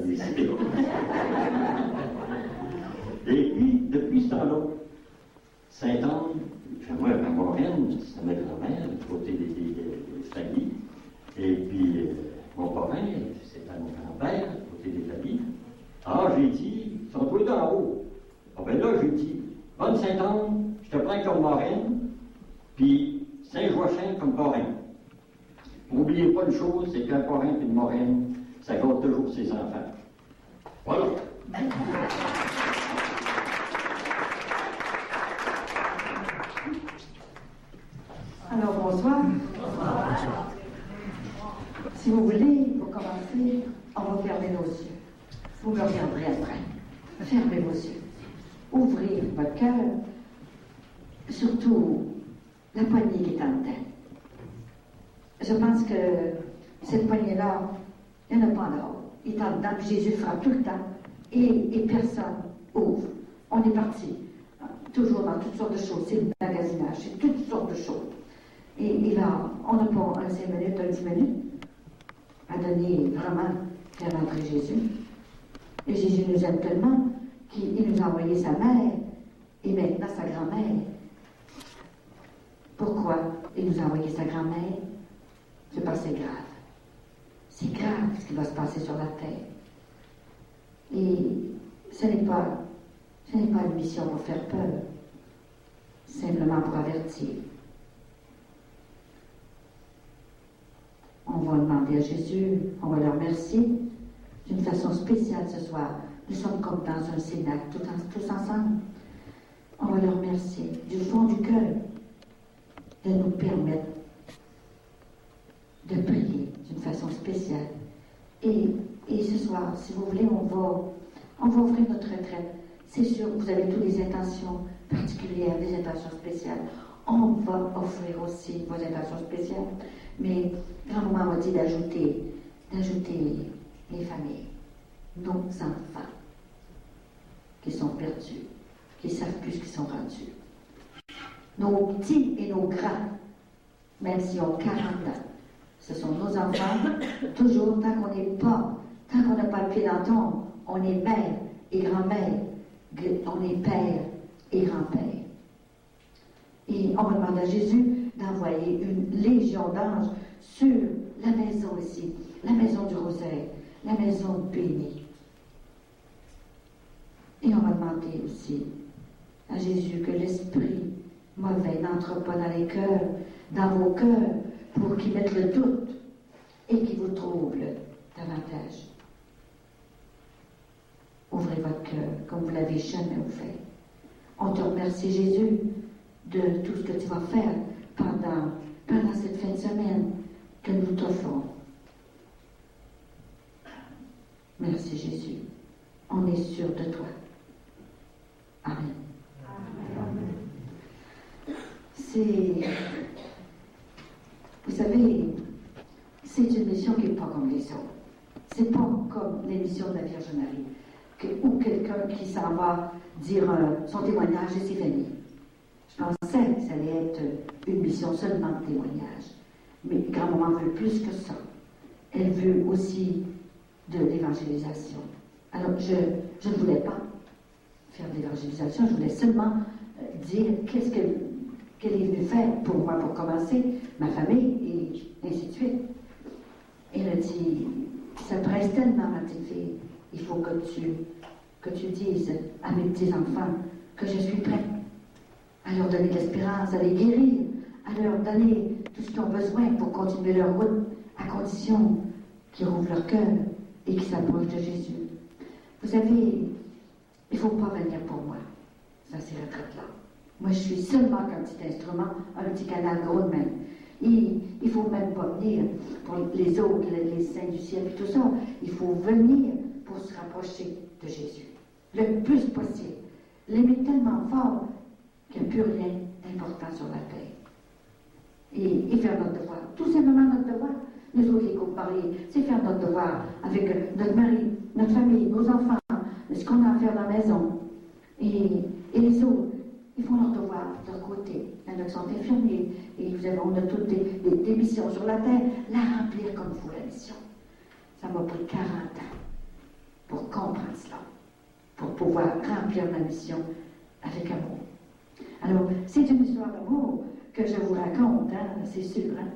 décidé. Et puis, depuis ce temps-là, Sainte-Anne, moi, ma moraine, c'est ma grand-mère, du côté des familles. Et puis, mon parrain, c'était mon grand-père, du côté des familles. Ah, j'ai dit, ils sont tous d'en haut. Ah ben là, j'ai dit, bonne Sainte-Anne, je te prends comme moraine, puis Saint-Joachim comme parrain. N'oubliez pas une chose, c'est qu'un parrain et une moraine, ça garde toujours ses enfants. Voilà. Alors, bonsoir. Si vous voulez, pour commencer, on va fermer nos yeux. Vous me regarderez après. Fermez vos yeux. Ouvrez votre cœur, surtout la poignée qui est en dedans. Je pense que cette poignée-là, il n'y en a pas dehors. Il est en dedans, puis Jésus frappe tout le temps, et personne ouvre. On est parti, toujours dans toutes sortes de choses. C'est le magasinage, c'est toutes sortes de choses. Et là, on n'a pas un 5 minutes, un 10 minutes à donner vraiment faire rentrer Jésus. Et Jésus nous aime tellement qu'il nous a envoyé sa mère et maintenant sa grand-mère. Pourquoi il nous a envoyé sa grand-mère? C'est parce que c'est grave. C'est grave ce qui va se passer sur la terre. Et ce n'est pas une mission pour faire peur, simplement pour avertir. On va demander à Jésus, on va le remercier d'une façon spéciale ce soir. Nous sommes comme dans un cénacle, tous ensemble. On va le remercier du fond du cœur de nous permettre de prier d'une façon spéciale. Et ce soir, si vous voulez, on va offrir notre retraite. C'est sûr, vous avez toutes les intentions particulières, des intentions spéciales. On va offrir aussi vos intentions spéciales. Mais grand-maman m'a dit d'ajouter les familles, nos enfants qui sont perdus, qui ne savent plus ce qu'ils sont rendus. Nos petits et nos grands, même s'ils ont 40 ans, ce sont nos enfants. Toujours, tant qu'on n'a pas le pied dans le tombe, on est mère et grand-mère, on est père et grand-père. Et on va demander à Jésus d'envoyer une légion d'anges sur la maison ici, la maison du rosaire, la maison bénie. Et on va demander aussi à Jésus que l'esprit mauvais n'entre pas dans les cœurs, dans vos cœurs, pour qu'il mette le doute et qu'il vous trouble davantage. Ouvrez votre cœur comme vous l'avez jamais ouvert. On te remercie, Jésus, de tout ce que tu vas faire pendant cette fin de semaine que nous t'offrons. Merci, Jésus. On est sûr de toi. Amen. Vous savez, c'est une mission qui n'est pas comme les autres. C'est pas comme l'émission de la Vierge Marie, ou quelqu'un qui s'en va dire son témoignage et c'est fini. Je pensais que ça allait être une mission seulement de témoignage. Mais grand-maman veut plus que ça. Elle veut aussi de l'évangélisation. Alors, je ne voulais pas faire de l'évangélisation, je voulais seulement dire qu'elle est venue faire pour moi, pour commencer, ma famille, et ainsi de suite. Elle a dit, ça presse tellement, ma petite fille, il faut que tu dises à mes petits-enfants que je suis prête à leur donner de l'espérance, à les guérir, à leur donner tout ce qu'ils ont besoin pour continuer leur route, à condition qu'ils rouvrent leur cœur et qu'ils s'approchent de Jésus. Vous savez, il ne faut pas venir pour moi, ça c'est retraite-là. Moi, je suis seulement qu'un petit instrument, un petit canal gros de même. Il ne faut même pas venir pour les autres, les saints du ciel et tout ça. Il faut venir pour se rapprocher de Jésus, le plus possible. L'aimer tellement fort qu'il n'y a plus rien d'important sur la terre. Et faire notre devoir, tout simplement notre devoir. Nous autres, les couples mariés, c'est faire notre devoir avec notre mari, notre famille, nos enfants, ce qu'on a à faire dans la maison. Et les autres, ils font leur devoir de leur côté. Il y en a qui sont infirmiers, et on a toutes des missions sur la terre, la remplir comme vous, la mission. Ça m'a pris 40 ans. pour comprendre cela, pour pouvoir remplir ma mission avec amour. Alors, c'est une histoire d'amour que je vous raconte, hein, c'est sûr. Hein.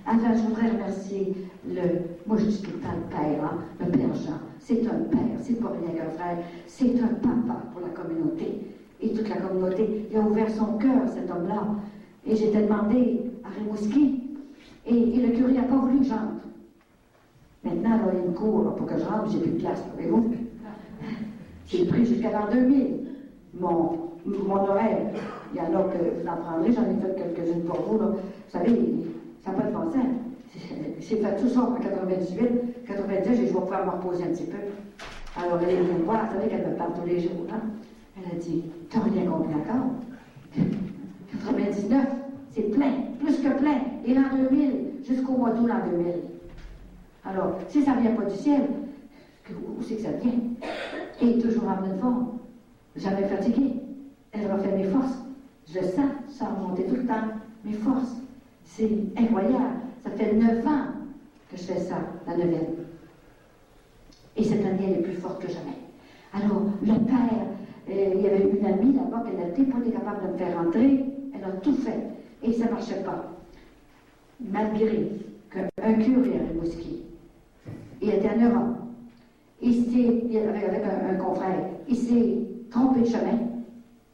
Alors, je voudrais remercier moi je dis tout le temps le père, hein, le père Jean. C'est un père, c'est pas rien qu'un frère, c'est un papa pour la communauté. Et toute la communauté, il a ouvert son cœur, cet homme-là. Et j'étais demandé à Rimouski, et le curé n'a pas voulu que j'entre. Maintenant, là, il me court pour que je rentre, j'ai plus de place, voyez-vous. J'ai pris jusqu'à l'an 2000 mon horaire. Il y en a que vous en prendrez, j'en ai fait quelques-unes pour vous. Là. Vous savez, ça n'a pas de bon sens. J'ai fait tout ça en 98, 90, et je vais pouvoir me reposer un petit peu. Alors, elle est venue me voir, vous savez qu'elle me parle tous les jours. Hein? Elle a dit, t'as rien compris encore? 99, c'est plein, plus que plein. Et l'an 2000, jusqu'au mois d'août l'an 2000. Alors, si ça ne vient pas du ciel, où c'est que ça vient? Et toujours en pleine forme, jamais fatiguée. Elle refait mes forces. Je sens ça remonter tout le temps, mes forces. C'est incroyable. Ça fait 9 ans que je fais ça, la 9e. Et cette année, elle est plus forte que jamais. Alors, le père, il y avait une amie là-bas qui n'était pas capable de me faire rentrer. Elle a tout fait. Et ça ne marchait pas. Malgré qu'un curé à Rimouski, il était en Europe, avec un confrère, il s'est trompé de chemin,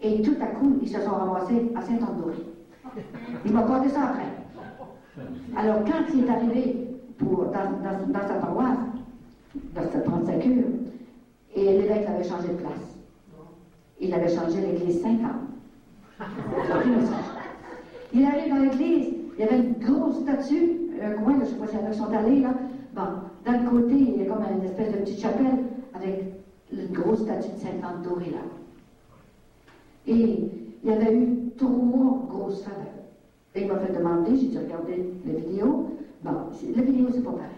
et tout à coup, ils se sont ramassés à Saint-Andoré. Il m'a compté ça après. Alors, quand il est arrivé dans sa paroisse, de prendre sa cure, et l'évêque avait changé de place. Il avait changé l'église 50. Il arrive dans l'église, il y avait une grosse statue, un coin, je ne sais pas si y en a qui sont allés là. Bon, d'un côté, il y a comme une espèce de petite chapelle avec une grosse statue de Saint-Andoré là. Et il y avait eu 3 grosses faveurs. Et il m'a fait demander, j'ai dû regarder les vidéos. Bon, les vidéos, c'est pas pareil.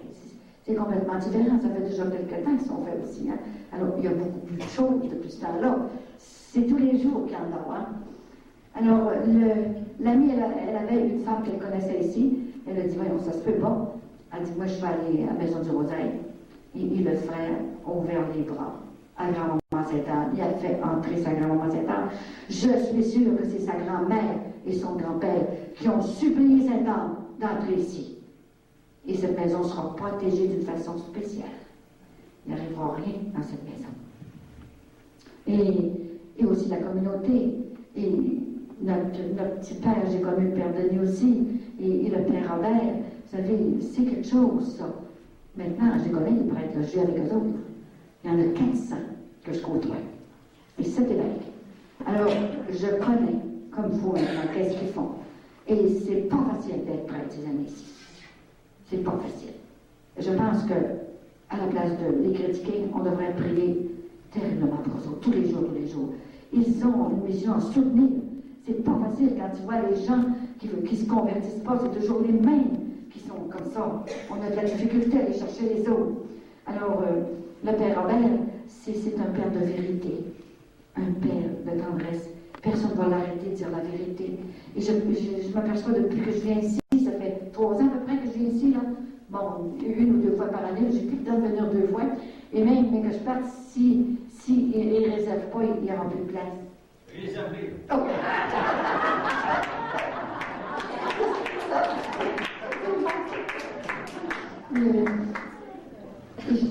C'est complètement différent. Ça fait déjà quelques temps qu'ils sont faits aussi. Hein. Alors, il y a beaucoup plus de choses depuis ce temps-là. C'est tous les jours qu'il y en a. Hein. Alors, l'amie, elle avait une femme qu'elle connaissait ici. Elle a dit, voyons, ça se peut pas. Elle dit, moi, je vais aller à la Maison du Rosaire. Et le frère a ouvert les bras à grand-maman Sainte-Anne. Il a fait entrer sa grand-maman Sainte-Anne. Je suis sûre que c'est sa grand-mère et son grand-père qui ont supplié Sainte-Anne d'entrer ici. Et cette maison sera protégée d'une façon spéciale. Il n'arrivera rien dans cette maison. Et aussi la communauté. Et notre petit père, j'ai connu le père Denis aussi, et le père Robert. Vous savez, c'est quelque chose, ça. Maintenant, je connais les prêtres, je vis avec eux autres. Il y en a 400 que je côtoie. Et 7 évêques. Alors, je connais, comme vous, maintenant, qu'est-ce qu'ils font. Et c'est pas facile d'être prêtre ces années-ci. C'est pas facile. Je pense que, à la place de les critiquer, on devrait prier terriblement pour eux autres, tous les jours, tous les jours. Ils ont une mission à soutenir. C'est pas facile quand tu vois les gens qui se convertissent pas, c'est toujours les mêmes qui sont comme ça. On a de la difficulté à aller chercher les autres. Alors, le père Robert, c'est un père de vérité, un père de tendresse. Personne ne va l'arrêter de dire la vérité. Et je m'aperçois depuis que je viens ici, ça fait 3 ans à peu près que je viens ici, là. Bon, 1 ou 2 fois par année, j'ai plus le temps de venir 2 fois. Et même que je parte, si il ne réserve pas, il n'y aura plus de place. Réservé. Oh. Je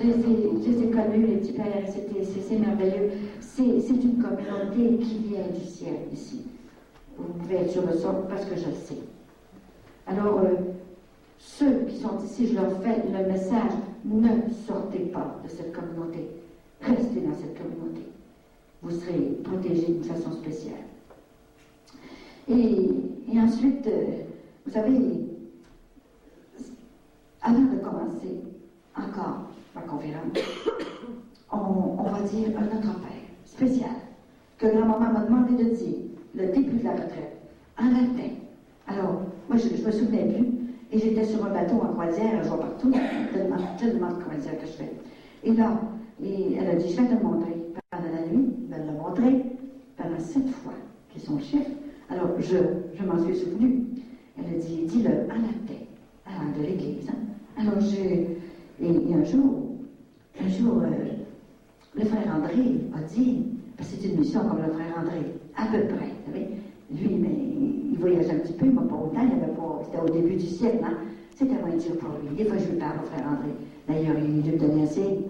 les ai connus, les petits pères, c'est merveilleux. C'est une communauté qui vient du ciel ici. Vous pouvez être sûr de ça parce que je le sais. Alors, ceux qui sont ici, je leur fais le message, ne sortez pas de cette communauté. Restez dans cette communauté. Vous serez protégés d'une façon spéciale. Et ensuite, vous savez, avant de commencer encore ma conférence, on va dire un autre père spécial que grand-maman m'a demandé de dire le début de la retraite en latin. Alors, moi, je me souvenais plus, et j'étais sur un bateau en croisière, je vois partout, tellement de croisières que je fais. Et là, elle a dit, je vais te le montrer. Pendant la nuit, elle l'a montré pendant 7 fois, qui sont le chiffre. Alors, je m'en suis souvenu. Elle a dit, dis-le en latin, de l'église. Hein. Alors, et un jour, le frère André a dit, parce que c'est une mission comme le frère André, à peu près, vous savez. Lui, mais il voyageait un petit peu, mais pas autant, il avait pas, c'était au début du siècle, hein. C'était moins dur pour lui. Des fois, je lui parle au frère André. D'ailleurs, il lui donnait un signe.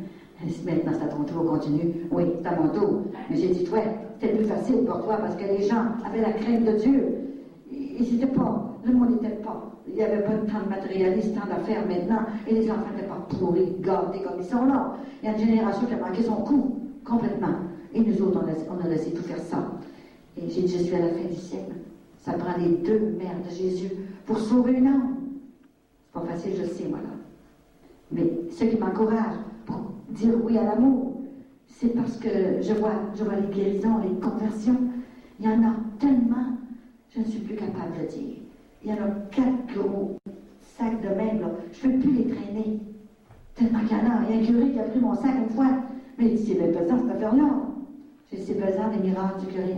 Maintenant, c'est à ton tour, continue. Oui, c'est à mon tour. Mais j'ai dit, ouais, c'était plus facile pour toi parce que les gens avaient la crainte de Dieu. Le monde n'était pas. Il n'y avait pas tant de matérialistes, tant d'affaires maintenant. Et les enfants n'étaient pas pourris, gardés comme ils sont là. Il y a une génération qui a manqué son coup, complètement. Et nous autres, on a laissé tout faire ça. Et j'ai dit, je suis à la fin du siècle. Ça prend les 2 mères de Jésus pour sauver une âme. C'est pas facile, je sais, voilà. Mais ce qui m'encourage pour dire oui à l'amour, c'est parce que je vois les guérisons, les conversions. Il y en a tellement, je ne suis plus capable de dire. Il y en a 4 gros sacs de même, là. Je ne peux plus les traîner. Tellement qu'il y en a. Il y a un curé qui a pris mon sac une fois. Mais il dit, c'est bien pesant cette affaire-là. J'ai dit, c'est pesant les miracles du curé.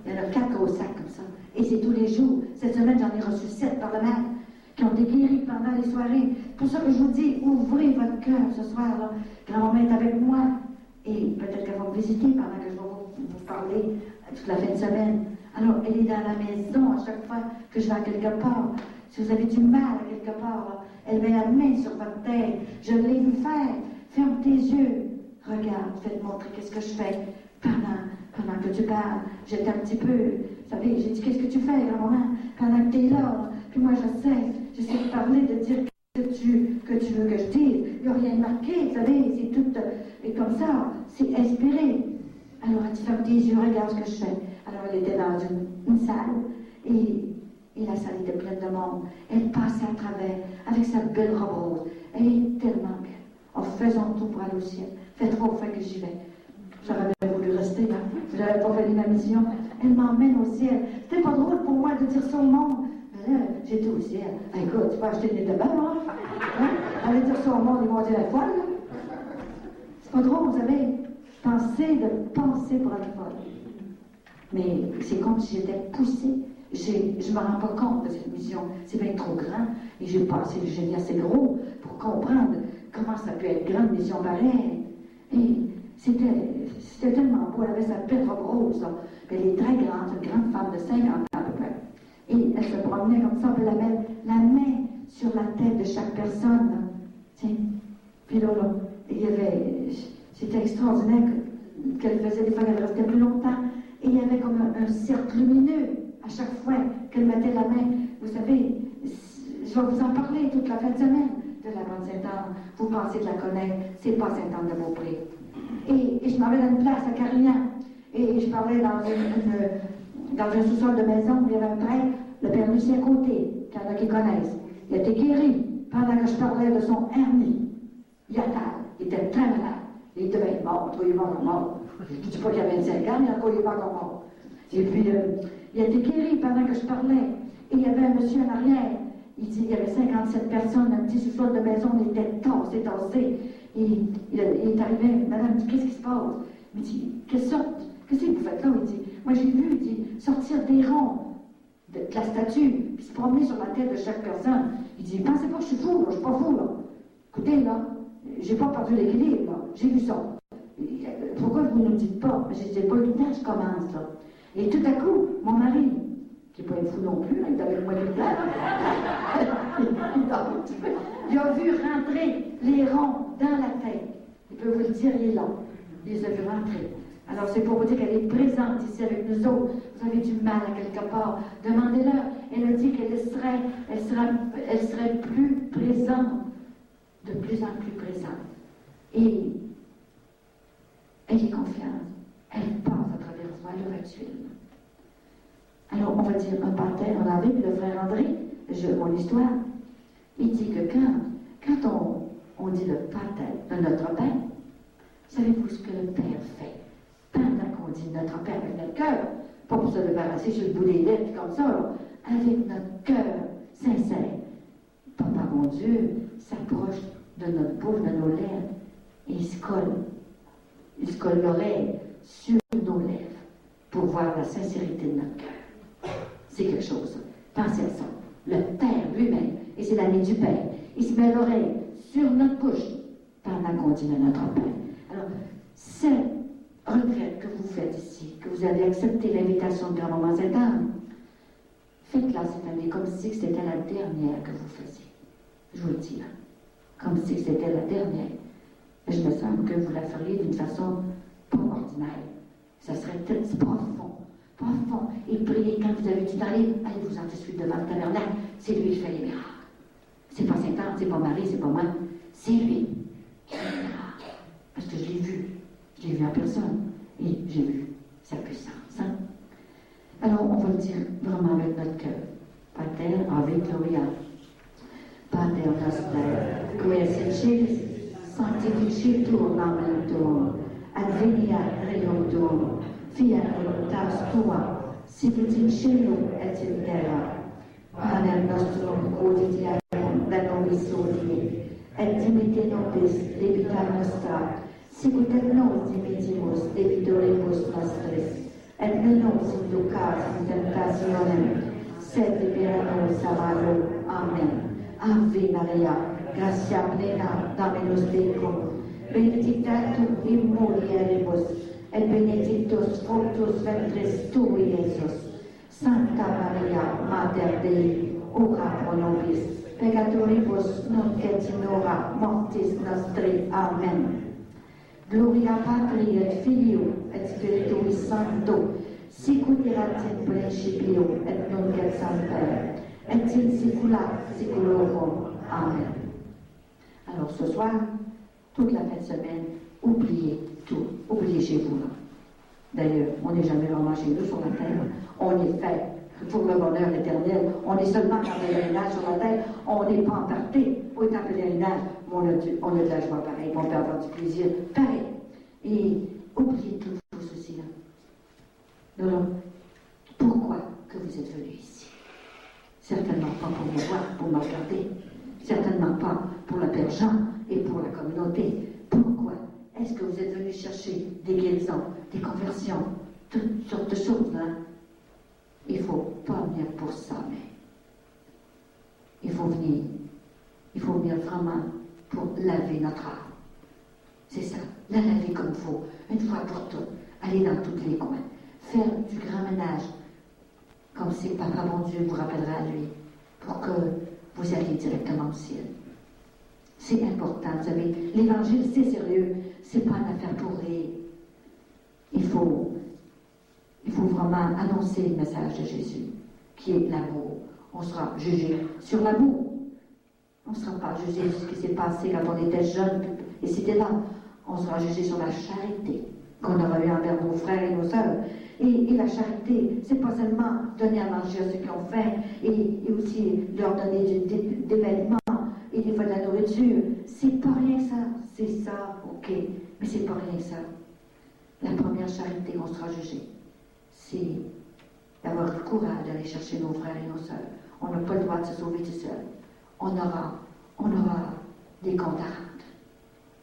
Il y en a 4 gros sacs comme ça. Et c'est tous les jours. Cette semaine, j'en ai reçu 7 par le maître qui ont été guéris pendant les soirées. Pour ça que je vous dis, ouvrez votre cœur ce soir-là. Grand-maman est avec moi. Et peut-être qu'elle va me visiter pendant que je vais vous parler toute la fin de semaine. Alors, elle est dans la maison à chaque fois que je vais à quelque part. Si vous avez du mal à quelque part, là, elle met la main sur votre tête. Je l'ai vu faire. Ferme tes yeux. Regarde, je vais te montrer qu'est-ce que je fais pendant que tu parles. J'étais un petit peu, vous savez, j'ai dit, qu'est-ce que tu fais, grand-maman, pendant que tu es là? Puis moi, j'essaie de parler, de dire que tu veux que je dise. Il n'y a rien de marqué, vous savez, c'est tout, et comme ça, c'est inspiré. Alors, elle dit, ferme tes yeux, regarde ce que je fais. Alors, elle était dans une salle, et la salle était pleine de monde. Elle passait à travers, avec sa belle robe rose. Elle est tellement belle. En faisant tout pour aller au ciel. Fait 3 fois que j'y vais. J'aurais bien voulu rester, hein. J'avais pas fait ma mission. Elle m'emmène au ciel. C'était pas drôle pour moi de dire ça au monde. Mais là, j'étais au ciel. Ah, écoute, tu peux acheter des tabacs, hein? Aller dire ça au monde, ils vont dire la folle, là. C'est pas drôle, vous savez. Penser pour être folle. Mais c'est comme si j'étais poussée. Je me rends pas compte de cette mission. C'est bien trop grand. Et j'ai passé le génie assez gros pour comprendre comment ça peut être grande mission pareille. Et c'était tellement beau. Elle avait sa belle robe rose, là. Elle est très grande, une grande femme de 50 ans à peu près. Et elle se promenait comme ça, elle avait la main sur la tête de chaque personne. Là. Tiens. Puis là, il y avait... C'était extraordinaire qu'elle faisait des fois qu'elle restait plus longtemps. Et il y avait comme un cercle lumineux à chaque fois qu'elle mettait la main. Vous savez, je vais vous en parler toute la fin de semaine de la Bonne Sainte-Anne. Vous pensez de la connaître, c'est pas Sainte-Anne de Beaupré. Et je m'en vais dans une place à Carignan. Et je parlais dans un sous-sol de maison où il y avait un prêtre, le Père Lucien à côté, qu'il y en a qui connaissent. Il a été guéri pendant que je parlais de son hernie. Il était très malade. Il devait être mort, il est mort. Je ne dis pas qu'il avait 25 ans, mais il n'est pas encore mort. Et puis, il a été guéri pendant que je parlais. Et il y avait un monsieur en arrière. Il dit, il y avait 57 personnes dans un petit sous-sol de maison, on était tassés. Et il est arrivé, madame dit, qu'est-ce qui se passe? Il me dit, qu'est-ce que vous faites là? Il dit, moi j'ai vu, il dit, sortir des ronds de la statue, puis se promener sur la tête de chaque personne. Il dit, pensez pas que je suis fou, là, je suis pas fou, là. Écoutez, là, j'ai pas perdu l'équilibre, là. J'ai vu ça. Pourquoi vous ne nous dites pas? Je dis, pas eu le temps, je commence, là. Et tout à coup, mon mari, qui n'est pas un fou non plus, là, il avait le moyen de temps, il a vu rentrer les ronds dans la tête. Il peut vous le dire, il est là. Il les a vu rentrer. Alors, c'est pour vous dire qu'elle est présente ici avec nous autres. Vous avez du mal à quelque part. Demandez-leur. Elle a dit qu'elle serait plus présente, de plus en plus présente. Et elle est confiante. Elle passe à travers moi à l'heure actuelle. Alors, on va dire un pater, on avait, puis le frère André, mon histoire, il dit que quand on dit le pater de notre Père, savez-vous ce que le Père fait? Pendant qu'on dit notre Père avec notre cœur, pas pour se débarrasser sur le bout des lèvres comme ça, là, avec notre cœur sincère. Papa, mon Dieu, s'approche de notre bouche, de nos lèvres, et il se colle l'oreille sur nos lèvres pour voir la sincérité de notre cœur. C'est quelque chose. Pensez à ça. Le Père lui-même, et c'est l'ami du Père, il se met l'oreille sur notre bouche pendant qu'on dit de notre Père. Alors, cette retraite que vous faites ici, que vous avez accepté l'invitation de Grand-Maman Sainte-Anne, faites-la cette année comme si c'était la dernière que vous faisiez. Je vous le dis, là. Comme si c'était la dernière. Et je me semble que vous la feriez d'une façon pas ordinaire. Ça serait peut-être profond. Profond. Et priez quand vous avez du temps libre, allez-vous-en tout de suite devant le tabernacle. C'est lui qui fait les miracles. C'est pas Sainte-Anne, c'est pas Marie, c'est pas moi. C'est lui qui fait les miracles. Parce que je l'ai vu. Je l'ai vu en personne. Et j'ai vu sa puissance. Hein? Alors, on va le dire vraiment avec notre cœur. Pater, Ave Gloria. Pater noster, qui es in celis, sanctificetur nomen tuum, adveniat regnum tuum, fiat voluntas tua, sicut in cielo et in terra. Panem nostrum quotidianum da nobis hodie, et dimitte nobis debita nostra, sicut et nos dimittimus debitoribus nostris, et ne nos inducas in tentationem, sed libera nos a malo. Amen. Ave Maria, gratia plena, Dominus tecum, benedicta tu in mulieribus, et benedictus fructus ventris tui, Iesus. Sancta Maria, Mater Dei, ora pro nobis, peccatoribus nunc et in hora mortis nostri. Amen. Gloria Patri et Filio et Spiritui Sancto, sicut erat in principio et nunc et semper, et in saecula saeculorum. Amen. Alors ce soir, toute la fin de semaine, oubliez tout. Oubliez chez vous. Là. D'ailleurs, on n'est jamais vraiment chez nous sur la terre. On est fait pour le bonheur éternel. On est seulement en pèlerinage sur la terre. On n'est pas emporté pour être en pèlerinage. Mais on a de la joie pareil. On peut avoir du plaisir pareil. Et oubliez tout ceci là. Alors, pourquoi que vous êtes venus ici? Certainement pas pour me voir, pour me regarder. Certainement pas pour la Père Jean et pour la communauté. Pourquoi est-ce que vous êtes venus chercher des guérisons, des conversions, toutes sortes de choses, hein? Il ne faut pas venir pour ça, mais il faut venir vraiment pour laver notre âme. C'est ça, la laver comme il faut, une fois pour toutes, aller dans tous les coins, faire du grand ménage, comme si Papa bon Dieu vous rappellera à lui, pour que vous alliez directement au ciel. C'est important, vous savez, l'évangile c'est sérieux, c'est pas une affaire pour rire. Il faut vraiment annoncer le message de Jésus, qui est l'amour. On sera jugé sur l'amour. On ne sera pas jugé sur ce qui s'est passé quand on était jeune, et c'était là. On sera jugé sur la charité qu'on aura eu envers nos frères et nos sœurs. Et la charité, c'est pas seulement donner à manger à ceux qui ont faim, et aussi leur donner des vêtements, et des fois de la nourriture. C'est pas rien ça. C'est ça, ok, mais c'est pas rien ça. La première charité qu'on sera jugé, c'est d'avoir le courage d'aller chercher nos frères et nos sœurs. On n'a pas le droit de se sauver tout seul. On aura des comptes à rendre.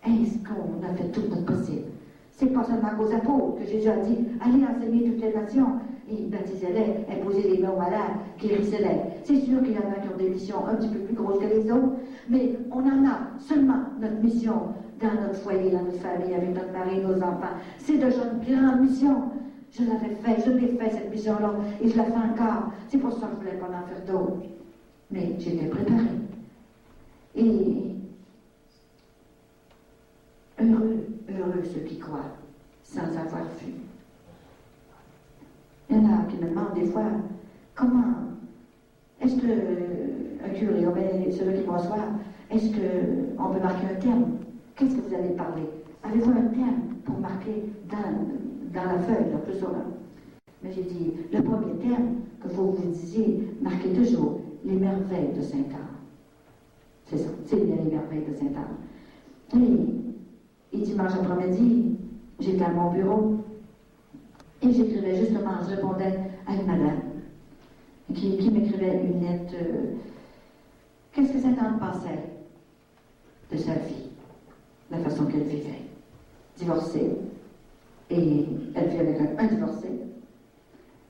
Est-ce qu'on a fait tout notre possible? C'est pas seulement aux apôtres que Jésus a dit, allez enseigner toutes les nations, et baptisez-les, imposez les mains aux malades, guérissez-les. C'est sûr qu'il y en a qui ont des missions un petit peu plus grosses que les autres, mais on en a seulement notre mission dans notre foyer, dans notre famille, avec notre mari, nos enfants. C'est déjà une grande mission. Je l'ai fait cette mission-là, et je la fais encore. C'est pour ça que je ne voulais pas en faire d'autres. Mais j'étais préparée. Et heureux ceux qui croient, sans avoir vu. Il y en a qui me demandent des fois, comment, est-ce que, un curé, celui qui m'assoit, est-ce qu'on peut marquer un thème? Qu'est-ce que vous allez parler? Avez-vous un thème pour marquer dans la feuille, là, tout ça, là? Mais j'ai dit, le premier thème que vous disiez, marquez toujours les merveilles de Sainte-Anne. C'est ça, c'est bien les merveilles de Sainte-Anne. Et dimanche après-midi, j'étais à mon bureau et j'écrivais justement, je répondais à une madame qui m'écrivait une lettre. Qu'est-ce que Sainte-Anne pensait de sa vie, la façon qu'elle vivait? Divorcée, et elle vivait avec un divorcé,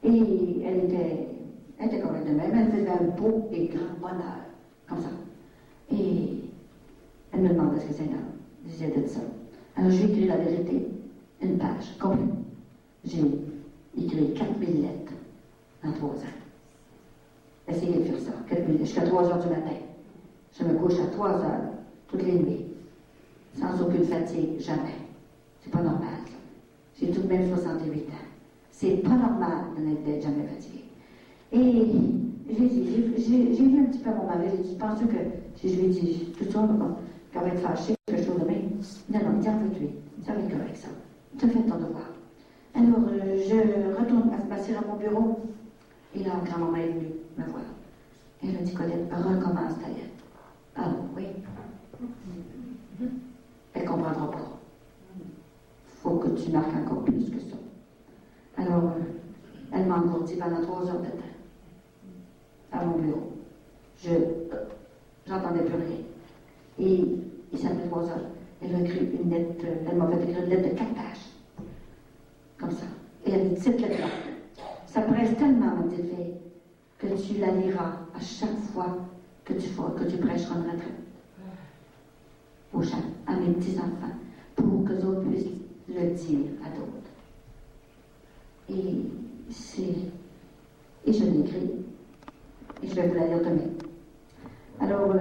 et elle était correcte de même, elle faisait un beau et grand bonheur, comme ça. Et elle me demandait ce que Sainte-Anne disait de ça. Alors j'ai écrit la vérité, une page complète. J'ai écrit 4000 lettres en 3 ans. Essayez de faire ça, 4000 lettres, jusqu'à 3 heures du matin. Je me couche à 3 heures, toutes les nuits, sans aucune fatigue, jamais. C'est pas normal, ça. J'ai tout de même 68 ans. C'est pas normal d'être jamais fatigué. Et j'ai vu un petit peu à mon mari, j'ai dit, penses-tu que si je lui dis tout ça, qu'elle va être fâchée, que je trouve demain? Non, il dit, en veux-tu? Ça va être correct, ça. Tu as fait ton devoir. Alors, je retourne m'asseoir à mon bureau, et là, grand-maman est venue me voir. Elle a dit, Colette, recommence ta lettre. Ah oui. Elle ne comprendra pas. Il faut que tu marques encore plus que ça. Alors, elle m'a engourdi pendant 3 heures de temps à mon bureau. J'entendais plus rien. Et il s'appelait 3 heures. Elle m'a écrit une lettre, elle m'a fait écrire une lettre de 4 pages. Comme ça. Et elle dit, cette lettre-là, ça presse tellement, ma petite fille, que tu la liras à chaque fois que tu prêcheras une retraite. Aux gens, à mes petits-enfants, pour que d'autres puissent le dire à d'autres. Et je l'ai écrit. Et je vais vous la lire demain. Alors,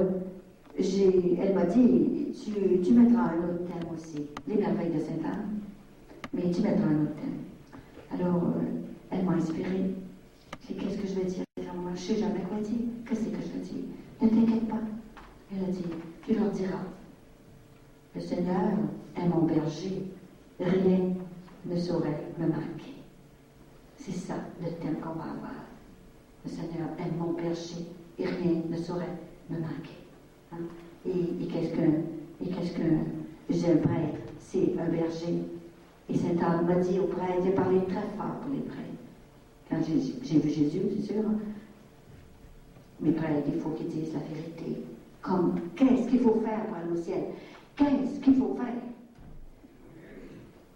elle m'a dit, tu mettras un autre thème aussi, les merveilles de Sainte-Anne, mais tu mettras un autre thème. Alors, elle m'a inspirée. J'ai dit, qu'est-ce que je vais dire? Je ne sais jamais quoi dire. Qu'est-ce que je vais dire? Ne t'inquiète pas. Elle a dit, tu leur diras. Le Seigneur est mon berger. Rien ne saurait me manquer. C'est ça le thème qu'on va avoir. Le Seigneur est mon berger et rien ne saurait me manquer. Hein? Et qu'est-ce qu'un prêtre? C'est un berger. Et Saint Anne m'a dit au prêtre, il a parlé très fort pour les prêtres. Quand j'ai vu Jésus, c'est sûr, hein? Mes prêtres, il faut qu'ils disent la vérité. Comme, qu'est-ce qu'il faut faire pour aller au ciel? Qu'est-ce qu'il faut faire?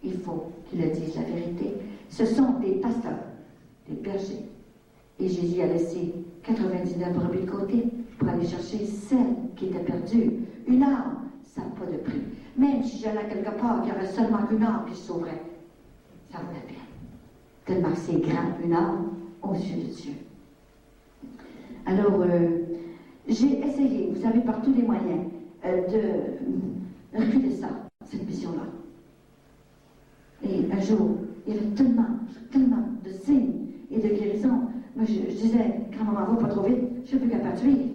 Il faut qu'ils le disent la vérité. Ce sont des pasteurs, des bergers. Et Jésus a laissé 99 brebis de côté pour aller chercher celle qui était perdue. Une âme, ça n'a pas de prix. Même si j'allais quelque part, il y aurait seulement une âme qui se sauverait. Ça vaut la peine. Tellement c'est grand, une âme aux yeux de Dieu. Alors, j'ai essayé, vous savez, par tous les moyens, de reculer ça, cette mission-là. Et un jour, il y avait tellement de signes et de guérisons. Moi, je disais, quand on m'en va pas trop vite, je ne suis plus capable de suivre.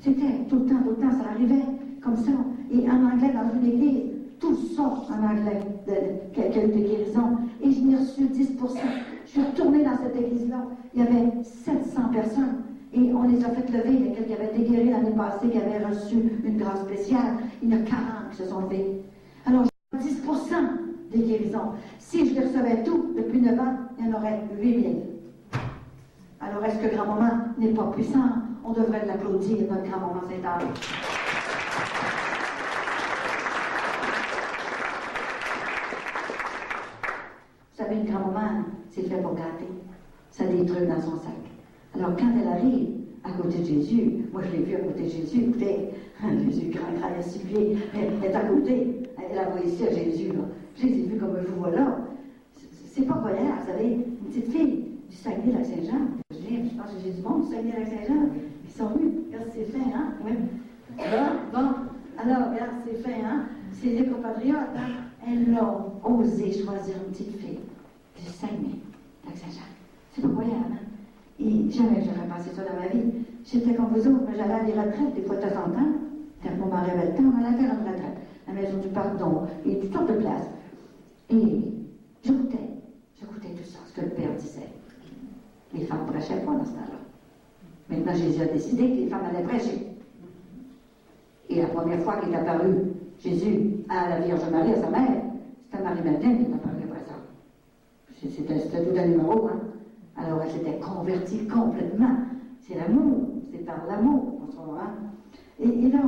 C'était tout le temps, ça arrivait comme ça. Et en anglais, dans une église, tout ça en anglais, qu'il y a eu des guérisons. Et je n'ai reçu 10%. Je suis retournée dans cette église-là. Il y avait 700 personnes. Et on les a fait lever. Il y a quelqu'un qui avait déguéri l'année passée, qui avait reçu une grâce spéciale. Il y en a 40 qui se sont levés. Alors, 10% des guérisons. Si je les recevais tous, depuis 9 ans, il y en aurait 8000. Alors, est-ce que grand-maman n'est pas puissant? On devrait l'applaudir, notre grand-maman Sainte-Anne. Vous savez, une grand-maman, c'est fait pour gâter. Ça a des trucs dans son sac. Alors, quand elle arrive à côté de Jésus, moi je l'ai vu à côté de Jésus, écoutez, Jésus grand, il a supplié, elle est à côté, elle a voyé ici à Jésus, là. Je les ai vus comme je vous vois là. C'est pas voyage, vous savez, une petite fille du Saguenay-Lac-Saint-Jean. Je pense que j'ai du monde du Saguenay-Lac-Saint-Jean. Ils sont venus. Regarde, c'est fin, hein? Oui. Bon. Alors, regarde, c'est fin, hein? C'est des compatriotes, hein? Elles ont osé choisir une petite fille du Saguenay-Lac-Saint-Jean. C'est pas voyage, hein? Et jamais j'aurais passé ça dans ma vie. J'étais comme vous autres, mais j'allais à des retraites, des fois de temps en temps. Quand on m'en révèle le temps, on allait faire une retraite. La maison du pardon, et toutes sortes de places. Et j'écoutais tout ça, ce que le Père disait. Les femmes ne prêchaient pas dans ce temps-là. Maintenant, Jésus a décidé que les femmes allaient prêcher. Et la première fois qu'il est apparu, Jésus, à la Vierge Marie, à sa mère, c'était Marie-Madeleine qui est apparue après ça. C'était tout un numéro, hein. Alors, elle s'était convertie complètement. C'est l'amour, c'est par l'amour qu'on se voit. Hein? Et là,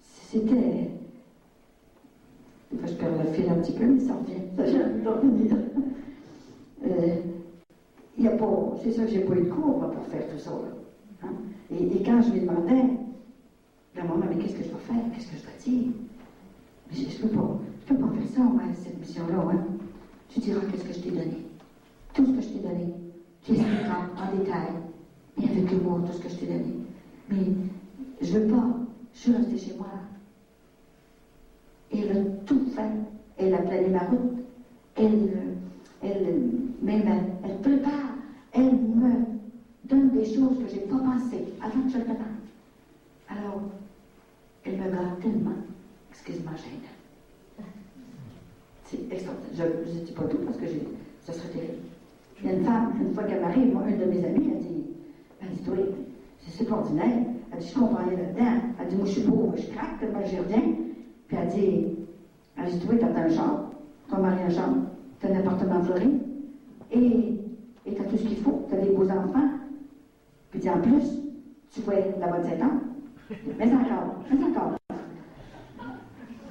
c'était... Je perds le fil un petit peu, mais ça revient. Ça vient de revenir. Il y a pas... C'est ça que j'ai pas eu de cours pour faire tout ça. Là. Hein? Et quand je lui demandais, la maman, mais qu'est-ce que je dois faire? Qu'est-ce que je dois dire? Je ne peux pas faire ça, moi, cette mission-là. Hein. Tu diras qu'est-ce que je t'ai donné. Tout ce que je t'ai donné. Tu expliqueras en détail et avec humour tout ce que je t'ai donné. Mais je veux pas. Je suis restée chez moi. Et elle a tout fait. Elle a plané ma route. Elle prépare. Elle me donne des choses que je n'ai pas pensées avant que je le demande. Alors, elle me garde tellement. Excuse-moi, gêne. C'est extraordinaire. Je ne dis pas tout parce que ça serait terrible. Il y a une femme, une fois qu'elle m'arrive, une de mes amies, elle dit, oui, c'est pas ordinaire. Elle dit, je comprends rien là-dedans. Elle dit, moi, je suis pauvre, je craque, tellement j'y reviens. Puis elle dit, oui, t'as un char, ton mari a un char, t'as un appartement fleuri, et t'as tout ce qu'il faut, t'as des beaux enfants. Puis dit, en plus, tu vois la bonne Saint-Anne. Mais encore.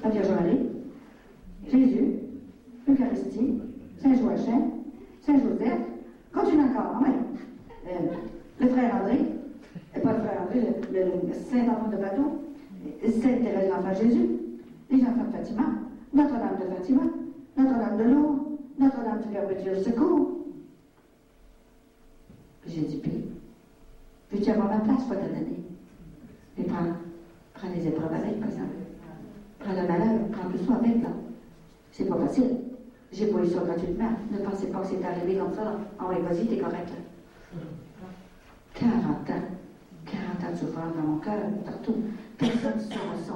La Vierge Marie, Jésus, l'Eucharistie, Saint-Joachim, Saint-Joseph, continue encore, ouais. Le frère André, pas le frère André, le Saint-Enfant de Padoue, Sainte-Thérèse l'Enfant Jésus, les enfants de Fatima, Notre-Dame de Fatima, Notre-Dame de Lourdes, Notre-Dame du Perpétuel Secours. J'ai dit, puis, veux-tu avoir ma place, toi, t'as donné? Et prends les épreuves avec, par exemple. Prends le malheur, prends tout ça avec, là. C'est pas facile. J'ai pas eu ça gratuitement. Ne pensez pas que c'est arrivé comme ça, là. Ah oui, vas-y, t'es correct, là. 40 ans de souffrance dans mon cœur, partout. Personne ne saura ça.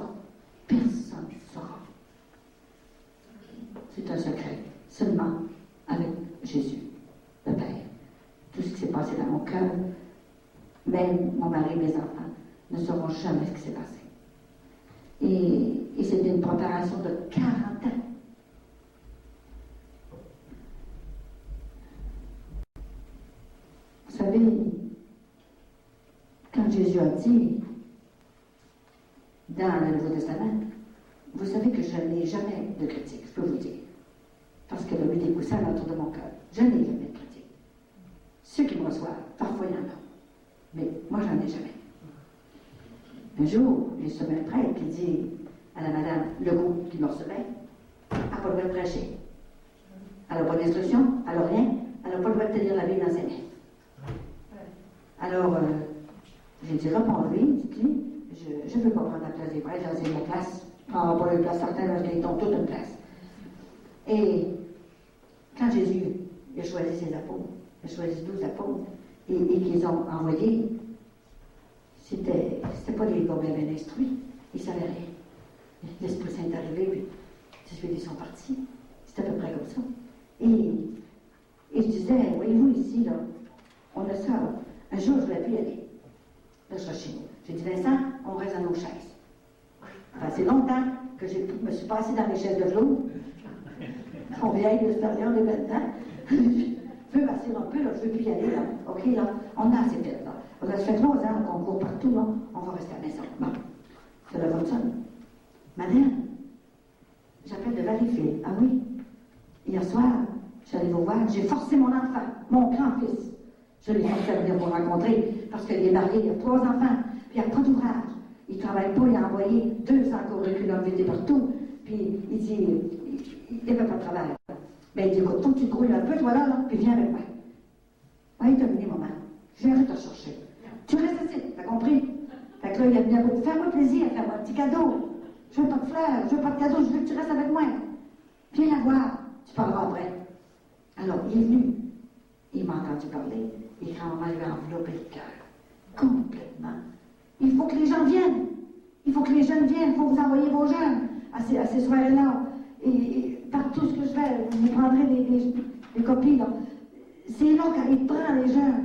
Personne ne saura. C'est un secret. Seulement avec Jésus, le Père. Tout ce qui s'est passé dans mon cœur, même mon mari et mes enfants, ne sauront jamais ce qui s'est passé. Et c'était une préparation de 40 ans. Vous savez, quand Jésus a dit dans le Nouveau Testament, vous savez que je n'ai jamais de critique, je peux vous dire. Parce qu'elle a eu des coussins autour de mon cœur. Je n'ai jamais de critique. Ceux qui me reçoivent, parfois il y en a. Mais moi, j'en ai jamais. Un jour, j'ai semé un prêtre qui dit à la madame Legault qui me recevait, elle n'a pas le droit de prêcher. Elle n'a pas d'instruction, elle n'a rien, elle n'a pas le droit de tenir la Bible dans ses mains. Alors, j'ai dit, réponds-lui, dites-lui, je ne veux pas prendre la place des prêtres, j'ai ma place. Je ne prendrai pas la place certaine parce qu'ils ont toute une place. Et quand Jésus a choisi ses apôtres, il a choisi 12 apôtres, et qu'ils ont envoyés, c'était pas des gars bien instruits, ils ne savaient rien. L'Esprit Saint est arrivé, puis 18 ils sont partis. C'était à peu près comme ça. Et je disais, voyez-vous ici, là, on a ça. Un jour, je voulais plus y aller. Là, je suis chez nous. J'ai dit, Vincent, on reste dans nos chaises. Enfin, c'est longtemps que je me suis passée dans les chaises de velours. On vieille de l'extérieur de maintenant. Je veux passer un peu, là, je ne veux plus y aller, là. OK, là, on a assez fait, là. On a fait 3 ans qu'on court partout, là. On va rester à la maison. Bon, c'est la bonne sonne. Madame, j'appelle de Valleyfield. Ah oui? Hier soir, je suis allée vous voir. J'ai forcé mon enfant, mon grand-fils. Je l'ai forcé à venir vous rencontrer parce qu'il est marié, il a 3 enfants, puis il n'y a pas d'ouvrage. Il ne travaille pas, il a envoyé 200 curriculums vitae partout, puis il dit, il n'y avait pas de travail. Ben, il dit, écoute, faut que tu te grouilles un peu, toi là, puis viens avec moi. Oui, t'as venu, maman. Je viens te chercher. Tu restes ici, t'as compris? Fait que là, il a venu à vous, fais-moi plaisir, fais-moi un petit cadeau. Je veux pas de fleurs, je veux pas de cadeau, je veux que tu restes avec moi. Viens la voir, tu parleras après. Alors, il est venu. Il m'a entendu parler, et grand-maman lui a enveloppé le cœur. Complètement. Il faut que les gens viennent. Il faut que les jeunes viennent. Il faut que vous envoyez vos jeunes à ces soirées-là. Et par tout ce que je fais, vous prendrez des copies, là. C'est là qu'il prend les jeunes.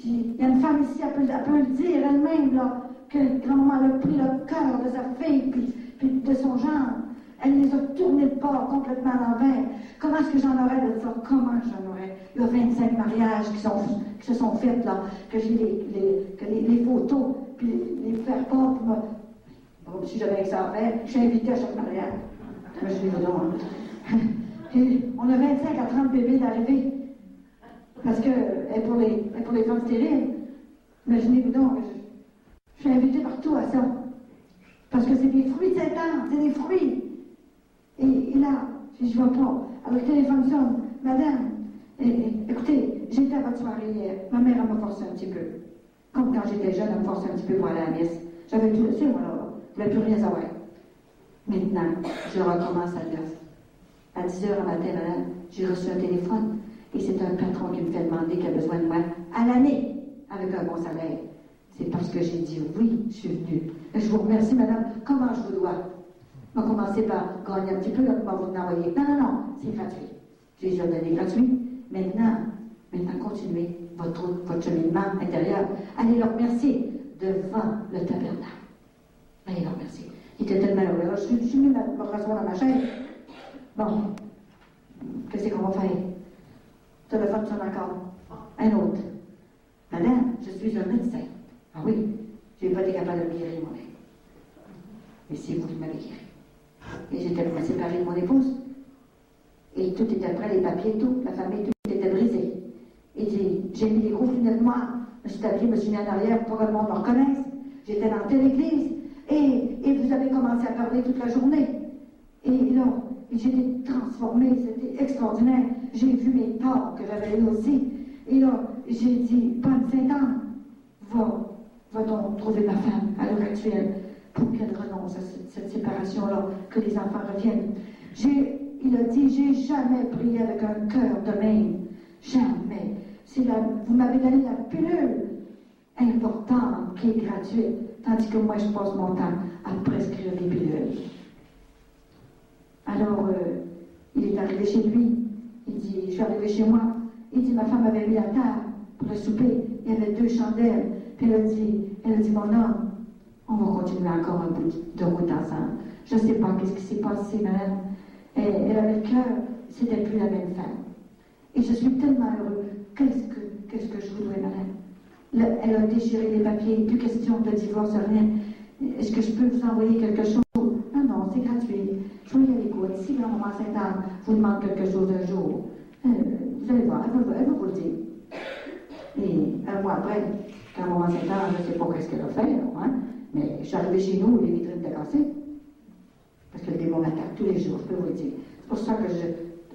Il y a une femme ici, elle peut le dire elle-même, là, que grand-maman a pris le cœur de sa fille, puis de son genre. Elle les a tournés le bord complètement à l'envers. Comment est-ce que j'en aurais de ça? Comment j'en aurais? Il y a 25 mariages qui se sont faits, là, que j'ai les photos, puis les faire part pour me... Bon, si j'avais que ça à faire, je suis invitée à chaque mariage. Je dis, non. Et on a 25 à 30 bébés d'arrivée. Parce que, pour les femmes stériles, imaginez-vous donc, je suis invitée partout à ça. Parce que c'est des fruits de Satan, c'est des fruits. Et là, je ne vois pas. Alors le téléphone sonne. Madame, écoutez, j'étais à votre soirée hier. Ma mère, elle m'a forcé un petit peu. Comme quand j'étais jeune, elle me forçait un petit peu pour aller à la messe. J'avais tout laissé, moi, là. Je ne voulais plus rien savoir. Maintenant, je recommence à 10 heures à matin, madame, j'ai reçu un téléphone. Et c'est un patron qui me fait demander qu'il a besoin de moi à l'année, avec un bon salaire. C'est parce que j'ai dit oui, je suis venue. Je vous remercie, madame. Comment je vous dois? On va commencer par gagner un petit peu, là, pour vous envoyer. Non, non, non, c'est gratuit. J'ai déjà donné gratuit. Maintenant, continuez votre cheminement intérieur. Allez leur remercier devant le tabernacle. Allez leur remercier. Il était tellement heureux. Alors, je suis venue me rasseoir dans ma chaise. Bon, qu'est-ce qu'on va faire? Le téléphone sonne encore. Un autre. Madame, je suis un médecin. Ah oui, je n'ai pas été capable de me guérir moi-même. Mais c'est vous qui m'avez guéri. Et j'étais séparée de mon épouse. Et tout était prêt, les papiers, tout, la famille, tout était brisé. Et j'ai mis les gros lunettes noires, je me suis habillée, je me suis mis en arrière pour que le monde me reconnaisse. J'étais dans telle église. Et vous avez commencé à parler toute la journée. Et là, j'étais transformée, c'était extraordinaire. J'ai vu mes torts que j'avais eu aussi. Et là, j'ai dit, bonne Sainte-Anne, va donc trouver ma femme à l'heure actuelle pour qu'elle renonce à cette séparation-là, que les enfants reviennent. Il a dit, j'ai jamais prié avec un cœur de même. Jamais. Vous m'avez donné la pilule importante qui est gratuite, tandis que moi, je passe mon temps à prescrire des pilules. Alors, il est arrivé chez lui. Il dit, je suis arrivé chez moi. Il dit, ma femme avait mis la table pour le souper. Il y avait 2 chandelles. Puis elle a dit, mon homme, on va continuer encore un bout de route ensemble. Je ne sais pas qu'est-ce qui s'est passé, madame. Elle avait le cœur, c'était plus la même femme. Et je suis tellement heureux. Qu'est-ce que je vous dois, madame? Elle a déchiré les papiers, plus question de divorce, rien. Est-ce que je peux vous envoyer quelque chose? Non, c'est gratuit. Je vais y aller quoi? Si grand-maman Sainte-Anne vous demande quelque chose un jour, vous allez voir, elle va vous le dire. Et un mois après, quand maman Sainte-Anne, je ne sais pas ce qu'elle a fait, hein, mais je suis arrivée chez nous, les vitrines étaient cassées. Parce que le démon m'attaque tous les jours, je peux vous le dire. C'est pour ça que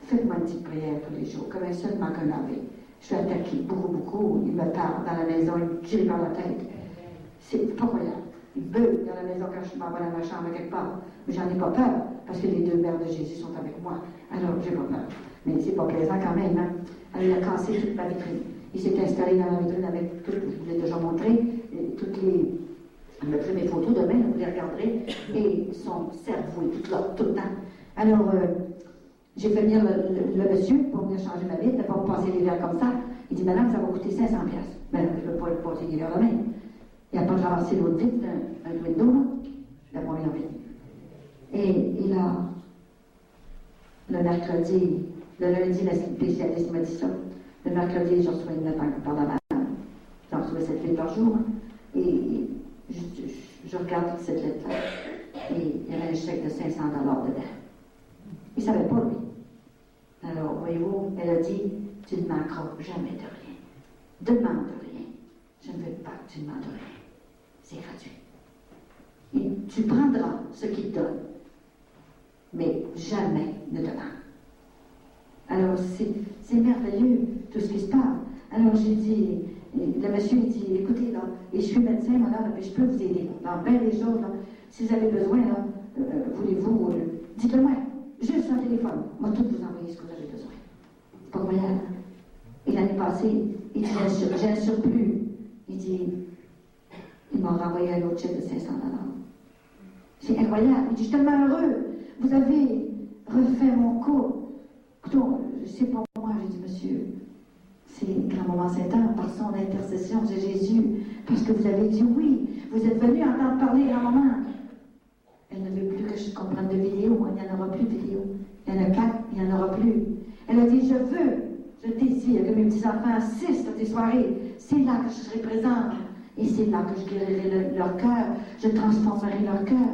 faites-moi une petite prière tous les jours, comme un seul manque un avé. Je suis attaquée beaucoup. Il me parle dans la maison, il me tire par la tête. C'est pas croyable. Il beugle dans la maison quand je m'en vais dans ma chambre quelque part. Mais j'en ai pas peur, parce que les 2 mères de Jésus sont avec moi. Alors, j'ai pas peur. Mais c'est pas plaisant quand même, hein. Alors, il a cassé toute ma vitrine. Il s'est installé dans la vitrine avec tout, je vous l'ai déjà montré, toutes les. Il m'a pris mes photos demain, vous les regarderez, et son cerveau est tout là, tout le temps. Alors, j'ai fait venir le monsieur pour venir changer ma vitre, pour me passer l'hiver comme ça. Il dit, madame, ça va coûter 500$. Ben, je ne peux pas le passer l'hiver demain. Il n'a pas ramassé l'autre vitre, un window, là, la première vitre. Et là, le lundi, la spécialiste m'a dit ça. Le mercredi, je reçois une lettre par la main. J'en reçois 7 lettres par jour. Et je regarde cette lettre-là. Et il y avait un chèque de 500$ dedans. Il ne savait pas, lui. Alors, voyez-vous, elle a dit, tu ne manqueras jamais de rien. Demande rien. Je ne veux pas que tu demandes rien. C'est gratuit. Et tu prendras ce qu'il te donne. Mais jamais ne demande. Alors, c'est merveilleux, tout ce qui se passe. Alors, j'ai dit, le monsieur dit, écoutez, là, et je suis médecin, madame, mais je peux vous aider. Dans bien des jours, là, si vous avez besoin, là, voulez-vous, dites-le-moi, juste un téléphone. Moi, tout vous envoyer ce que vous avez besoin. C'est pas croyable. Et l'année passée, il dit, j'ai un surplus. Il dit, il m'a renvoyé un autre chèque de 500$. C'est incroyable. Il dit, je suis tellement heureux. Vous avez refait mon couple. C'est pas moi, j'ai dit, monsieur. C'est grand-maman Sainte-Anne, par son intercession de Jésus, parce que vous avez dit oui. Vous êtes venu entendre parler grand-maman. Elle ne veut plus que je comprenne de vidéos. Il n'y en aura plus de vidéos. Il y en a 4, il n'y en aura plus. Elle a dit, je désire que mes petits-enfants assistent à des soirées. C'est là que je serai présente. Et c'est là que je guérirai leur cœur. Je transformerai leur cœur.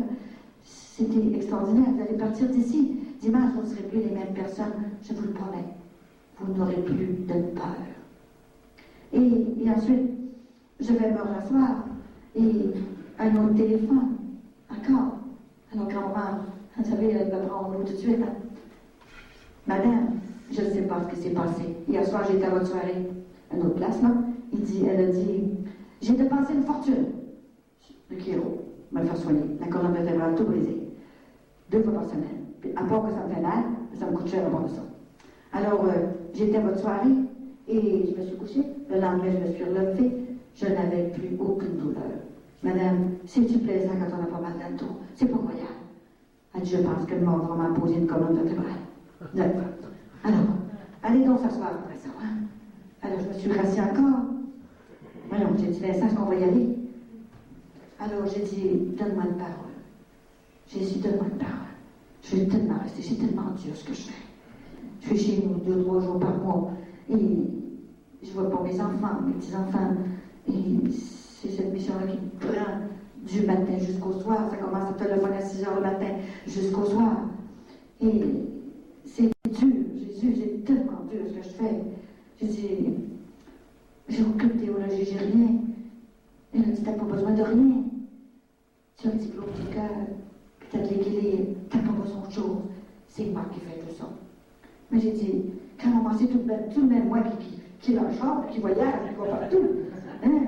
C'était extraordinaire. Vous allez partir d'ici. Dimanche, vous ne serez plus les mêmes personnes. Je vous le promets. Vous n'aurez plus de peur. Et ensuite, je vais me rasseoir. Et un autre téléphone. Encore. Alors, grand-maman, vous savez, elle va prendre l'eau tout de suite. Hein? Madame, je ne sais pas ce qui s'est passé. Hier soir, j'étais à votre soirée, à une autre place, là. Elle a dit, j'ai dépensé une fortune. Le chiro m'a fait soigner. La colonne vertébrale tout brisée. 2 fois par semaine. Puis, à part que ça me fait mal, ça me coûte cher à part de ça. Alors, j'étais à votre soirée et je me suis couchée. Le lendemain, je me suis relevée. Je n'avais plus aucune douleur. Madame, c'est-tu plaisant quand on a pas mal dans le dos? C'est pas croyable. Elle dit, je pense qu'elle m'a vraiment posé une colonne vertébrale. Alors, allez donc s'asseoir après ça. Hein? Alors, je me suis rassée encore. Voyons, j'ai dit, Vincent, est-ce qu'on va y aller? Alors, j'ai dit, donne-moi une parole. Jésus, donne-moi une parole. Je vais tellement rester, c'est tellement dur ce que je fais. Je suis chez nous 2 3 jours par mois. Et je vois pas mes enfants, mes petits-enfants. Et c'est cette mission-là qui me prend du matin jusqu'au soir. Ça commence à téléphoner à 6 heures le matin jusqu'au soir. Et c'est dur, Jésus, c'est tellement dur ce que je fais. Je dis, j'ai aucune théologie, j'ai rien. Il a dit, t'as pas besoin de rien. Tu as un petit peu au petit cœur, puis t'as de l'équilibre, t'as pas besoin de chose. C'est moi qui fais tout ça. Mais j'ai dit, quand maman, c'est tout de même moi qui l'enchante, qui voyage, qui va partout. Hein?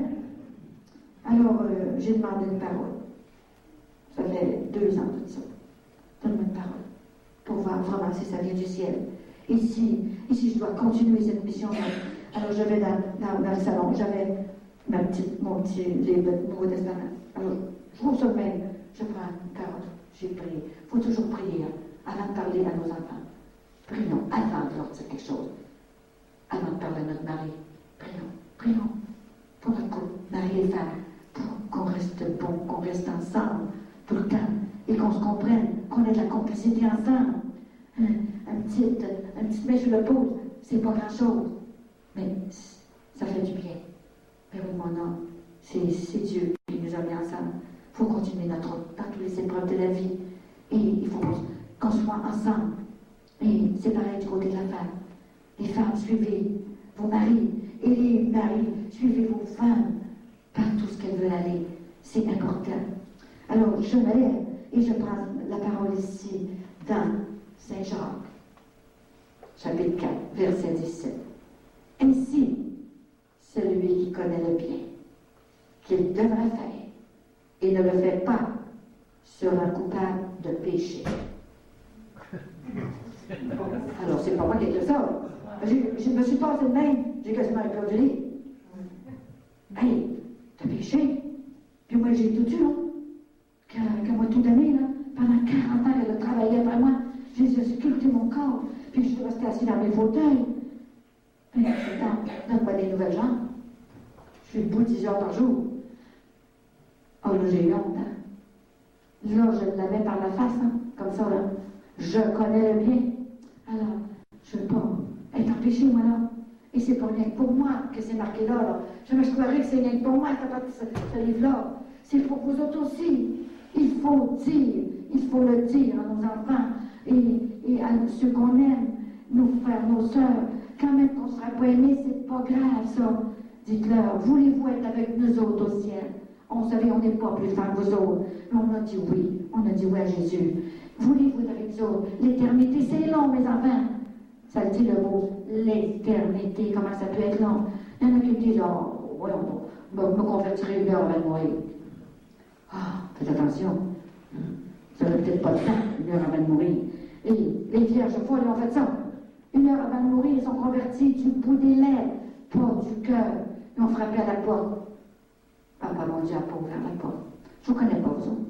Alors, j'ai demandé une parole. Ça fait 2 ans de ça. Donne-moi une parole. Pour voir vraiment si ça vient du ciel. Et si je dois continuer cette mission. Alors, je vais dans le salon. J'avais mon petit livre de Nouveau Testament. Alors, je trouve ça même. Je prends une parole. J'ai prié. Il faut toujours prier avant de parler à nos enfants. Prions avant de leur dire quelque chose. Avant de parler à notre mari. Prions pour notre couple, mari et femme, pour qu'on reste bon, qu'on reste ensemble tout le temps et qu'on se comprenne, qu'on ait de la complicité ensemble. Un petit mèche sur le pouce, c'est pas grand-chose, mais ça fait du bien. Mais oui, mon âme, c'est Dieu qui nous a mis ensemble. Il faut continuer notre route dans toutes les épreuves de la vie. Et il faut qu'on soit ensemble. Et c'est pareil du côté de la femme. Les femmes, suivez vos maris. Et les maris, suivez vos femmes par tout ce qu'elles veulent aller. C'est important. Alors, je me lève et je prends la parole ici dans Saint Jacques, chapitre 4, verset 17. Ainsi, celui qui connaît le bien qu'il devrait faire et ne le fait pas sera coupable de péché. Alors, c'est pas moi qui ai écrit ça. Je me suis passé de même, j'ai quasiment perdu les. Hey, t'as péché? Puis moi, j'ai tout dû, là. Qu'elle m'a tout donné, là. Pendant 40 ans qu'elle a travaillé après moi, j'ai sculpté mon corps, puis je suis restée assis dans mes fauteuils. Puis, donne-moi des nouvelles jambes. Je suis debout 10 heures par jour. Oh, là, j'ai eu honte, hein. Là, je l'avais par la face, hein, comme ça, là. Je connais le bien. Alors, je ne veux pas être empêché, moi, là. Et c'est pas rien que pour moi que c'est marqué là, là. Je me souviendrai que c'est rien que pour moi que ce livre-là. C'est pour vous autres aussi. Il faut le dire à nos enfants et à ceux qu'on aime, nos frères, nos sœurs. Quand même qu'on ne sera pas aimé, c'est pas grave, ça. Dites-leur, voulez-vous être avec nous autres au ciel? On savait, on n'est pas plus fins que vous autres. Mais on a dit oui. On a dit oui à Jésus. Voulez-vous être avec nous autres? L'éternité, c'est long, mes enfants. Ça le dit le mot, l'éternité. Comment ça peut être long? Il y en a qui me disent, oh, ouais, on me convertirait 1 heure avant de mourir. Ah, faites attention. Ça n'a peut-être pas le temps, 1 heure avant de mourir. Et les vierges folles ont fait ça. 1 heure avant de mourir, ils sont convertis du bout des lèvres, pas du cœur. Ils ont frappé à la porte. Papa, mon Dieu, n'a pas ouvert la porte. Je ne vous connais pas, vous autres.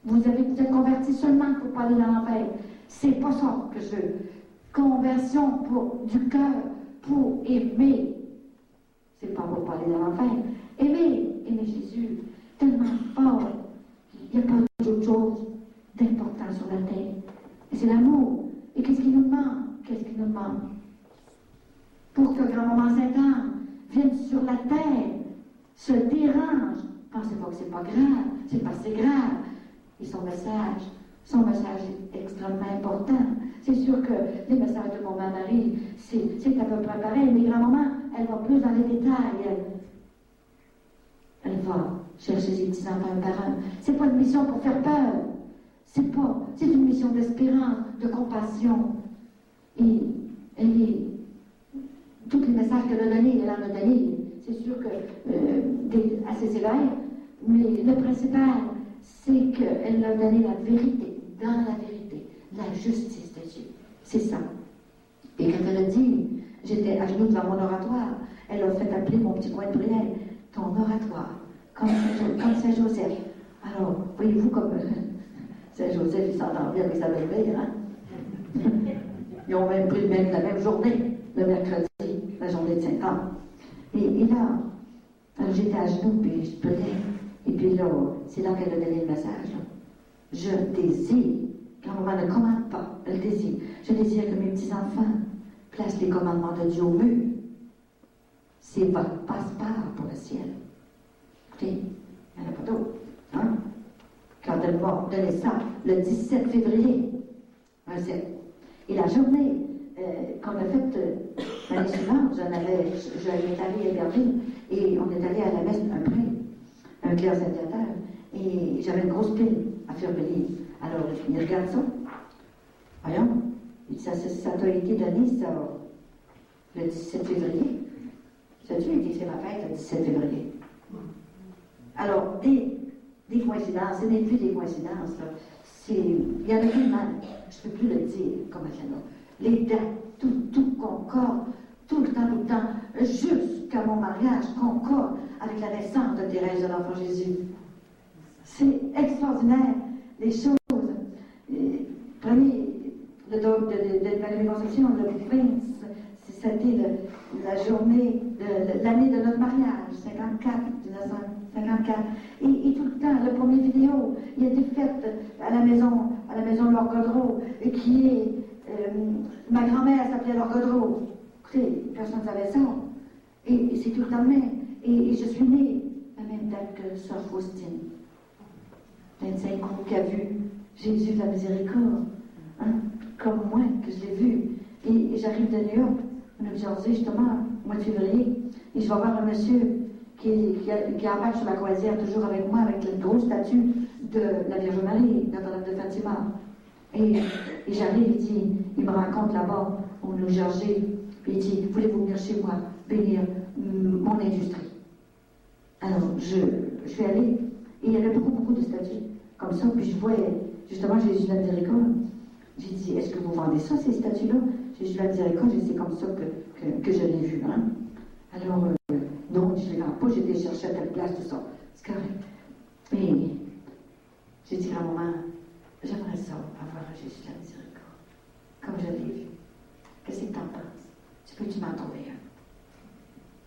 Vous êtes convertis seulement pour pas aller dans l'enfer. C'est pas ça que je veux. Conversion du cœur, pour aimer. C'est pas pour pas aller dans l'enfer. Aimer Jésus, tellement fort. Il n'y a pas d'autre chose d'important sur la terre. Et c'est l'amour. Et qu'est-ce qui nous manque? Qu'est-ce qui nous manque? Pour que grand-maman Saint-Anne vienne sur la terre, se dérange. Pensez pas que c'est pas grave. C'est pas si grave. Et son message est extrêmement important. C'est sûr que les messages de mon Marie, c'est à peu près pareil, mais grand-maman, elle va plus dans les détails. Elle va chercher ses petits-enfants un par un. C'est pas une mission pour faire peur. C'est une mission d'espérance, de compassion. tous les messages qu'elle a donnés, elle en a donné, c'est sûr que assez sévères, mais le principal, c'est qu'elle a donné la vérité, dans la vérité, la justice de Dieu. C'est ça. Et quand elle a dit, j'étais à genoux devant mon oratoire, elle a fait appeler mon petit coin de prière, ton oratoire, comme Saint-Joseph. Alors, voyez-vous comme Saint-Joseph, il s'entend bien avec sa belle-mère, hein? Ils ont même pris la même journée, le mercredi, la journée de Saint-Anne. Et là, alors j'étais à genoux, puis je pleurais. Et puis là, c'est là qu'elle a donné le message. Là. Je désire, quand on ne commande pas, elle désire. Je désire que mes petits-enfants placent les commandements de Dieu au mur. C'est votre passe-part pour le ciel. Écoutez, il n'y en a pas d'autre. Hein? Quand elle m'a donné ça, le 17 février, et la journée qu'on a faite l'année suivante, j'étais allée à Berlin et on est allé à la messe un clerc aviateur, et j'avais une grosse pile à faire venir. Alors, il regarde ça. Voyons, ça t'a été donné, ça, le 17 février. Sais-tu, il dit, c'est ma fête le 17 février. Alors, des coïncidences, ce n'est plus des coïncidences, là. Il y en a tellement, je ne peux plus le dire comme maintenant. Les dates, tout concorde, tout le temps, jusqu'à mon mariage, concorde avec la naissance de Thérèse de l'Enfant Jésus. C'est extraordinaire, les choses. Premier, le dogme de Marie Conception, le prince, c'était la journée, l'année de notre mariage, 1954. Et tout le temps, la première vidéo, il a été faite à la maison Laure Godreau, et qui est, ma grand-mère s'appelait Laure Godreau. Écoutez, personne ne savait ça. Et c'est tout le temps le même. Et je suis née la même date que Sœur Faustine. 25 ans qui a vu Jésus de la miséricorde, hein, comme moi, que je l'ai vu. Et j'arrive de New York, en New Jersey, justement, au mois de février, et je vais voir un monsieur qui embarque sur la croisière, toujours avec moi, avec une grosse statue de la Vierge Marie, Notre-Dame de Fatima. Et j'arrive, il me rencontre là-bas, au New Jersey, puis il dit, voulez-vous venir chez moi, bénir mon industrie? Alors, je suis allée, et il y avait beaucoup de statues, comme ça, puis je voyais, justement, Jésus de la miséricorde. J'ai dit, est-ce que vous vendez ça, ces statues-là? Jésus de la miséricorde, c'est comme ça que je l'ai vu, hein? Alors, non, je ne les vends pas, j'ai été chercher à telle place, tout ça. C'est correct. Mais, j'ai dit à maman, j'aimerais ça, avoir un Jésus de la miséricorde, comme je l'ai vu. Qu'est-ce que t'en penses? Tu peux-tu m'en trouver un?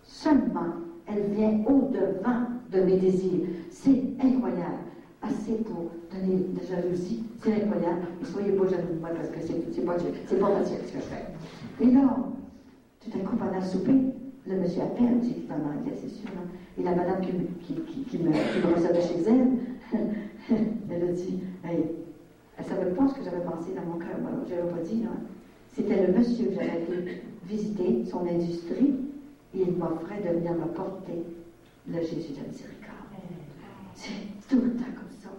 Seulement, elle vient au-devant de mes désirs. C'est incroyable. Assez pour donner de jalousie. C'est incroyable. Et soyez pas jaloux de moi parce que c'est pas facile ce que je fais. Et là, tout à coup, pendant le souper, le monsieur appelle, j'ai dit en anglais, c'est sûr. Hein? Et la madame qui me recevait chez elle, elle a dit, hey, elle ne savait pas ce que j'avais pensé dans mon cœur. Moi, je n'avais pas dit. Hein? C'était le monsieur que j'avais été visiter, son industrie, et il m'offrait de venir me porter le Jésus de la miséricorde. C'est tout le temps comme ça.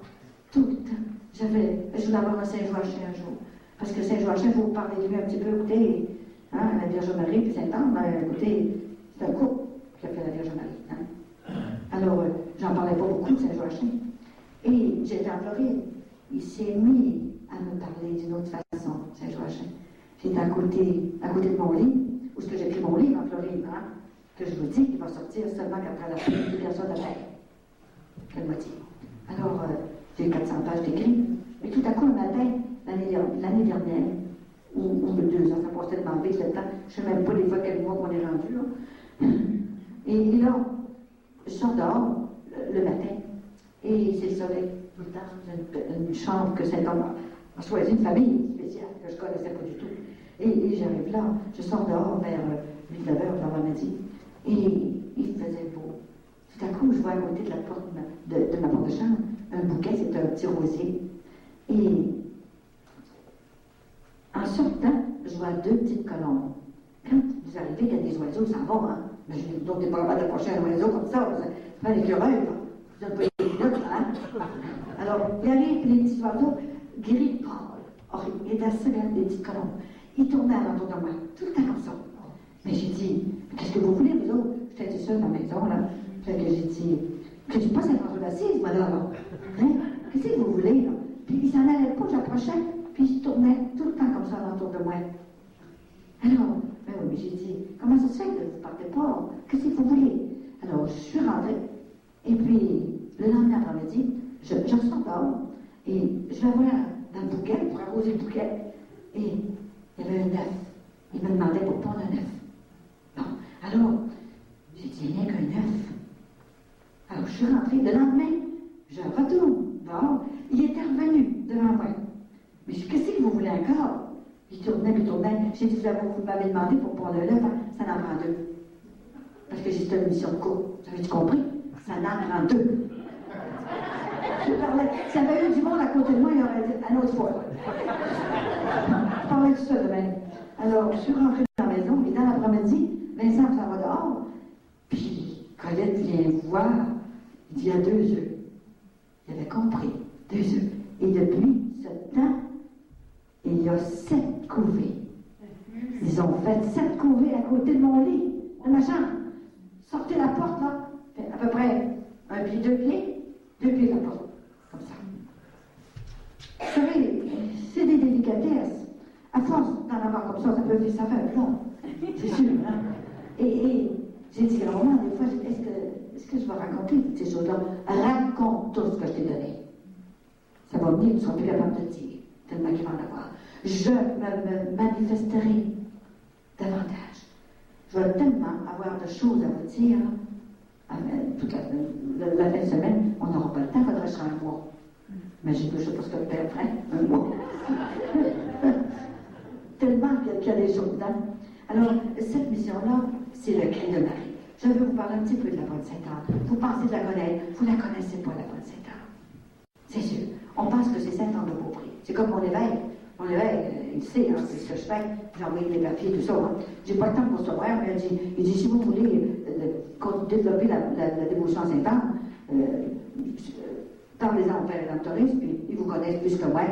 Tout le temps. Je voulais avoir un Saint-Joachim un jour. Parce que Saint-Joachim, il faut vous parler de lui un petit peu. Écoutez, hein, la Vierge Marie et Saint-Anne, écoutez, c'est un couple qui a fait la Vierge Marie. Hein. Alors, j'en parlais pas beaucoup de Saint-Joachim. Et j'étais en Floride. Il s'est mis à me parler d'une autre façon, Saint-Joachim. J'étais à côté de mon lit, où est-ce que j'ai pris mon livre en Floride, hein, que je vous dis qu'il va sortir seulement qu'après la publication de la Terre. Quelle moitié. Alors, j'ai 400 pages d'écrit. Mais tout à coup, un matin, l'année dernière, ou 2 ans, ça passe tellement vite le temps, je ne sais même pas des fois quel mois qu'on est rendu, là. Et là, je sors dehors le matin, et c'est le soleil tout le temps. Une chambre que Saint-Homme a choisi, une famille spéciale que je ne connaissais pas du tout. Et j'arrive là, je sors dehors vers 8-9 heures l'avant-midi, et il faisait beau. Tout à coup, je vois à côté de la porte de ma porte de chambre un bouquet, c'est un petit rosier. Et en sortant, je vois 2 petites colombes. Quand vous arrivez, il y a des oiseaux, ça va, hein? Mais je dis, donc, t'es pas capable d'approcher un oiseau comme ça, c'est pas l'écureuil, là. Vous n'avez pas les minutes, hein? Alors, il arrive, les petits oiseaux, gris pâle. Or, il est assez bien, des petites colombes. il tournait autour de moi, tout le temps comme ça. Mais j'ai dit, qu'est-ce que vous voulez, vous autres? J'étais seule dans la maison, là. Fait que j'ai dit, que j'ai pas Saint-François d'Assise, moi, là. Hein? Qu'est-ce que vous voulez, là? Puis il s'en allait pas, j'approchais, puis il se tournait tout le temps comme ça autour de moi. Alors, ben oui, mais j'ai dit, comment ça se fait que vous ne partez pas? Qu'est-ce que vous voulez? Alors, je suis rentrée, et puis, le lendemain après-midi, je ressors dehors, et je vais voir dans le bouquet, pour arroser le bouquet, et il y avait un œuf. Il me demandait pour prendre un œuf. Bon, alors, j'ai dit, il n'y a qu'un œuf. Alors, je suis rentrée, le lendemain, je retourne dehors, il était revenu devant moi. Mais je dis, qu'est-ce que vous voulez encore? Il tournait, puis tournait. J'ai dit, vous m'avez demandé pour prendre un œuf, hein? Ça en prend deux. Parce que c'était une mission courte. Vous avez-tu compris? Ça en prend deux. Je parlais, s'il y avait eu du monde à côté de moi, il aurait dit, à une autre fois. Je parlais de ça demain. Alors, je suis rentrée dans la maison, et dans l'après-midi, Vincent s'en va dehors, puis Colette vient voir, il dit, il y a 2 œufs. Il avait compris, 2 œufs. Et depuis ce temps, il y a 7 couvées. Ils ont fait 7 couvées à côté de mon lit, de ma chambre. Sortez la porte, là, à peu près 1 pied, 2 pieds, 2 pieds de la porte, comme ça. Vous savez, c'est des délicatesses. À force d'en avoir comme ça fait un plomb, c'est sûr. Hein? Et j'ai dit, grand-maman, des fois, est-ce que je vais raconter toutes ces choses-là? Raconte tout ce que je t'ai donné. Ça va venir, tu ne seras plus capable de dire, tellement qu'il va en avoir. Je me manifesterai davantage. Je vais tellement avoir de choses à vous dire. Toute la fin de semaine, on n'aura pas le temps, il faudrait que je sois un mois. Mais je ne sais pas ce que le père ferait, un mois. Tellement qu'il y a des choses dedans. Alors, cette mission-là, c'est le cri de Marie. Je vais vous parler un petit peu de la bonne Sainte-Anne. Vous pensez de la connaître, vous ne la connaissez pas, la bonne Sainte-Anne. C'est sûr. On pense que c'est Sainte-Anne de Beaupré. C'est comme mon évêque. Mon évêque, il sait, hein, c'est ce que je fais. J'ai envoyé des papiers, tout ça. Hein. J'ai pas le temps pour savoir, mais il dit si vous voulez développer la dévotion à Sainte-Anne, parlez-en au Père Rédemptoriste, puis ils vous connaissent plus que moi.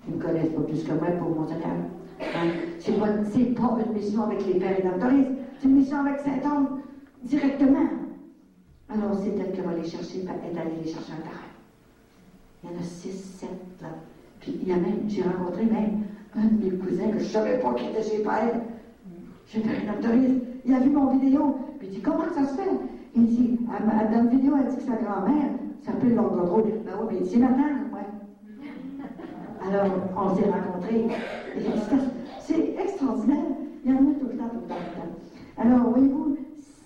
Ils ne me connaissent pas plus que moi pour mon Seigneur. Hein? C'est pas une mission avec les Pères Rédemptoristes, c'est une mission avec Saint-Anne directement. Alors c'est elle qui va les chercher, elle est allée les chercher un par un. Il y en a 6, 7 là. Puis il y a même, j'ai rencontré même un de mes cousins que je ne savais pas qui était chez Père. Chez Père Rédemptoriste. Il a vu mon vidéo, puis il dit comment ça se fait? Il dit, dans la vidéo, elle dit que sa grand-mère s'appelle l'ordre drôle. Ben oui, mais c'est ma mère, ouais. Alors, on s'est rencontrés. C'est extraordinaire. Il y en a tout le temps, tout le temps, tout le temps. Alors, voyez-vous,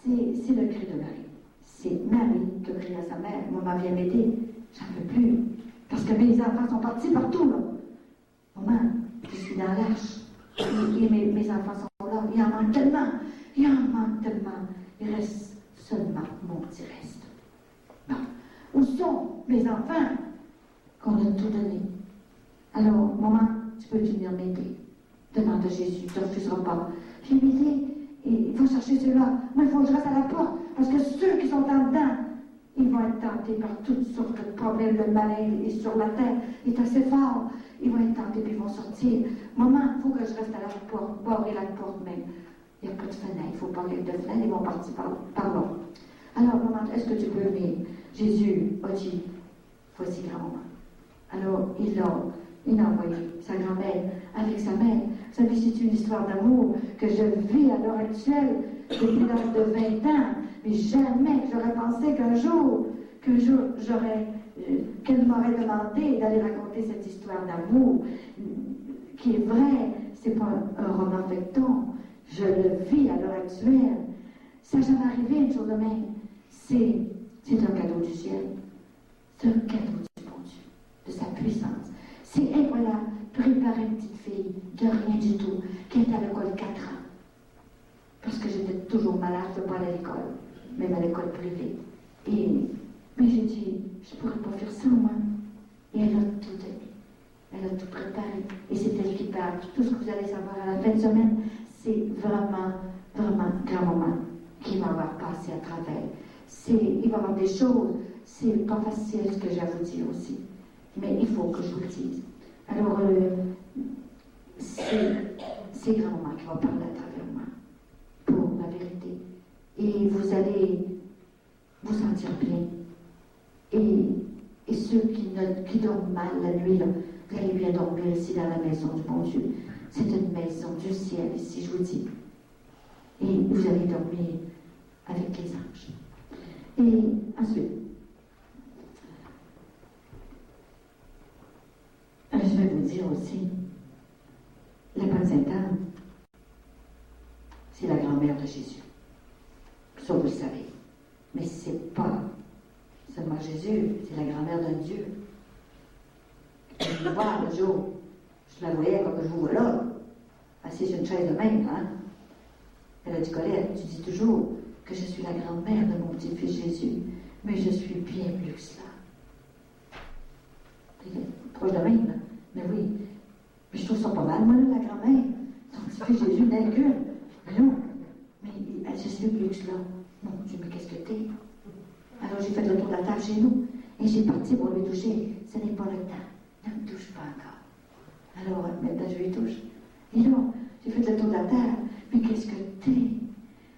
c'est le cri de Marie. C'est Marie qui crie à sa mère. Maman, viens m'aider. J'en peux plus. Parce que mes enfants sont partis partout, là. Maman, je suis dans l'arche. Et mes enfants sont là. Il en manque tellement. Il en manque tellement. Il reste seulement mon petit reste. Bon. Où sont mes enfants qu'on a tout donné? Alors, maman, tu peux venir m'aider. Demande à Jésus, tu ne refuseras pas. Viens m'aider. Et il faut chercher ceux-là. Moi, il faut que je reste à la porte. Parce que ceux qui sont en dedans, ils vont être tentés par toutes sortes de problèmes. Le malin est sur la terre, il est assez fort. Ils vont être tentés, puis ils vont sortir. Maman, il faut que je reste à la porte, barrer la porte même. Il n'y a pas de fenêtre, il ne faut pas qu'il y ait de fenêtre, ils vont partir par là. Alors, maman, est-ce que tu peux venir? Jésus a dit, voici grand-maman. Alors, il a envoyé sa grand-mère avec sa mère. Vous savez, c'est une histoire d'amour que je vis à l'heure actuelle depuis l'âge de 20 ans. Mais jamais j'aurais pensé qu'un jour qu'elle m'aurait demandé d'aller raconter cette histoire d'amour qui est vraie. C'est pas un roman feuilleton. Je le vis à l'heure actuelle. Ça n'a jamais arrivé une chose de même. C'est un cadeau du ciel. C'est un cadeau du bon Dieu, de sa puissance. C'est incroyable. Préparer une petite fille de rien du tout, qui est à l'école 4 ans. Parce que j'étais toujours malade, je ne peux pas aller à l'école, même à l'école privée. Mais j'ai dit, je ne pourrais pas faire ça, moi. Et elle a tout donné. Elle a tout préparé. Et c'est elle qui parle. Tout ce que vous allez savoir à la fin de semaine, c'est vraiment, vraiment grand-maman qui va avoir passé à travers. Il va y avoir des choses, c'est pas facile ce que j'ai à vous dire aussi. Mais il faut que je vous le dise. Alors, c'est grand-maman qui va parler à travers moi pour la vérité. Et vous allez vous sentir bien. Et ceux qui dorment mal la nuit, là, vous allez bien dormir ici dans la maison du bon Dieu. C'est une maison du ciel ici, je vous dis. Et vous allez dormir avec les anges. Et ensuite, je vais vous dire aussi, la bonne Sainte-Anne, c'est la grand-mère de Jésus. Ça, vous le savez. Mais c'est pas seulement Jésus, c'est la grand-mère d'un Dieu. Je me vois un jour, je la voyais comme je vous vois là, assise sur une chaise de même, hein. Elle a dit, Colette, tu dis toujours que je suis la grand-mère de mon petit-fils Jésus, mais je suis bien plus que cela. Proche de même, là. Mais oui, mais je trouve ça pas mal, moi, là, la grand-mère. Ton petit-fils Jésus n'est que. Mais non, mais je suis plus que cela. Mon Dieu, mais qu'est-ce que t'es? Alors j'ai fait le tour de la table chez nous, et j'ai parti pour lui toucher. Ce n'est pas le temps. Ne me touche pas encore. Alors, maintenant, je lui touche. Et là, j'ai fait le tour de la table. Mais qu'est-ce que t'es?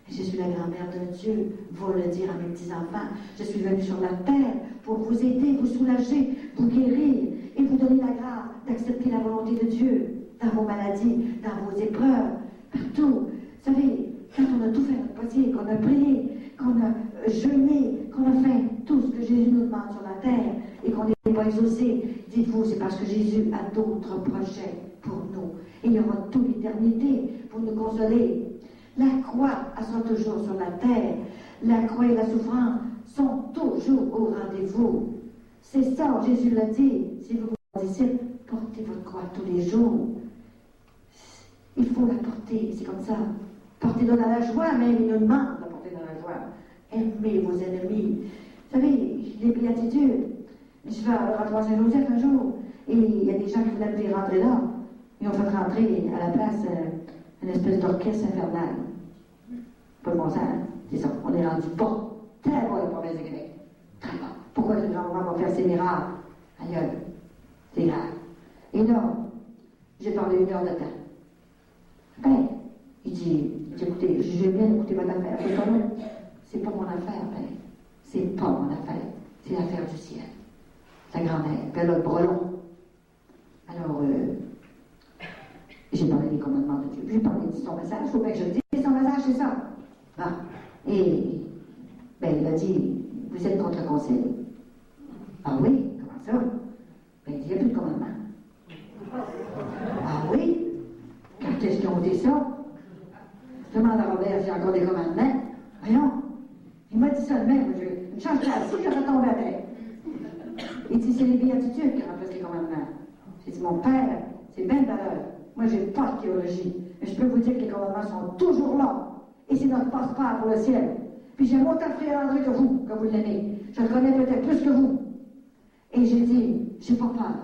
Je suis la grand-mère de Dieu, va le dire à mes petits-enfants. Je suis venue sur la terre pour vous aider, vous soulager, vous guérir et vous donner la grâce d'accepter la volonté de Dieu dans vos maladies, dans vos épreuves, partout. Vous savez, quand on a tout fait notre possible, qu'on a prié, qu'on a jeûné, qu'on a fait tout ce que Jésus nous demande sur la terre et qu'on n'est pas exaucé, dites-vous, c'est parce que Jésus a d'autres projets pour nous. Et il y aura toute l'éternité pour nous consoler. La croix, elle sera toujours sur la terre. La croix et la souffrance sont toujours au rendez-vous. C'est ça, Jésus l'a dit. Si vous vous dites, portez votre croix tous les jours. Il faut la porter, c'est comme ça. Portez-la dans la joie, même il nous demande de la porter dans la joie. Aimez vos ennemis. Vous savez, les béatitudes. Je vais à l'oratoire Saint-Joseph un jour, et il y a des gens qui voulaient me faire rentrer là. Ils ont fait rentrer à la place une espèce d'orchestre infernal. Pas de bon sens, hein? C'est ça. On est rendu bon. Très bon, la province de Québec. Très bon. Pourquoi le gouvernement va faire ces miracles? Ailleurs. C'est grave. Et là, j'ai parlé 1 heure de temps. Ben, il dit, écoutez, j'ai bien écouté votre affaire. C'est pas moi. C'est pas mon affaire, ben. C'est pas mon affaire. C'est l'affaire du ciel. La grand-mère. Puis elle a le bras long. Alors, j'ai parlé des commandements de Dieu. J'ai parlé de son message. Il faut bien que je le dise, son message, c'est ça. Bon. Et, ben, il a dit, vous êtes contre le conseil. Ah oui? Comment ça? Ben, il n'y a plus de commandement. Ah oui? Quand est-ce qu'ils ont dit ça? Je demande à Robert s'il y a encore des commandements. Voyons. Il m'a dit ça de même. Une chance classique, j'aurais tombé avec. Il dit, c'est les béatitudes qui remplacent les commandements. J'ai dit, mon père, c'est bien de valeur. Moi, j'ai pas de théologie. Mais je peux vous dire que les commandements sont toujours là. Et c'est notre passeport pour le ciel. Puis j'aime autant frère André que vous l'aimez. Je le connais peut-être plus que vous. Et j'ai dit, j'ai pas peur.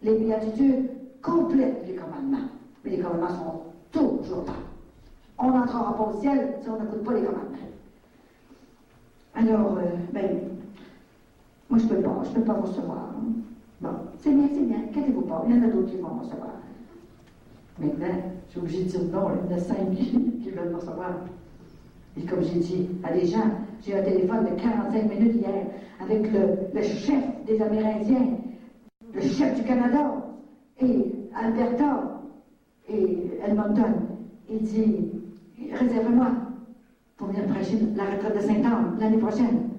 Les béatitudes complètent les commandements. Mais les commandements sont toujours là. On n'entrera pas au ciel si on n'écoute pas les commandements. Alors, ben, moi je peux pas vous recevoir. Hein. Bon, c'est bien, inquiétez-vous pas, il y en a d'autres qui vont me recevoir. Maintenant, je suis obligée de dire non, il y en a 5 qui veulent me recevoir. Et comme j'ai dit à des gens, j'ai eu un téléphone de 45 minutes hier avec le chef des Amérindiens, le chef du Canada, et Alberta, et Edmonton. Il dit, réservez-moi pour venir prêcher la retraite de Sainte-Anne l'année prochaine.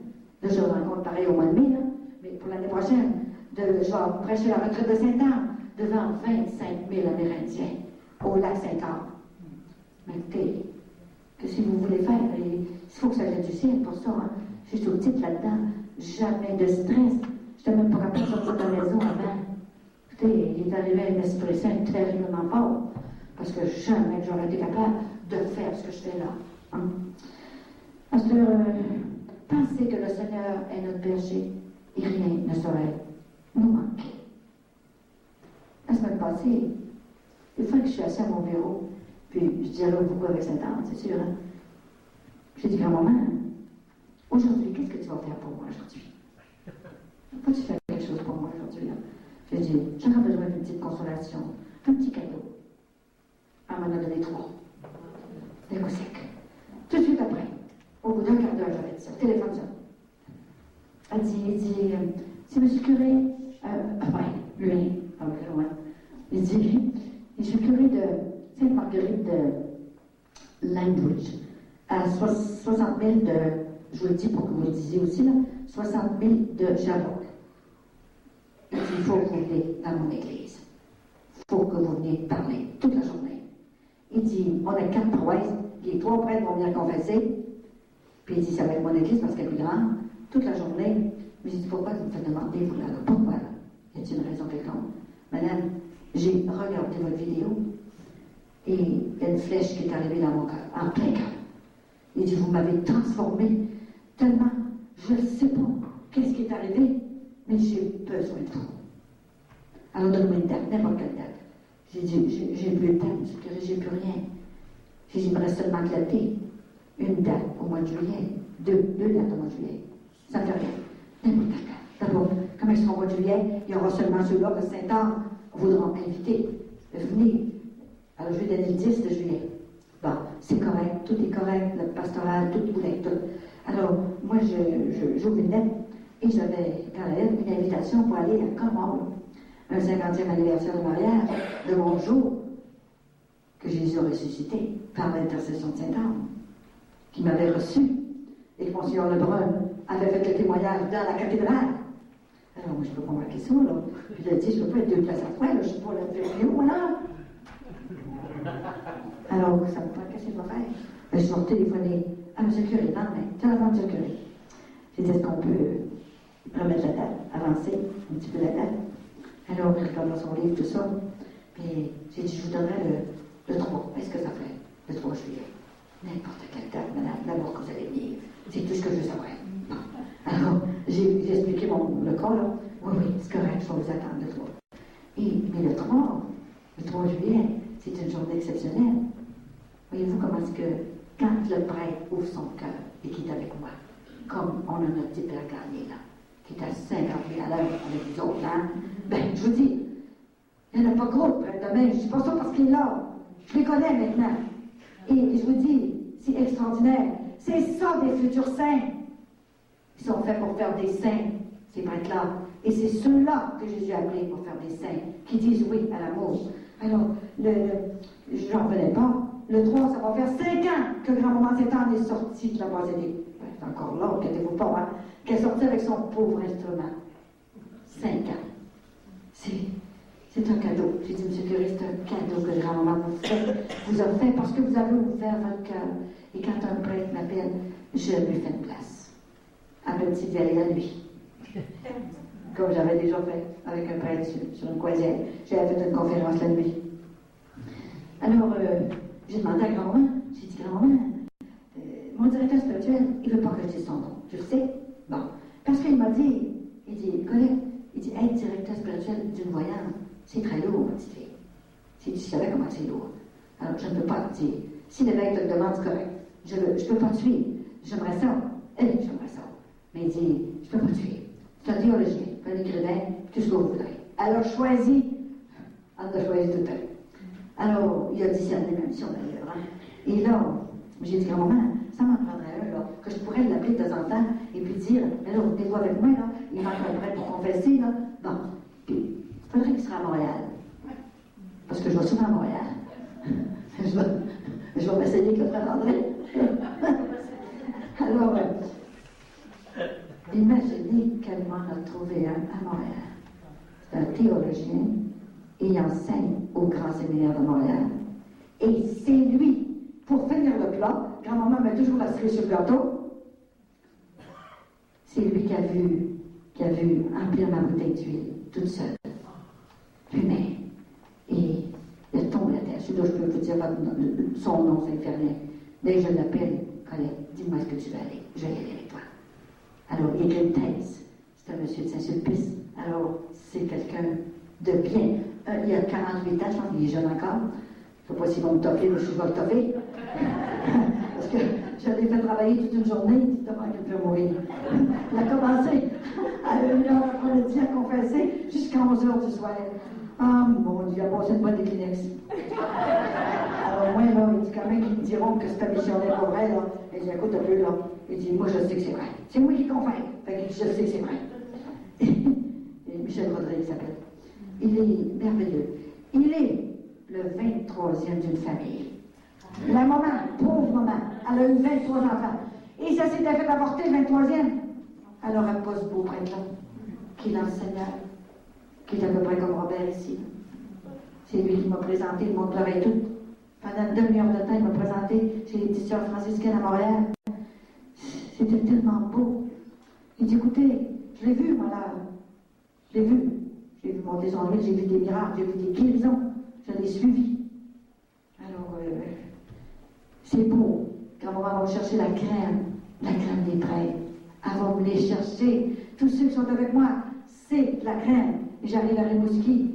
Là, je rencontre pareil au mois de mai, là, mais pour l'année prochaine, je vais prêcher la retraite de Sainte-Anne devant 25 000 Amérindiens au lac Sainte-Anne. Mais écoutez, que si vous voulez faire, il faut que ça vienne du ciel pour ça. Hein. Je suis tout petite là-dedans, jamais de stress. Je n'étais même pas capable de sortir de la maison avant. Écoutez, il est arrivé un Esprit Saint terriblement fort, parce que jamais j'aurais été capable de faire ce que je fais là. Hein. Parce que pensez que le Seigneur est notre berger et rien ne saurait nous manquer. La semaine passée, une fois que je suis assise à mon bureau, puis je dialogue beaucoup avec Sainte-Anne, c'est sûr, hein? J'ai dit, grand-maman, aujourd'hui, qu'est-ce que tu vas faire pour moi aujourd'hui? Pourquoi tu fais quelque chose pour moi aujourd'hui? J'ai dit, j'aurais besoin d'une petite consolation, un petit cadeau. Elle m'en a donné 3. D'un coup sec. Tout de suite après, au bout d'un quart d'heure, j'avais dit ça, le téléphone sonne. Elle dit, c'est monsieur le curé, après, lui, loin. Il dit, je suis curé de Sainte-Marguerite de Landbridge, à 60 000 de, je vous le dis pour que vous le disiez aussi, là, 60 000 de Sherbrooke. Il dit, il faut que vous veniez dans mon église. Il faut que vous veniez parler toute la journée. Il dit, on a 4 prouesses, les 3 prêtres vont venir confesser. Puis il dit, ça va être mon église parce qu'elle est plus grande, toute la journée. Mais je dis, pourquoi vous me faites demander, vous là, pourquoi? Y a-t-il une raison quelconque? Madame, j'ai regardé votre vidéo et il y a une flèche qui est arrivée dans mon cœur, en plein cœur. Il dit, vous m'avez transformé tellement, je ne sais pas qu'est-ce qui est arrivé, mais j'ai besoin de vous. Alors donnez-moi une date, n'importe quelle date. J'ai dit, j'ai plus de date, j'ai plus rien. J'ai dit, il me reste seulement que la thé. Une date au mois de juillet, deux dates au mois de juillet. Ça ne fait rien. N'importe quelle date. D'abord, comme ils seront au mois de juillet, il y aura seulement ceux-là que Saint-Anne voudront inviter. Venez. Alors je lui ai donné le 10 de juillet. Bon, c'est correct, tout est correct, le pastoral, tout voulait, tout. Alors, moi, j'ouvre une lettre et j'avais, quand la lettre, une invitation pour aller à Comore, un 50e anniversaire de mariage de mon jour, que Jésus a ressuscité par l'intercession de Saint-Anne, qui m'avait reçu, et que Monseigneur Lebrun avait fait le témoignage dans la cathédrale. Alors, moi, je ne peux pas marquer ça, là. Puis il a dit, je ne peux pas être 2 places à fois, là, je ne suis pas là de vidéo, voilà. Alors, ça me prend, qu'est-ce que je vais faire? Ben, je vais téléphoner à M. Curé, non, mais téléphone M. Curé. J'ai dit, est-ce qu'on peut remettre la date, avancer un petit peu la date? Alors, il regarde dans son livre, tout ça. Puis, j'ai dit, je vous donnerai le 3. Est-ce que ça fait? Le 3 juillet. N'importe quelle date, madame, d'abord que vous allez venir. C'est tout ce que je veux savoir. Bon. Alors, j'ai expliqué le cas, là. Oui, c'est correct, je vais vous attendre le 3. Mais le 3 juillet, c'est une journée exceptionnelle. Voyez-vous comment est-ce que, quand le prêtre ouvre son cœur et qu'il est avec moi, comme on a notre petit Père Garnier, là, qui est à 50 000 à l'heure avec les autres, hein, ben, je vous dis, il n'y en a pas gros de prêtre demain, je ne dis pas ça parce qu'il est là. Je les connais maintenant. Et je vous dis, c'est extraordinaire. C'est ça des futurs saints. Ils sont faits pour faire des saints, ces prêtres-là. Et c'est ceux-là que Jésus a appelés pour faire des saints, qui disent oui à l'amour. Alors, je n'en revenais pas. Le 3, ça va faire 5 ans que grand-maman Saint-Anne est sortie de la boisée. C'est encore là, inquiétez-vous pas, hein, qu'elle est sortie avec son pauvre instrument. 5 ans. C'est un cadeau. J'ai dit, M. Curé, c'est un cadeau que grand-maman vous a fait parce que vous avez ouvert votre cœur. Et quand un prêtre m'appelle, je lui fais une place. À ma petite vieille la nuit. Comme j'avais déjà fait avec un prêtre sur une croisière. J'avais fait une conférence la nuit. Alors, j'ai demandé à grand-maman, j'ai dit, grand-maman, mon directeur spirituel, il ne veut pas que je dise son nom. Je le sais. Bon. Parce qu'il m'a dit, il dit, Colette, il dit, être directeur spirituel d'une voyante, c'est très lourd, ma petite fille. Si tu savais comment c'est lourd. Alors, je ne peux pas te dire. Si l'évêque te le demande, c'est correct. Je ne peux pas te suivre. J'aimerais ça. J'aimerais ça. Mais il dit, je ne peux pas te suivre. C'est un théologien, un écrivain, tout ce que vous voudrez. Alors, choisis. On a choisi tout un. Alors, il a discerné ma mission d'ailleurs. Hein. Et là, j'ai dit, grand-maman, ça m'en prendrait un, là, que je pourrais l'appeler de temps en temps et puis dire, mais là, venez-vous avec moi, là, il manque un prêtre pour confesser, là. Bon, puis, il faudrait qu'il sera à Montréal. Parce que je vais souvent à Montréal. je vais m'essayer avec le frère André. Alors, imaginez qu'elle m'en a trouvé un à Montréal. C'est un théologien et il enseigne au Grand Séminaire de Montréal. Et c'est lui, pour finir le plat, grand-maman met toujours la cerise sur le gâteau, c'est lui qui a vu remplir ma bouteille d'huile, toute seule. Fumée. Et il tombe la terre. Je peux vous dire son nom, c'est infernal. Dès que je l'appelle, Colette, dis-moi ce que tu veux aller. Je vais y aller avec toi. Alors, il écrit une thèse. C'est un monsieur de Saint-Sulpice. Alors, c'est quelqu'un de bien. Il a 48 ans, je pense qu'il est jeune encore. Je ne sais pas s'ils vont me toffer ou si je vais le toffer. Parce que je l'ai fait travailler toute une journée devant peut mourir. Elle a commencé à 1h après-midi à confesser jusqu'à 11h du soir. Ah mon Dieu, elle a passé une bonne Kleenex. Alors moi, là, il dit quand même qu'ils me diront que c'est un missionnaire pour vrai, là. Il dit, écoute un peu, là. Il dit, moi, je sais que c'est vrai. C'est moi qui confesse. Fait qu'il dit, je sais que c'est vrai. Et Michel Rodrigue s'appelle. Il est merveilleux. Il est le 23e d'une famille. La maman, pauvre maman, elle a eu 23 enfants. Et ça s'était fait avorter le 23e. Alors elle pose beau prêtre, qui est l'enseignant, qui est à peu près comme Robert ici. C'est lui qui m'a présenté, il m'a pleuré tout. Pendant une demi-heure de temps, il m'a présenté chez les petites sœurs franciscaines à Montréal. C'était tellement beau. Il dit, écoutez, je l'ai vu, moi, là. Je l'ai vu. J'ai vu monter son huile, j'ai vu des miracles, j'ai vu des guérisons. Je l'ai suivi. Alors, c'est beau. Quand on va chercher la crème des prêtres. Elle va me les chercher. Tous ceux qui sont avec moi, c'est la crème. Et j'arrive à Rimouski,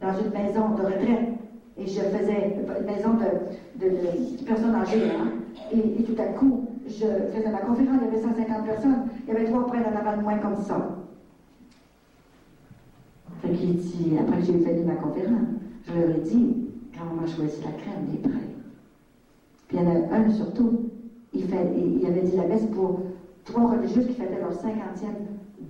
dans une maison de retraite. Et je faisais une maison de personnes âgées. Hein? Et tout à coup, je faisais ma conférence, il y avait 150 personnes. Il y avait 3 prêtres en avant de moi comme ça. Fait qu'il dit, après que j'ai fini ma conférence, je leur ai dit, quand on m'a choisi la crème des prêtres. Puis il y en a un surtout, il avait dit la messe pour 3 religieuses qui fêtaient leur 50e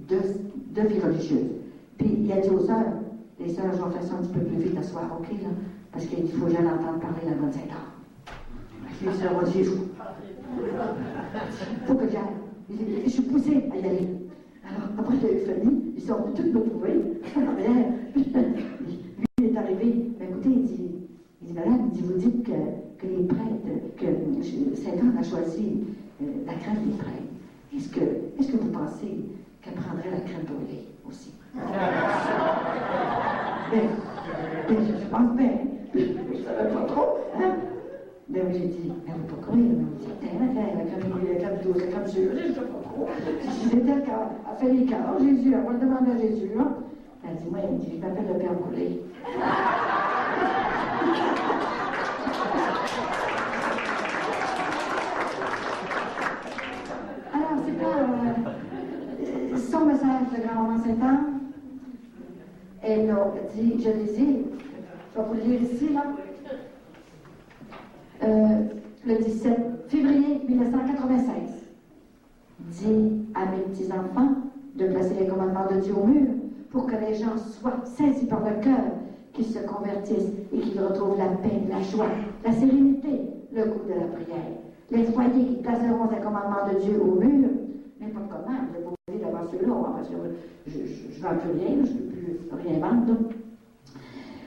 de vie religieuse. Puis il a dit aux sœurs, les sœurs, je vais faire ça un petit peu plus vite ce soir, ok, là, parce qu'il faut que j'aille entendre parler la bonne Saint-Anne. Les sœurs ont dit, il faut que j'aille. Je suis poussée à y aller. Alors, après j'ai fini, ils sont tous me trouver en arrière. Lui, il est arrivé. Ben, écoutez, il dit, madame, il dit, vous dites que les prêtres, que Saint-Anne a choisi la crème des prêtres. Est-ce que vous pensez qu'elle prendrait la crème brûlée aussi? Je pense bien. Je ne savais pas trop. Hein? Ben oui, j'ai dit, mais vous pas courir, mais vous dites, la crème brûlée, la crème douce, la crème sûre, je ne sais pas trop. Si c'était le cas, elle fait les cas, Jésus, elle va le demander à Jésus. Hein? Elle dit, moi, il me dit, je m'appelle le Père Brûlé. Alors, c'est pas son message de grand-maman Saint-Anne. Elle a dit, je les ai, je vais vous le lire ici, là. Le 17 février 1996, dit à mes petits-enfants de placer les commandements de Dieu au mur pour que les gens soient saisis par le cœur, qu'ils se convertissent et qu'ils retrouvent la paix, la joie, la sérénité, le goût de la prière. Les foyers qui placeront les commandements de Dieu au mur, n'importe comment, vous n'êtes pas obligé d'avoir ceux-là, hein, parce que je ne vends plus rien, je ne peux plus rien vendre. Donc.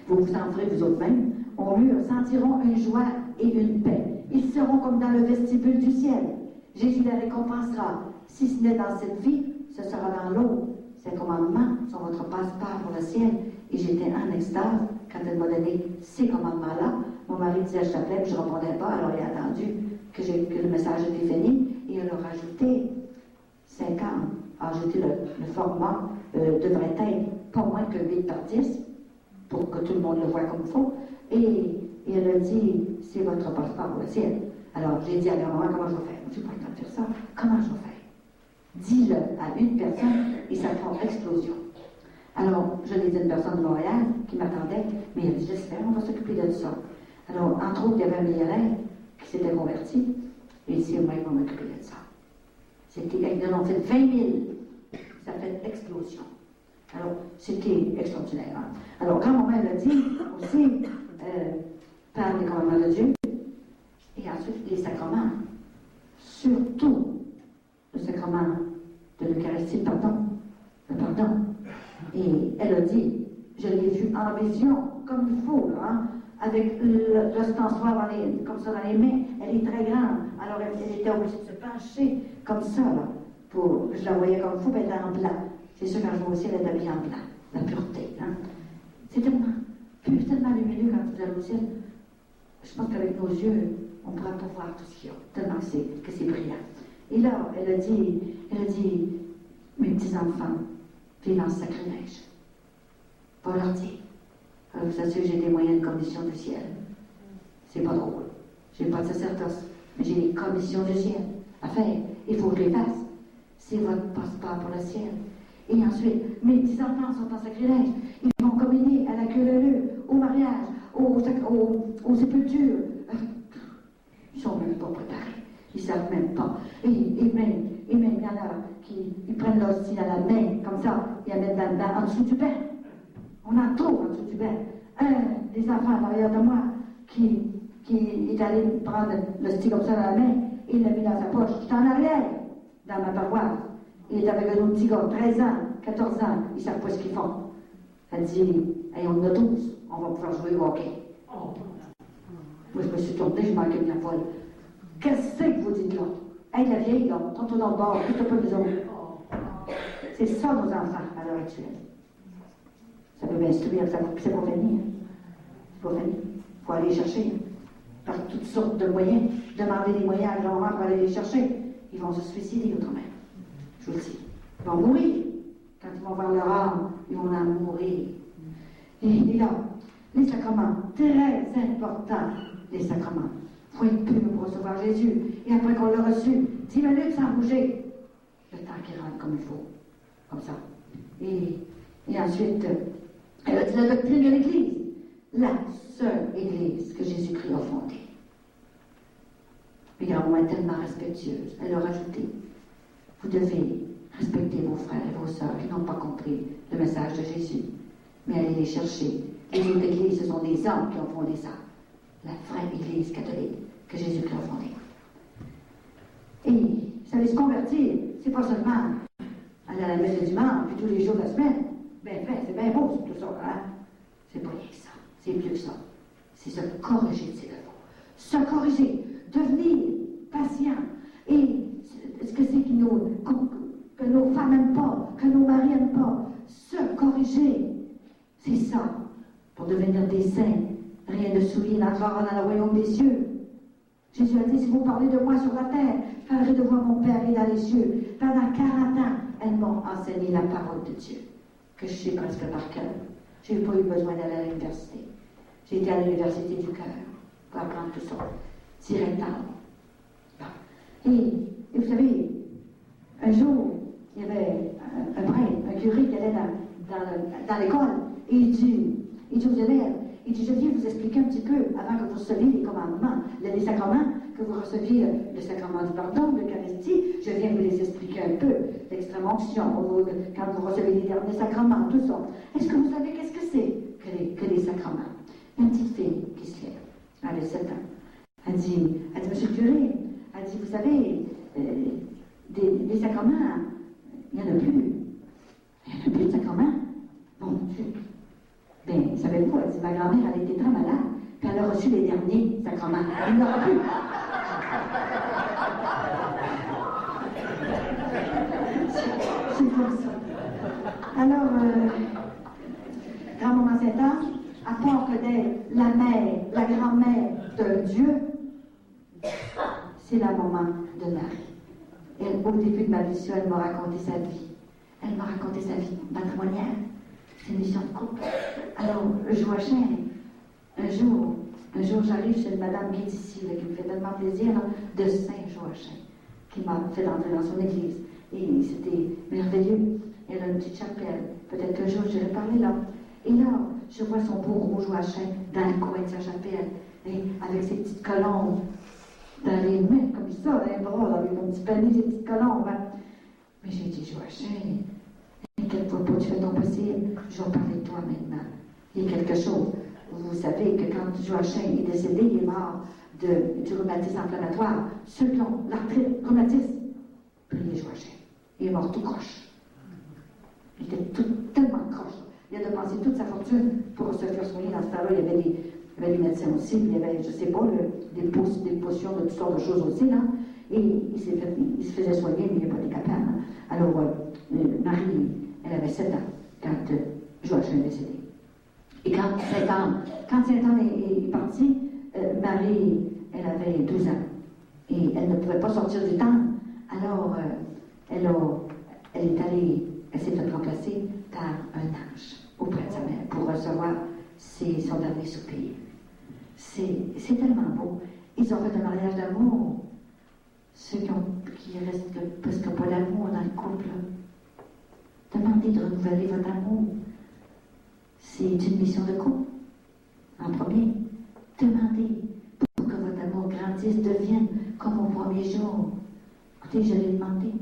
Vous vous en ferez vous autres-mêmes. Au mur sentiront une joie et une paix. Ils seront comme dans le vestibule du ciel. Jésus les récompensera. Si ce n'est dans cette vie, ce sera dans l'autre. Ces commandements sont votre passeport pour le ciel. Et j'étais en extase quand elle m'a donné ces commandements-là. Mon mari disait, je t'appelais, puis je ne répondais pas. Alors il a attendu que le message était fini. Et il a rajouté 5 ans. Alors j'ai dit, le format devrait être pas moins que 8 par 10 pour que tout le monde le voit comme il faut. Et elle a dit, c'est votre passeport pour le ciel. Alors, j'ai dit à grand-maman, comment je vais faire? Je n'ai pas le temps de faire ça. Comment je vais faire? Dis-le à une personne et ça fera explosion. Alors, je l'ai dit à une personne de Montréal qui m'attendait, mais elle a dit, j'espère, on va s'occuper de ça. Alors, entre autres, il y avait un millionnaire qui s'était converti, et il dit, moi, ils vont m'occuper de ça. Ils en ont fait 20 000. Ça fait explosion. Alors, c'était extraordinaire. Hein? Alors, grand-maman, elle a dit aussi, par les commandements de Dieu, et ensuite les sacrements, surtout le sacrement de l'Eucharistie, le pardon. Et elle a dit, je l'ai vu en vision, comme il faut, là, hein, avec l'ostensoir comme ça dans les mains, elle est très grande, alors elle était obligée de se pencher comme ça, là, je la voyais comme il faut, mais elle était en blanc. C'est sûr, quand je vois aussi, elle est habillée en blanc, la pureté. Hein. C'est tellement pur, tellement lumineux quand vous allez au ciel. Je pense qu'avec nos yeux, on ne pourra pas voir tout ce qu'il y a, tellement que c'est brillant. Et là, elle a dit, mes petits-enfants, vivent en sacrilège. Pas leur dire. Vous assure, j'ai des moyens de commission du ciel. C'est pas drôle. J'ai pas de sacerdoce, mais j'ai des commissions du ciel à faire. Il faut que je les fasse. c'est votre passeport pour le ciel. Et ensuite, mes petits-enfants sont en sacrilège. Ils vont communier à la queue leu, au mariage, aux sépultures. Ils ne sont même pas préparés. Ils ne savent même pas. Et même, il y en a qui ils prennent l'hostie à la main, comme ça, ils la mettent en dessous du bain. On en trouve en dessous du bain. Un des enfants à l'arrière de moi qui est allé prendre l'hostie comme ça dans la main, et il l'a mis dans sa poche. J'étais en arrière, dans ma paroisse. Il est avec un autre petit gars, 13 ans, 14 ans, ils ne savent pas ce qu'ils font. Elle dit, hey, on en a 12, on va pouvoir jouer au hockey. Moi, je me suis tournée, je manquais bien folle. Qu'est-ce que vous dites là? Hey, la vieille, là, tantôt dans le bord, tout un peu des autres. C'est ça, nos enfants, à l'heure actuelle. Ça peut m'instruire, c'est pas fini. C'est pas fini. Il faut aller chercher, par toutes sortes de moyens. Demander des moyens à grand-mère pour aller les chercher. Ils vont se suicider autrement. Je vous le dis. Ils vont mourir. Quand ils vont voir leur âme, ils vont en mourir. Et là, les sacrements, très importants, les sacrements. Il faut être pur pour recevoir Jésus. Et après qu'on l'a reçu, 10 minutes sans bouger, le temps qu'il rentre comme il faut. Comme ça. Et ensuite, elle a dit la doctrine de l'Église. La seule Église que Jésus-Christ a fondée. Mais grand-maman est tellement respectueuse. Elle a rajouté, vous devez respecter vos frères et vos sœurs qui n'ont pas compris le message de Jésus. Mais allez les chercher. Les autres églises, ce sont des hommes qui ont fondé ça. La vraie Église catholique que Jésus-Christ a fondée. Et, vous savez, se convertir, c'est pas seulement aller à la messe le dimanche, puis tous les jours de la semaine. Ben fait, c'est bien beau, tout ça, hein? C'est pas rien que ça. C'est mieux que ça. C'est se corriger de ses défauts. Se corriger. Devenir patient. Et ce que c'est que nos femmes n'aiment pas, que nos maris n'aiment pas. Se corriger. C'est ça. Pour devenir des saints. Rien de souillé n'entrera dans le royaume des cieux. Jésus a dit, si vous parlez de moi sur la terre, je parlerai de voir mon Père et dans les cieux. Pendant 40 ans, elles m'ont enseigné la parole de Dieu, que je sais presque par cœur. Je n'ai pas eu besoin d'aller à l'université. J'ai été à l'université du cœur pour apprendre tout ça. Directement. Et vous savez, un jour, il y avait un prêtre, un curé qui allait dans l'école, et il dit aux élèves, il dit, je viens vous expliquer un petit peu, avant que vous receviez les commandements, les sacrements, que vous receviez le sacrement du pardon, l'Eucharistie, je viens vous les expliquer un peu, l'extrême-onction, quand vous recevez les derniers sacrements, tout ça. Est-ce que vous savez qu'est-ce que c'est que les sacrements? Une petite fille qui se lève, elle avait 7 ans. Elle dit, monsieur le curé, elle dit, vous savez, des sacrements, il n'y en a plus. Il n'y en a plus de sacrements. Bon Dieu. Ben, savez-vous, elle dit, ma grand-mère, elle était très malade, puis elle a reçu les derniers sacrements. Il n'y en aura plus. C'est comme ça. Alors, grand-maman Sainte-Anne, à part que d'être la mère, la grand-mère de Dieu, c'est la maman de Marie. Et au début de ma mission, elle m'a raconté sa vie. Elle m'a raconté sa vie matrimoniale. C'est une mission de couple. Alors, Joachim, un jour j'arrive chez une madame qui est ici, là, qui me fait tellement plaisir, là, de Saint-Joachim, qui m'a fait entrer dans son église. Et c'était merveilleux. Elle a une petite chapelle. Peut-être qu'un jour, j'irai parler là. Et là, je vois son beau gros Joachim dans le coin de sa chapelle, et avec ses petites colombes dans les mains, comme ça, dans les bras, avec mon petit panier, ses petites colombes. Hein. Mais j'ai dit, Joachim, inquiète-toi pas, tu fais ton possible, je vais parler de toi maintenant. Il y a quelque chose. Vous savez que quand Joachim est décédé, il est mort du rhumatisme inflammatoire. Ceux qui ont l'arthrite rhumatisme, priez Joachim. Il est mort tout croche. Il était tellement croche. Il a dépensé toute sa fortune pour se faire soigner. Dans ce temps-là, il y avait des médecins aussi, il y avait, je ne sais pas, des potions de toutes sortes de choses aussi, là. Et il se faisait soigner, mais il n'a pas été capable. Hein. Alors, Marie, elle avait 7 ans quand Joachim est décédé. Et quand Saint-Anne est parti, Marie, elle avait 12 ans. Et elle ne pouvait pas sortir du temple. Alors, elle s'est fait remplacer par un ange auprès de sa mère pour recevoir son dernier soupir. C'est tellement beau. Ils ont fait un mariage d'amour ceux qui restent presque pas l'amour dans le couple. Demandez de renouveler votre amour. C'est une mission de couple. En premier, demandez pour que votre amour grandisse, devienne comme au premier jour. Écoutez, je l'ai demandé.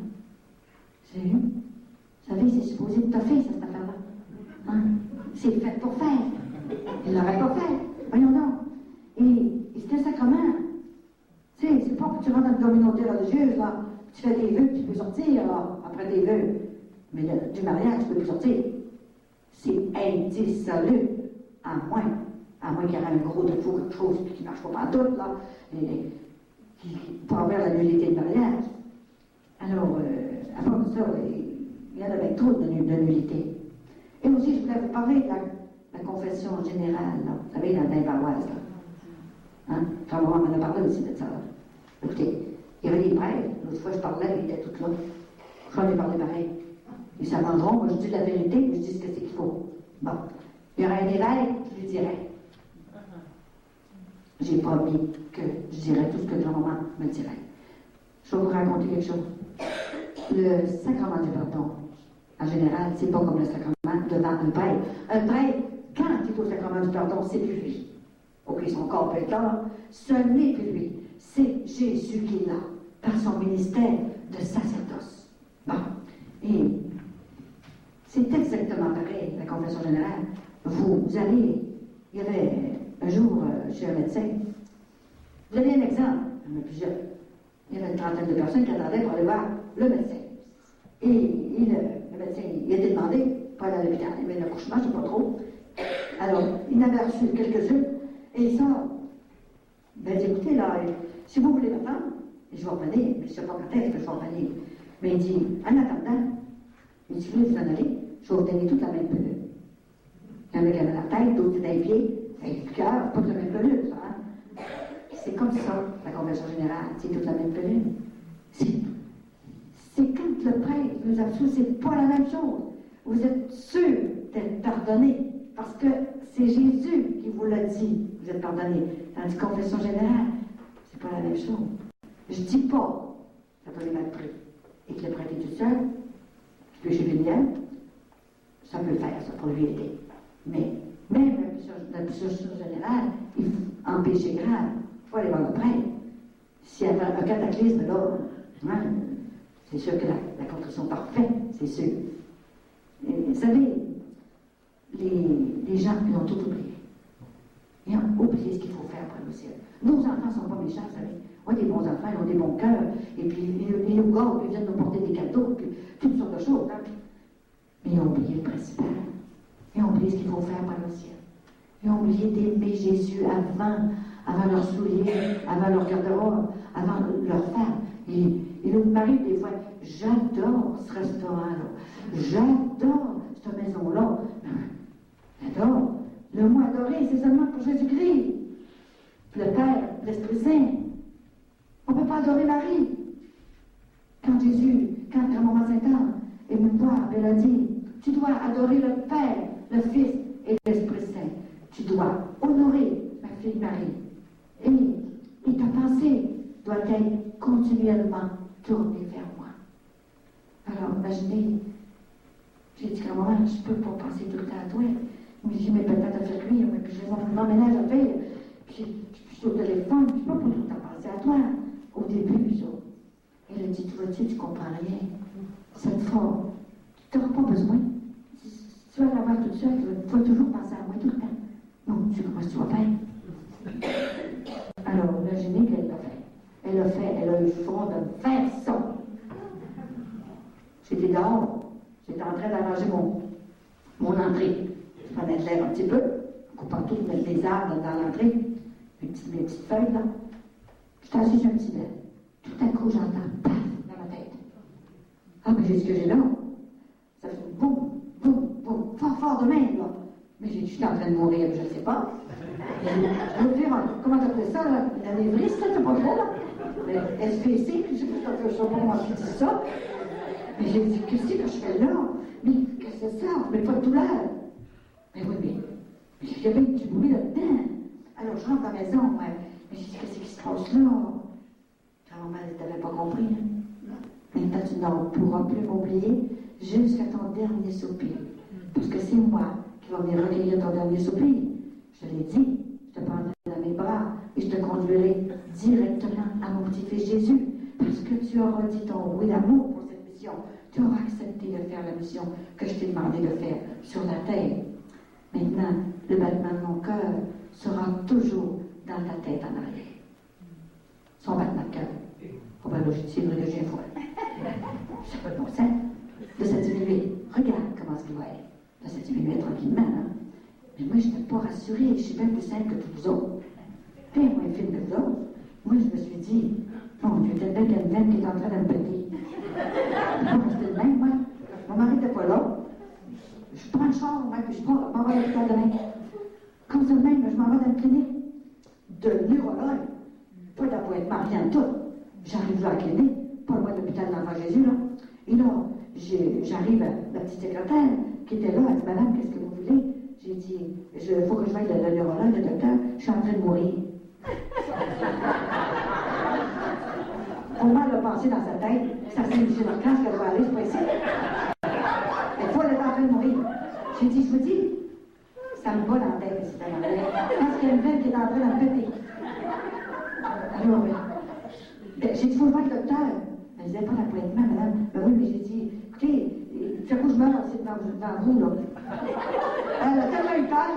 J'ai eu. Vous savez, c'est supposé de toffer, cette affaire-là. Hein? C'est fait pour faire. Il ne l'aurait pas fait. Voyons donc. Et c'est un sacrement. Tu sais, c'est pas que tu rentres dans une communauté religieuse, là, tu fais des vœux, tu peux sortir, là, après tes vœux. Mais du mariage, tu peux plus sortir. C'est indissoluble, à moins qu'il y ait un gros défaut, quelque chose qui ne marche pas partout, là, et qui peut avoir la nullité de mariage. Alors, à part de ça, il y en avait trop de nullité. Et aussi, je voulais vous parler de la confession générale, là, vous savez, dans les paroisses, là. Hein? Frère Morin m'en a parlé aussi de ça, là. Écoutez, il y avait des prêtres, l'autre fois je parlais, il était tout là. J'en ai parlé pareil. Ils s'avanceront, moi je dis la vérité, je dis ce que c'est qu'il faut. Bon, il y aurait un évêque, je lui dirais. J'ai promis que je dirais tout ce que grand-maman me dirait. Je vais vous raconter quelque chose. Le sacrement du pardon, en général, c'est pas comme le sacrement devant un prêtre. Un prêtre, quand il est au sacrement du pardon, c'est plus lui. Ok, son corps peut être là, ce n'est plus lui. C'est Jésus qui est là, par son ministère de sacerdoce. Bon, et c'est exactement pareil, la confession générale. Vous allez, il y avait un jour chez un médecin, je vais donner un exemple, il y en a plusieurs. Il y avait une trentaine de personnes qui attendaient pour aller voir le médecin. Et le médecin, il était demandé pour aller à l'hôpital. Il y avait un accouchement, je ne sais pas trop. Alors, il en avait reçu quelques-unes, et il sort. Ben, il dit, écoutez, là, si vous voulez m'attendre, je vais revenir, mais je ne sais pas quand est-ce que je vais revenir. Mais il dit, en attendant, il dit, si vous voulez vous en aller, je vais vous donner toute la même pelule. Il y en a qui avaient la tête, d'autres qui avaient les pieds, et le cœur, pas de la même pelule, ça, hein? C'est comme ça, la conversion générale, c'est toute la même pelule. C'est quand le prêtre nous absolue, c'est pas la même chose. Vous êtes sûr d'être pardonné, parce que c'est Jésus qui vous l'a dit, vous êtes pardonné. Tandis que confession générale, c'est pas la même chose. Je dis pas, ça peut être mal pris, et que le prêtre est tout seul, qui peut chez Julien, ça peut le faire, ça, pour lui aider. Mais même l'absolution générale, en péché grave, il faut aller voir le prêtre. S'il y a un cataclysme, là, hein, c'est sûr que la contrition parfaite, c'est sûr. Et, vous savez, les gens, ils ont tout oublié. Ils ont oublié ce qu'il faut faire pour aller au ciel. Nos enfants ne sont pas méchants, vous savez. On a des bons enfants, ils ont des bons cœurs, et puis ils nous gardent, ils viennent nous porter des cadeaux, puis toutes sortes de choses. Hein. Mais ils ont oublié le principal. Ils ont oublié ce qu'il faut faire pour aller au ciel. Ils ont oublié d'aimer Jésus avant leurs souliers, avant leur garde-robe, avant leur femme. Et le mari, des fois, j'adore ce restaurant-là. J'adore cette maison-là. J'adore. Le mot adoré, c'est seulement pour Jésus-Christ. Le Père, l'Esprit Saint. On ne peut pas adorer Marie. Quand maman Sainte-Anne est venue me voir, elle a dit, tu dois adorer le Père, le Fils et l'Esprit Saint. Tu dois honorer ma fille Marie. Et ta pensée doit être continuellement tournée vers moi. Alors, imaginez, j'ai dit, grand-maman, je ne peux pas penser tout le temps à toi. Mais j'ai mes patates à faire cuire, puis j'ai mon ménage à faire, puis je suis au téléphone, je ne peux pas tout le temps penser à toi. Au début, ça. Elle a dit, tu vois-tu, tu ne comprends rien. Cette fois, tu n'auras pas besoin. Tu vas l'avoir toute seule, tu vas toujours penser à moi tout le temps. Non, tu sais comment tu vas faire. Alors, imaginez qu'elle l'a fait. Elle a eu le front de faire ça. J'étais dehors. J'étais en train d'arranger mon entrée. Je prenais de l'air un petit peu, coupant toutes les arbres dans l'entrée, mes petites feuilles, là. J'étais assise sur un petit bed. Tout à coup, j'entends paf dans ma tête. Ah, mais j'ai ce que j'ai là. Ça fait boum, boum, boum, fort de même, là. Mais j'ai dit, je suis en train de mourir, je ne sais pas. Je veux dire, comment t'appelles ça, là? La névriste, là, c'est pas trop, là? SPC, je ne sais pas comment tu dis ça. Mais j'ai dit, qu'est-ce que je fais là? Mais qu'est-ce que c'est ça? Mais pas de douleur. Mais oui, mais il y avait du bruit là-dedans. Alors je rentre à la maison, mais j'ai dit, qu'est-ce qui se passe là? grand-mère, tu n'avais pas compris. Hein? Maintenant, tu ne pourras plus m'oublier jusqu'à ton dernier soupir. Parce que c'est moi qui vais venir recueillir ton dernier soupir. Je l'ai dit, je te prendrai dans mes bras et je te conduirai directement à mon petit-fils Jésus. Parce que tu auras dit ton oui d'amour pour cette mission. Tu auras accepté de faire la mission que je t'ai demandé de faire sur la terre. Maintenant, le battement de mon cœur sera toujours dans ta tête en arrière. Son battement de cœur. Oh ben là, c'est vrai que j'ai foi. C'est pas de bon sens. De ça diminuer. Regarde comment ça doit être. De ça diminuer tranquillement, hein. Mais moi, je n'étais pas rassurée. Je suis bien plus simple que tous vous autres. Bien moins fine que vous autres. Moi, je me suis dit, mon Dieu, peut-être bien qu'il y a une veine qui est en train de me péter. Je ne pas rester de même, moi. Mon mari n'était pas là. Je prends le char, moi, puis je m'en vais à l'hôpital demain. Comme ça de même, je m'en vais dans une clinique de neurologue. Pas d'appointement, rien de tout. J'arrive là à la clinique, pas loin de l'hôpital d'Enfant Jésus, là. Et là, j'arrive à la petite secrétaire qui était là, elle dit, madame, qu'est-ce que vous voulez? J'ai dit, il faut que je aille le neurologue, le docteur, je suis en train de mourir. Au moins, elle a pensé dans sa tête, ça c'est M. Marcas qu'elle va aller, c'est pas ici. Et toi, elle est en train de mourir. J'ai dit, je vous dis, ça me bat dans la tête, c'est dans la tête. Parce qu'il y a une veine qui est en train de me péter. Alors, j'ai dit, il faut voir le docteur. Elle disait pas l'appointement, madame. Ben oui, mais j'ai dit, écoutez, ça coup je meurs, c'est dans vous, là. Elle a tellement eu peur.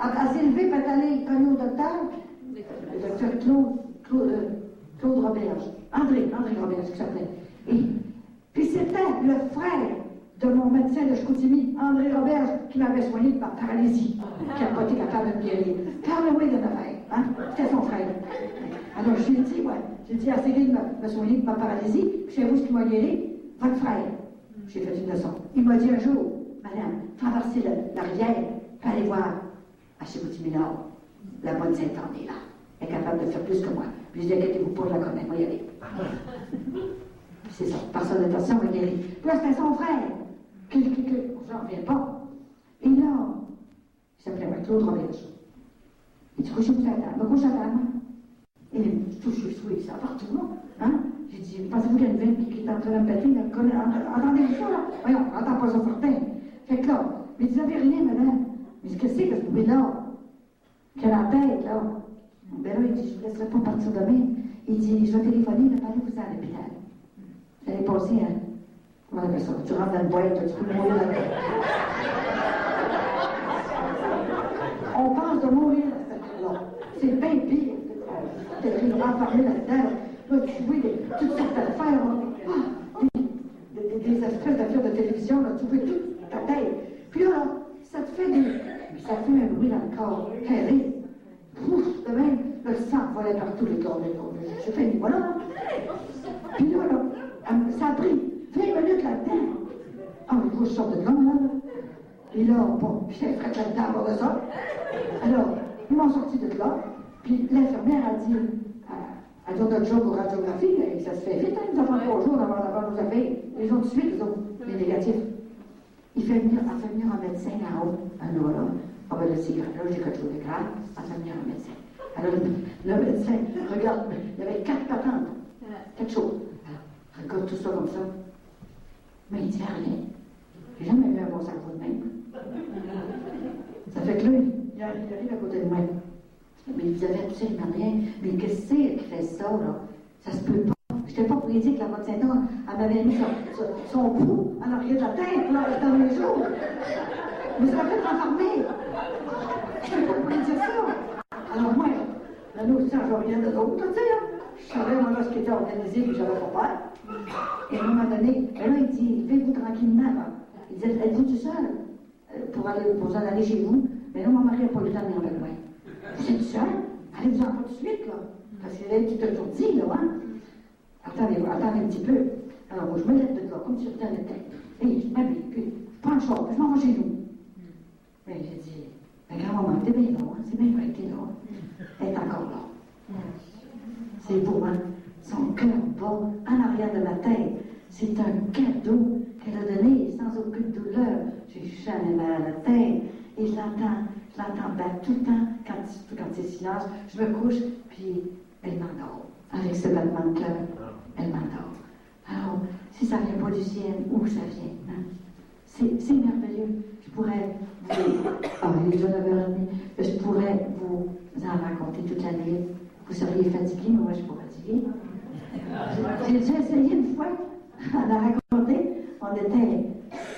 Elle s'est levée, puis elle est allée cogner au docteur. Le docteur Claude Roberge. André Roberge, qui s'appelait. Puis c'était le frère de mon médecin de Chicoutimi, André Roberge, qui m'avait soigné de ma paralysie, qui n'a pas été capable de me guérir. Parle-moi de l'affaire, hein? C'était son frère. Alors je lui ai dit, ouais, j'ai dit, essayez de me soigner de ma paralysie, puis c'est vous ce qui m'a guéri, votre frère. J'ai fait une leçon. Il m'a dit un jour, madame, traversez la rivière, puis allez voir à Chicoutimi-Nord, la bonne Sainte-Anne est là. Elle est capable de faire plus que moi. Puis je dis, inquiétez-vous pas, je la connais, moi y aller. C'est ça, par son intention, on m'a guéri. Puis là, c'était son frère. J'en reviens pas. Et là, il s'appelait Claude Roberge. Il dit, couchez-vous à table. Couchez à table. Et je suis ça partout, là. Hein? J'ai dit, pensez-vous qu'il y a une veine qui est en train de me péter? Entendez-vous ça, là? Voyons, on n'entend pas ça certain. Fait que là, mais vous n'avez rien, madame. Mais qu'est-ce que c'est que ce bruit-là? Quelle a la tête, là? Ben là, il dit, je ne vous laisserai pas partir demain. Il dit, je vais téléphoner, mais allez-vous à l'hôpital. Vous allez passer, hein? Comment on appelle ça? Tu rentres dans le boîte, tu peux mourir là-dedans. On pense de mourir à cette heure-là. C'est bien pire. T'es renfermé là-dedans. Là, tu vois toutes sortes d'affaires. Des espèces d'affaires de télévision, là, tu vois toute ta tête. Puis là, ça te fait un bruit dans le corps. Terrible. Ouf, de même, le sang volait partout les corps. J'ai fait une voilà. Puis là, ça a pris 20 minutes là-dedans. Ah, il faut que je sorte de là. Et là, bon, j'ai fait là-dedans à bord de ça. Alors, ils m'ont sorti de là. Puis l'infirmière a dit, à notre job aux radiographies, et ça se fait vite, hein, nous avons 3 jours avant nos affaires. Les autres suite, les négatifs. Elle fait venir un médecin là-haut, un neurologue. Ah ben là, c'est grave, là, j'ai quelque chose de grave, elle fait venir un médecin. Alors, le médecin regarde, il y avait 4 patentes, quelque chose. Alors, regarde tout ça comme ça. Mais il ne dit rien. J'ai jamais vu un bon cerveau de même. Ça fait que là, il arrive à côté de moi. Mais il disait absolument rien. Mais qu'est-ce que c'est qui fait ça, là? Ça se peut pas. Je n'étais pas pour lui dire que la bonne Sainte-Anne, elle m'avait mis son pouls en arrière de la tête, là, dans les jours. Mais ça m'a fait renfermer. Je ne peux pas pour lui dire ça. Alors moi, la notion, je rien de l'autre, tu sais, hein. Je savais, moi, là, ce qui était organisé, puis j'avais pas peur. Et à un moment donné, là, il dit, levez-vous tranquillement, là. Il dit, êtes-vous tout seul pour en aller chez vous? Mais là, mon mari n'a pas eu le temps de venir avec moi. Vous êtes seul? Allez-vous en pas tout de suite, là. Parce qu'il est tout toujours dit, là, hein. Attendez un petit peu. Alors, moi, je me lève de là, comme si j'étais dans la tête. Et je m'habille, puis je prends le char, puis je m'en vais chez nous. Mais j'ai dit, mais grand-maman, t'es bien là, hein? C'est bien vrai que t'es là. Elle est encore là. C'est beau, hein? Son cœur bat en arrière de la tête. C'est un cadeau qu'elle a donné sans aucune douleur. J'ai jamais mal à la tête. Et je l'entends battre tout le temps quand c'est silence. Je me couche, puis elle m'endort. avec ce battement de cœur, elle m'adore. Alors, si ça ne vient pas du ciel, où ça vient? Hein? C'est merveilleux. Je pourrais vous... Ah, il est déjà 9h30. Je pourrais vous en raconter toute la nuit. Vous seriez fatigué, mais moi, je ne suis pas fatiguée. J'ai déjà essayé une fois à la raconter. On était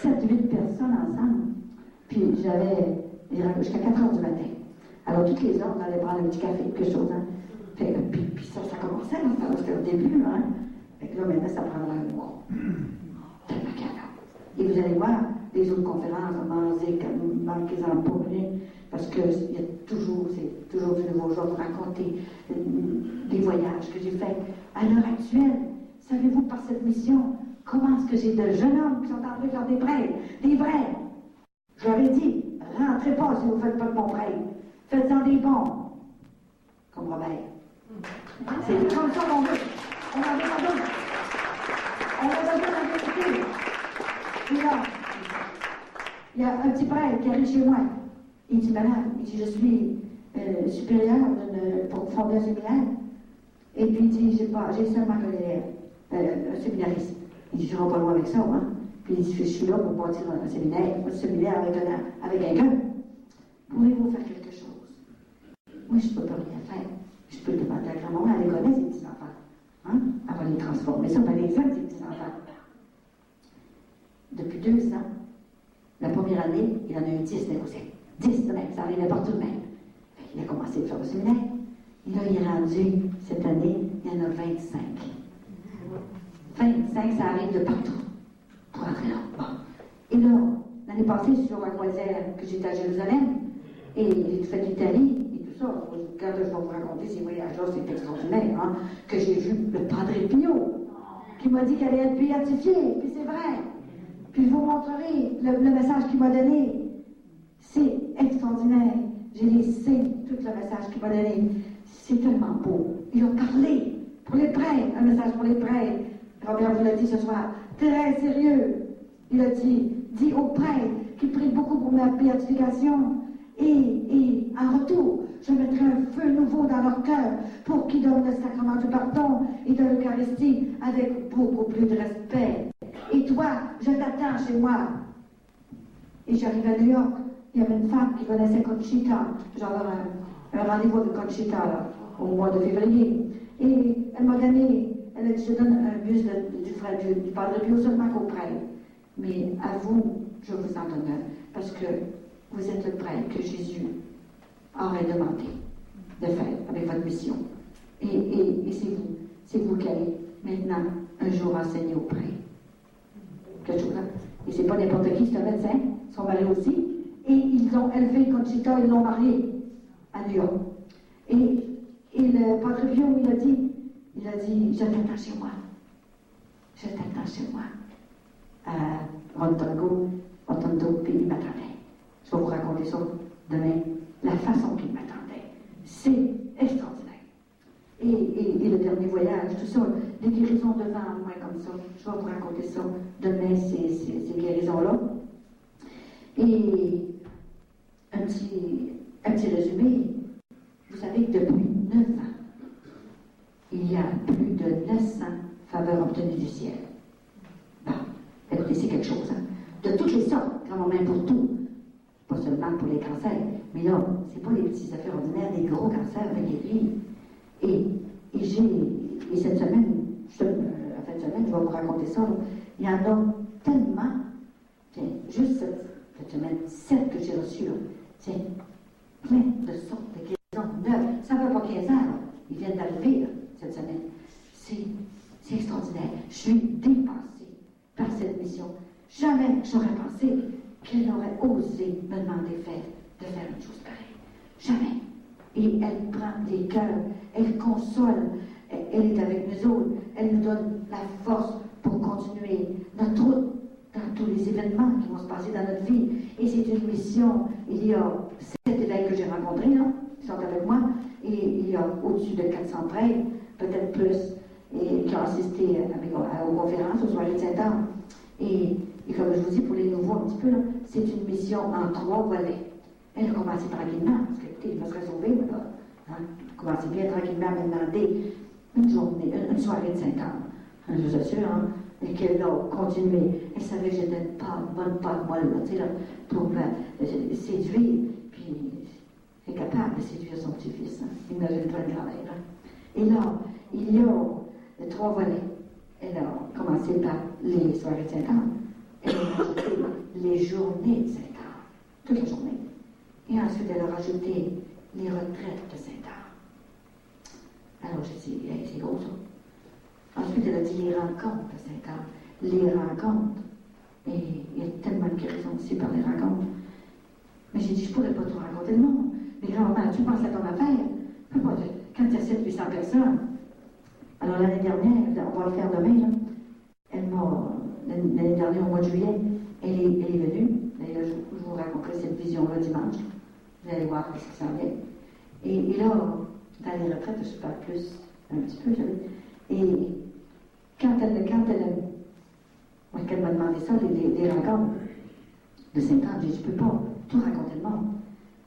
7-8 personnes ensemble. Puis j'avais jusqu'à 4h du matin. Alors, toutes les heures, on allait prendre un petit café, quelque chose. Hein. Puis ça commençait, hein, c'était au début. Hein. Fait que là, maintenant, ça prendra un mois. Tellement qu'il y en a. Et vous allez voir, les autres conférences, manquez-en pas, parce que c'est toujours du nouveau. Je vais vous raconter des voyages que j'ai faits. À l'heure actuelle, savez-vous, par cette mission, comment est-ce que j'ai de jeunes hommes qui sont en train de faire des prêts, des vrais. Je leur ai dit, rentrez pas si vous ne faites pas de bons prêts. Faites-en des bons. Comme Robert. C'est comme ça qu'on veut. On n'en veut pas d'autres. On a besoin de la vérité. Puis là, il y a un petit prêtre qui arrive chez moi. Il dit, madame, il dit, je suis supérieur pour fonder un séminaire. Et puis il dit, j'ai seulement un séminariste. Il dit, je ne serai pas loin avec ça, hein. Puis il dit, je suis là pour bâtir un séminaire avec quelqu'un. Pourriez-vous faire quelque chose? Moi, je ne peux pas rien faire. Je peux demander à grand-maman, elle les connaît, ces petits-enfants. Hein? Elle va les transformer. Ça, elle les aime, ces petits-enfants. Depuis 2 ans, la première année, il en a eu 10 négociés. 10 de même, ça arrivait partout de même. Il a commencé à faire le séminaire. Et là, il est rendu, cette année, il y en a 25. 25, ça arrive de partout. Pour entrer là. Bon. Et là, l'année passée, sur la croisière que j'étais à Jérusalem, et j'ai fait l'Italie, et tout ça. Quand je vais vous raconter ces voyages-là, c'est extraordinaire, hein, que j'ai vu le Padre Pio, qui m'a dit qu'elle allait être béatifiée, puis c'est vrai. Puis je vous montrerai le message qu'il m'a donné. C'est extraordinaire. J'ai laissé tout le message qu'il m'a donné. C'est tellement beau. Il a parlé pour les prêtres, un message pour les prêtres. Robert vous l'a dit ce soir, très sérieux. Il a dit aux prêtres qui prient beaucoup pour ma béatification. Et en retour, je mettrai un feu nouveau dans leur cœur pour qu'ils donnent le sacrement du pardon et de l'Eucharistie avec beaucoup plus de respect. Et toi, je t'attends chez moi. Et j'arrive à New York, il y avait une femme qui connaissait Conchita. J'avais un rendez-vous avec Conchita là, au mois de février. Et elle m'a donné, elle a dit, je donne un bus du Padre Pio seulement qu'au prêtre. Mais à vous, je vous en donne un, parce que vous êtes le prêtre que Jésus aurait demandé de faire avec votre mission. Et c'est vous qui allez maintenant un jour enseigner au prêtre. Quelque chose là. Et c'est pas n'importe qui, c'est un médecin, son mari aussi. Et ils l'ont élevé, Conchita, ils l'ont marié à New York. Et le Padre Pio, il a dit, je t'attends chez moi. Je t'attends chez moi. À Rotondo, puis il m'attendait. Je vais vous raconter ça demain, la façon qu'il m'attendait. C'est extraordinaire. Et le dernier voyage, tout ça, les guérisons devant moi comme ça, je vais vous raconter ça demain, ces guérisons-là. Et un petit résumé, vous savez que depuis 9 ans, il y a plus de 900 faveurs obtenues du ciel. Bon, écoutez, c'est quelque chose, hein? De toutes les sortes, grand-maman pour tout. Pas seulement pour les cancers, mais là, c'est pas les petits affaires ordinaires, des gros cancers avec guéris. Et cette semaine, je vais vous raconter ça, là. Il y en a tellement, juste cette semaine, 7 que j'ai reçues, là, tiens, plein de sortes de guérisons neuves. Ça ne fait pas 15 ans, là. Ils viennent d'arriver, là, cette semaine. C'est extraordinaire. Je suis dépassée par cette mission. Jamais j'aurais pensé qu'elle aurait osé me demander de faire une chose pareille. Jamais. Et elle prend des cœurs, elle console, elle est avec nous autres, elle nous donne la force pour continuer notre route dans tous les événements qui vont se passer dans notre vie. Et c'est une mission. Il y a 7 évêques que j'ai rencontrés, là, qui sont avec moi, et il y a au-dessus de 400 prêtres, peut-être plus, et qui ont assisté aux conférences, aux soirées de Saint-Anne. Et comme je vous dis, pour les nouveaux un petit peu, c'est une mission en 3 volets. Elle a commencé tranquillement, parce que, écoutez, il me serait sauvé, mais là, hein, commencé bien tranquillement à me demander une journée, une soirée de Sainte-Anne, je vous assure, hein, et qu'elle a continué. Elle savait que j'étais pas une bonne pâte molle, tu sais, là, pour me séduire, puis elle est capable de séduire son petit-fils. Hein. Imagine-toi une grand-mère. Hein. Et là, il y a 3 volets. Elle a commencé par les soirées de Sainte-Anne. Elle a rajouté les journées de Sainte-Anne, toute la journée. Et ensuite, elle a rajouté les retraites de Sainte-Anne. Alors, j'ai dit, hey, c'est gros, ça. Ensuite, elle a dit les rencontres de Sainte-Anne. Les rencontres. Et il y a tellement de guérison aussi par les rencontres. Mais j'ai dit, je ne pourrais pas tout raconter le monde. Mais grand-maman, tu penses à ton affaire? Quand il y a 700-800 personnes. Alors, l'année dernière, on va le faire demain, là. Elle m'a, l'année dernière, au mois de juillet, elle est venue. Et là, je vous raconterai cette vision-là dimanche. Vous allez voir ce qui s'en vient. Et là, dans les retraites, je parle plus un petit peu, et quand elle m'a demandé ça, les rencontres de Sainte-Anne, j'ai dit, je ne peux pas tout raconter le monde.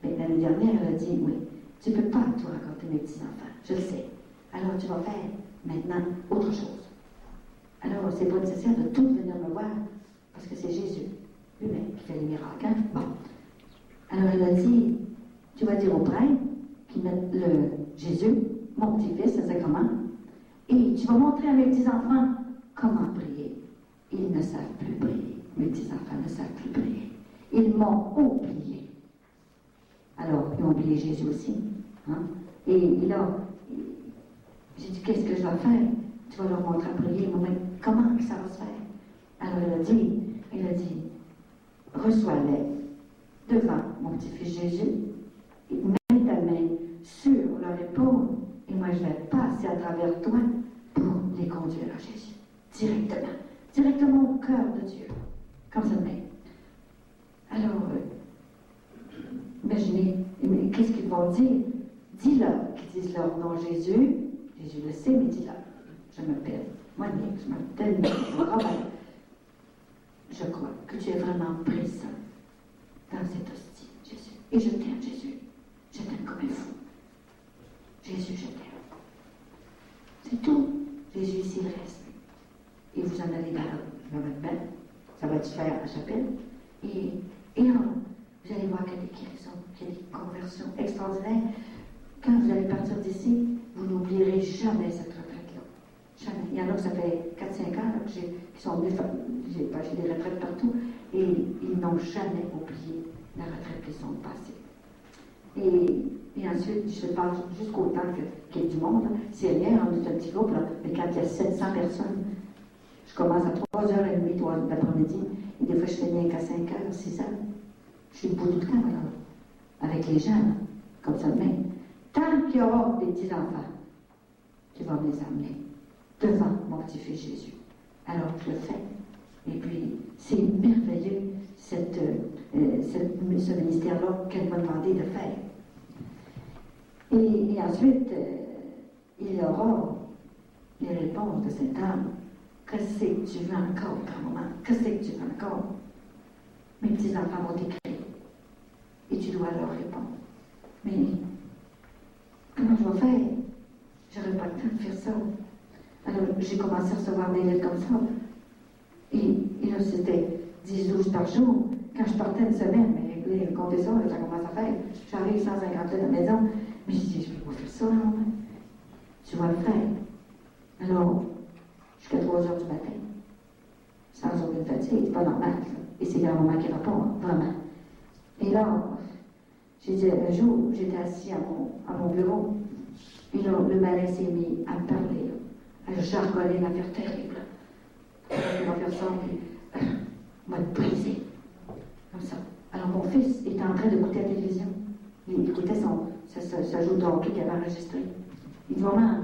Mais l'année dernière, elle a dit, oui, tu ne peux pas tout raconter mes petits-enfants, je le sais. Alors tu vas faire maintenant autre chose. Alors, c'est pas nécessaire de tout venir me voir, parce que c'est Jésus lui-même qui fait les miracles. Hein? Bon. Alors elle a dit, tu vas dire au prêtre qui met le Jésus, mon petit-fils, ça c'est comment? Et tu vas montrer à mes petits-enfants comment prier. Ils ne savent plus prier. Mes petits-enfants ne savent plus prier. Ils m'ont oublié. Alors, ils ont oublié Jésus aussi. Hein? Et là, j'ai dit, qu'est-ce que je dois faire? Tu vas leur montrer à prier. Mais comment que ça va se faire? Alors, elle a dit, reçois-les devant mon petit-fils Jésus, et mets ta main sur leur épaule, et moi je vais passer à travers toi pour les conduire à Jésus. Directement au cœur de Dieu. Comme ça de même. Alors, imaginez, qu'est-ce qu'ils vont dire? Dis-leur qu'ils disent leur nom Jésus. Jésus le sait, mais dis-leur. Je m'appelle Monique, je m'appelle Robert. Je crois que tu es vraiment présent dans cette hostie, Jésus. Et je t'aime, Jésus. Je t'aime comme un fou. Jésus, je t'aime. C'est tout. Jésus, ici, il reste. Et vous en allez dans votre bain. Ça va se faire à la chapelle. Et là, vous allez voir qu'il y a des guérisons, qu'il y a des conversions extraordinaires. Quand vous allez partir d'ici, vous n'oublierez jamais cette retraite-là. Jamais. Il y en a que ça fait 4-5 ans là, qui sont venus faire. J'ai des retraites partout. Et ils n'ont jamais oublié la retraite qu'ils sont passés. Et ensuite, je parle jusqu'au temps qu'il y ait du monde. Hein. C'est rien, on est un petit groupe, là, mais quand il y a 700 personnes, je commence à 3h30, 3 l'après-midi, et des fois je finis qu'à 5h, 6h. Je suis debout tout le temps, là, avec les gens, là, comme ça de même. Tant qu'il y aura des petits-enfants, tu vas me les amener devant mon petit-fils Jésus. Alors je le fais. Et puis, c'est merveilleux, ce ministère-là qu'elle m'a demandé de faire. Et ensuite, il y aura les réponses de cette âme. Qu'est-ce que tu veux encore, grand-maman? Qu'est-ce que tu veux encore? Mes petits-enfants vont t'écrire. Et tu dois leur répondre. Mais, comment je vais faire? J'aurais pas le temps de faire ça. Alors, j'ai commencé à recevoir des lettres comme ça. Et là, c'était 10-12 par jour. Quand je partais une semaine, mais les compter ça, ça commence à faire. J'arrive 150 lettres à la maison. Mais je dis, je ne peux pas faire ça, là. Tu vas le faire. Alors, jusqu'à 3 heures du matin, sans aucune fatigue, c'est pas normal, ça. Et c'est grand-maman qui répond, vraiment. Et là, j'ai dit, un jour, j'étais assis à mon bureau, et là, le malin s'est mis à me parler, à jargonner, à faire terrible. Il va faire ça, puis m'a brisé. Comme ça. Alors, mon fils était en train d'écouter la télévision. Il écoutait sa joue de hockey qu'il avait enregistré. Il dit, maman,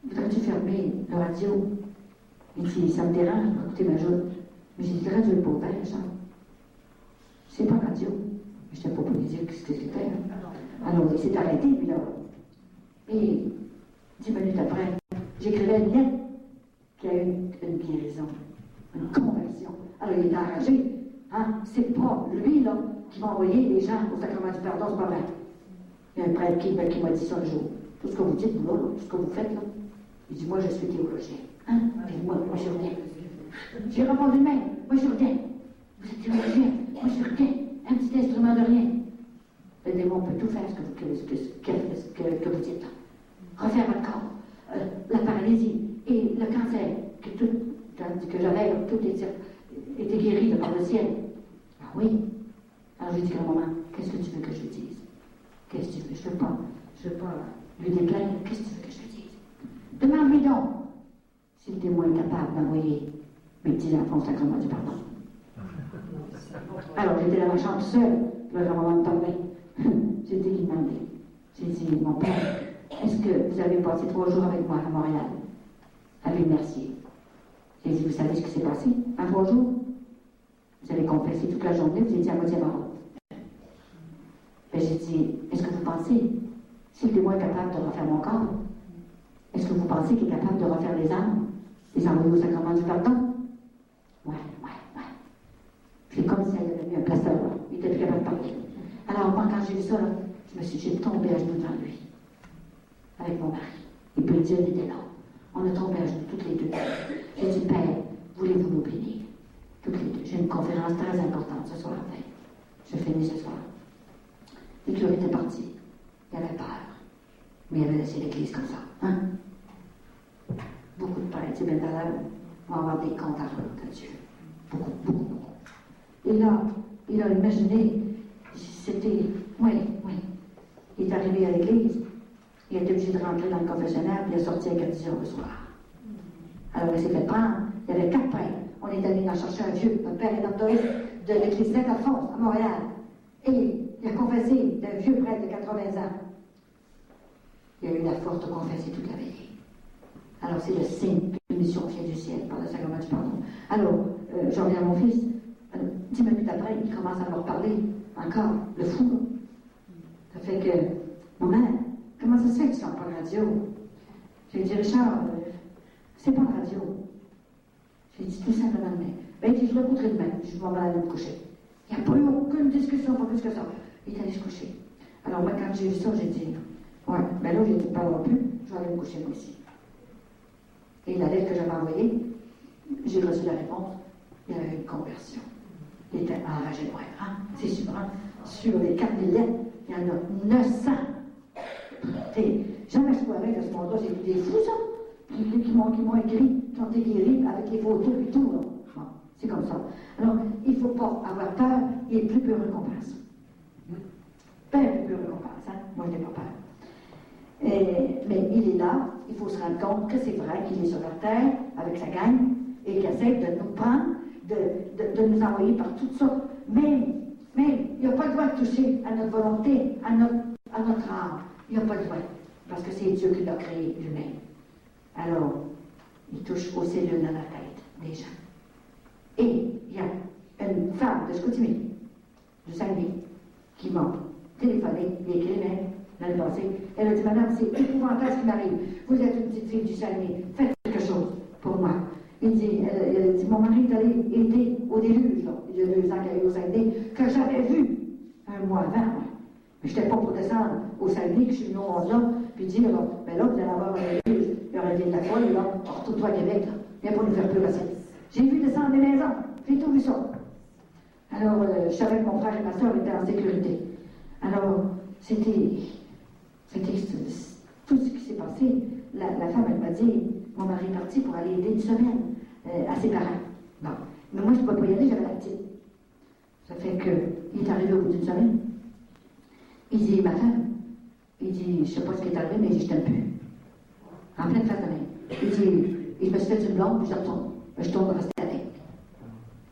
voudrais-tu fermer le radio? Il dit, ça me dérange d'écouter ma joue. Mais j'ai dit, le radio est pas ouvert, ça. C'est pas radio. Je n'étais pas pour lui dire ce que c'était. Alors, il s'est arrêté, puis là. Et 10 minutes après, j'écrivais une lettre qui a eu une guérison, une conversion. Alors, il est enragé. Hein? C'est pas lui, là, qui va envoyer les gens au sacrement du pardon, c'est pas vrai. Il y a un prêtre qui m'a dit ça un jour. Tout ce que vous dites, vous, là, tout ce que vous faites, là, Il dit, moi je suis théologien. Hein? Moi je reviens. J'ai répondu même, moi je reviens. Vous êtes théologien, moi je reviens. Un petit instrument de rien. Le démon peut tout faire ce que vous dites. Refaire votre corps, la paralysie et le cancer, que j'avais, tout était guéri de par le ciel. Ah oui. Alors je lui dis à un moment, qu'est-ce que tu veux que je dise? Qu'est-ce que tu veux? Je veux pas lui déplaire. Qu'est-ce que tu veux que je lui dise? Demande-lui donc si le témoin est capable d'envoyer mes petits-enfants au sacrement du pardon. Alors j'étais dans ma chambre seule, le grand-maman me parlait. J'ai été lui demander. J'ai dit, mon père, est-ce que vous avez passé 3 jours avec moi à Montréal? À l'île Mercier. J'ai dit, vous savez ce qui s'est passé en 3 jours? Vous avez confessé toute la journée, vous étiez à moitié mort. Ben, j'ai dit, est-ce que vous pensez, si le témoin est capable de refaire mon corps, est-ce que vous pensez qu'il est capable de refaire les âmes, les envoyer au sacrement du pardon? Ouais. C'est comme si elle avait mis un plaster là. Il était plus capable de parler. Alors, moi, quand j'ai vu ça, là, j'ai tombé à genoux devant lui, avec mon mari. Et puis Dieu était là. On a tombé à genoux toutes les deux. J'ai dit, Père, voulez-vous nous bénir? Toutes les deux. J'ai une conférence très importante ce soir. Je finis ce soir. Le curé était parti. Il avait peur. Mais il avait laissé l'église comme ça. Hein? Beaucoup de prêtres et bénévoles vont avoir des comptes à rendre à Dieu. Beaucoup. Et là, il a imaginé, c'était, oui. Il est arrivé à l'église, il était obligé de rentrer dans le confessionnal, puis il est sorti à 10 heures le soir. Alors il s'est fait prendre, il y avait 4 prêtres. On est allé en chercher un vieux, un père rédemptoriste de l'église Saint-Alphonse à Montréal. Et il a confessé d'un vieux prêtre de 80 ans. Il a eu la force de confesser toute la veillée. Alors c'est le signe d'une mission vient du ciel par le sacrement du pardon. Alors, je reviens à mon fils. 10 minutes après, il commence à me reparler encore, le fou. Ça fait que, maman, comment ça se fait que tu sors pas de radio? J'ai dit, Richard, c'est pas de radio. J'ai dit tout simplement demain. Ben, il dit, je l'écouterai demain. Je m'en vais aller me coucher. Il n'y a pas eu aucune discussion, pas plus que ça. Il est allé se coucher. Alors, moi, quand j'ai vu ça, j'ai dit, ouais, ben là, j'ai dit, pas non plus, je vais aller me coucher moi aussi. Et la lettre que j'avais envoyée, j'ai reçu la réponse, il y avait une conversion. Il était enragé de moi, hein? C'est sûr, hein? Sur les 4000 lettres, il y en a 900. Jamais je pourrais de ce monde-là, j'ai vu des fous, ça. Qui m'ont écrit, qui ont été guéris avec les photos et tout. Là. Bon, c'est comme ça. Alors, il ne faut pas avoir peur, il est plus peu récompense. Peur plus peu récompense, hein? Moi, je n'ai pas peur. Mais il est là, il faut se rendre compte que c'est vrai qu'il est sur la terre avec sa gang et qu'il essaie de nous prendre, de nous envoyer par toutes sortes. Mais il n'a pas le droit de toucher à notre volonté, à notre âme. Il n'a pas le droit, parce que c'est Dieu qui l'a créé lui-même. Alors, il touche aux cellules dans la tête des gens. Et il y a une femme de Chicoutimi, du Saguenay, qui m'a téléphoné, il écrit même l'année passée. Elle a dit, madame, c'est épouvantable ce qui m'arrive. Vous êtes une petite fille du Saguenay, faites quelque chose pour moi. Elle a dit, mon mari est allé aider au déluge, là, il y a 2 ans qu'il y a eu au Saguenay, que j'avais vu un mois avant. Mais je n'étais pas pour descendre au Saguenay, que je suis venue au monde là, puis dire, mais là, vous allez avoir un déluge. Il y aurait de la folle, là, retourne-toi à Québec, là. Viens pas nous faire plus passer. J'ai vu descendre des maisons, j'ai tout vu ça. Alors, je savais que mon frère et ma soeur étaient en sécurité. Alors, c'était tout ce qui s'est passé. La femme, elle m'a dit, mon mari est parti pour aller aider une semaine à ses parents. Bon. Mais moi, je ne pouvais pas y aller, j'avais la petite. Ça fait qu'il est arrivé au bout d'une semaine. Il dit, ma femme, il dit, je ne sais pas ce qui est arrivé, mais je t'aime plus. En pleine face de main. Il dit, je me suis fait une blonde, puis je retourne. Je tourne rester avec.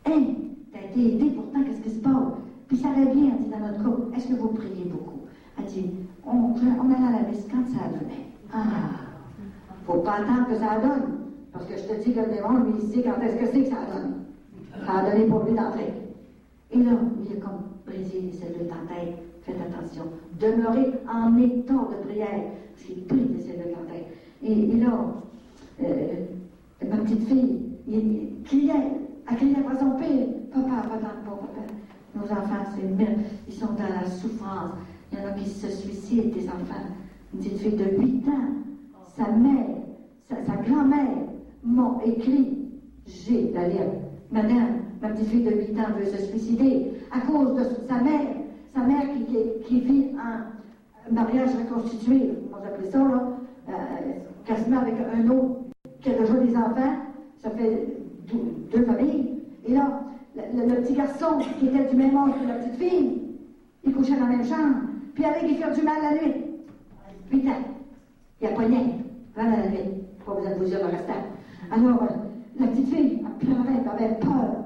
Hey, t'as été aidé, pourtant, qu'est-ce qui se passe? Puis ça allait bien, elle dit, dans notre cas, est-ce que vous priez beaucoup? Elle dit, on allait à la messe quand ça donnait. Ah, faut pas attendre que ça donne. Parce que je te dis que le démon, lui, il sait quand est-ce que c'est que ça donne. Ça a donné pour lui d'entrer. Et là, il a comme brisé les cellules en tête. Faites attention. Demeurez en état de prière. Parce qu'il brise les cellules en tête. Et là, ma petite fille, elle criait après son père. Papa, nos enfants, ils sont dans la souffrance. Il y en a qui se suicident, des enfants. Une petite fille de 8 ans, sa mère sa grand-mère m'a écrit, j'ai la lettre. Madame, ma petite fille de 8 ans veut se suicider à cause de sa mère qui vit un mariage reconstitué, comment j'appelle ça, là, quasiment avec un autre qui a déjà des enfants, ça fait 2 familles. Et là, le petit garçon qui était du même âge que la petite fille, il couchait dans la même chambre, puis avec il fait du mal la nuit. 8 ans. Il n'y a pas rien. Voilà la nuit. Pas besoin de vous dire le restant. Alors, la petite fille, elle pleurait, elle avait peur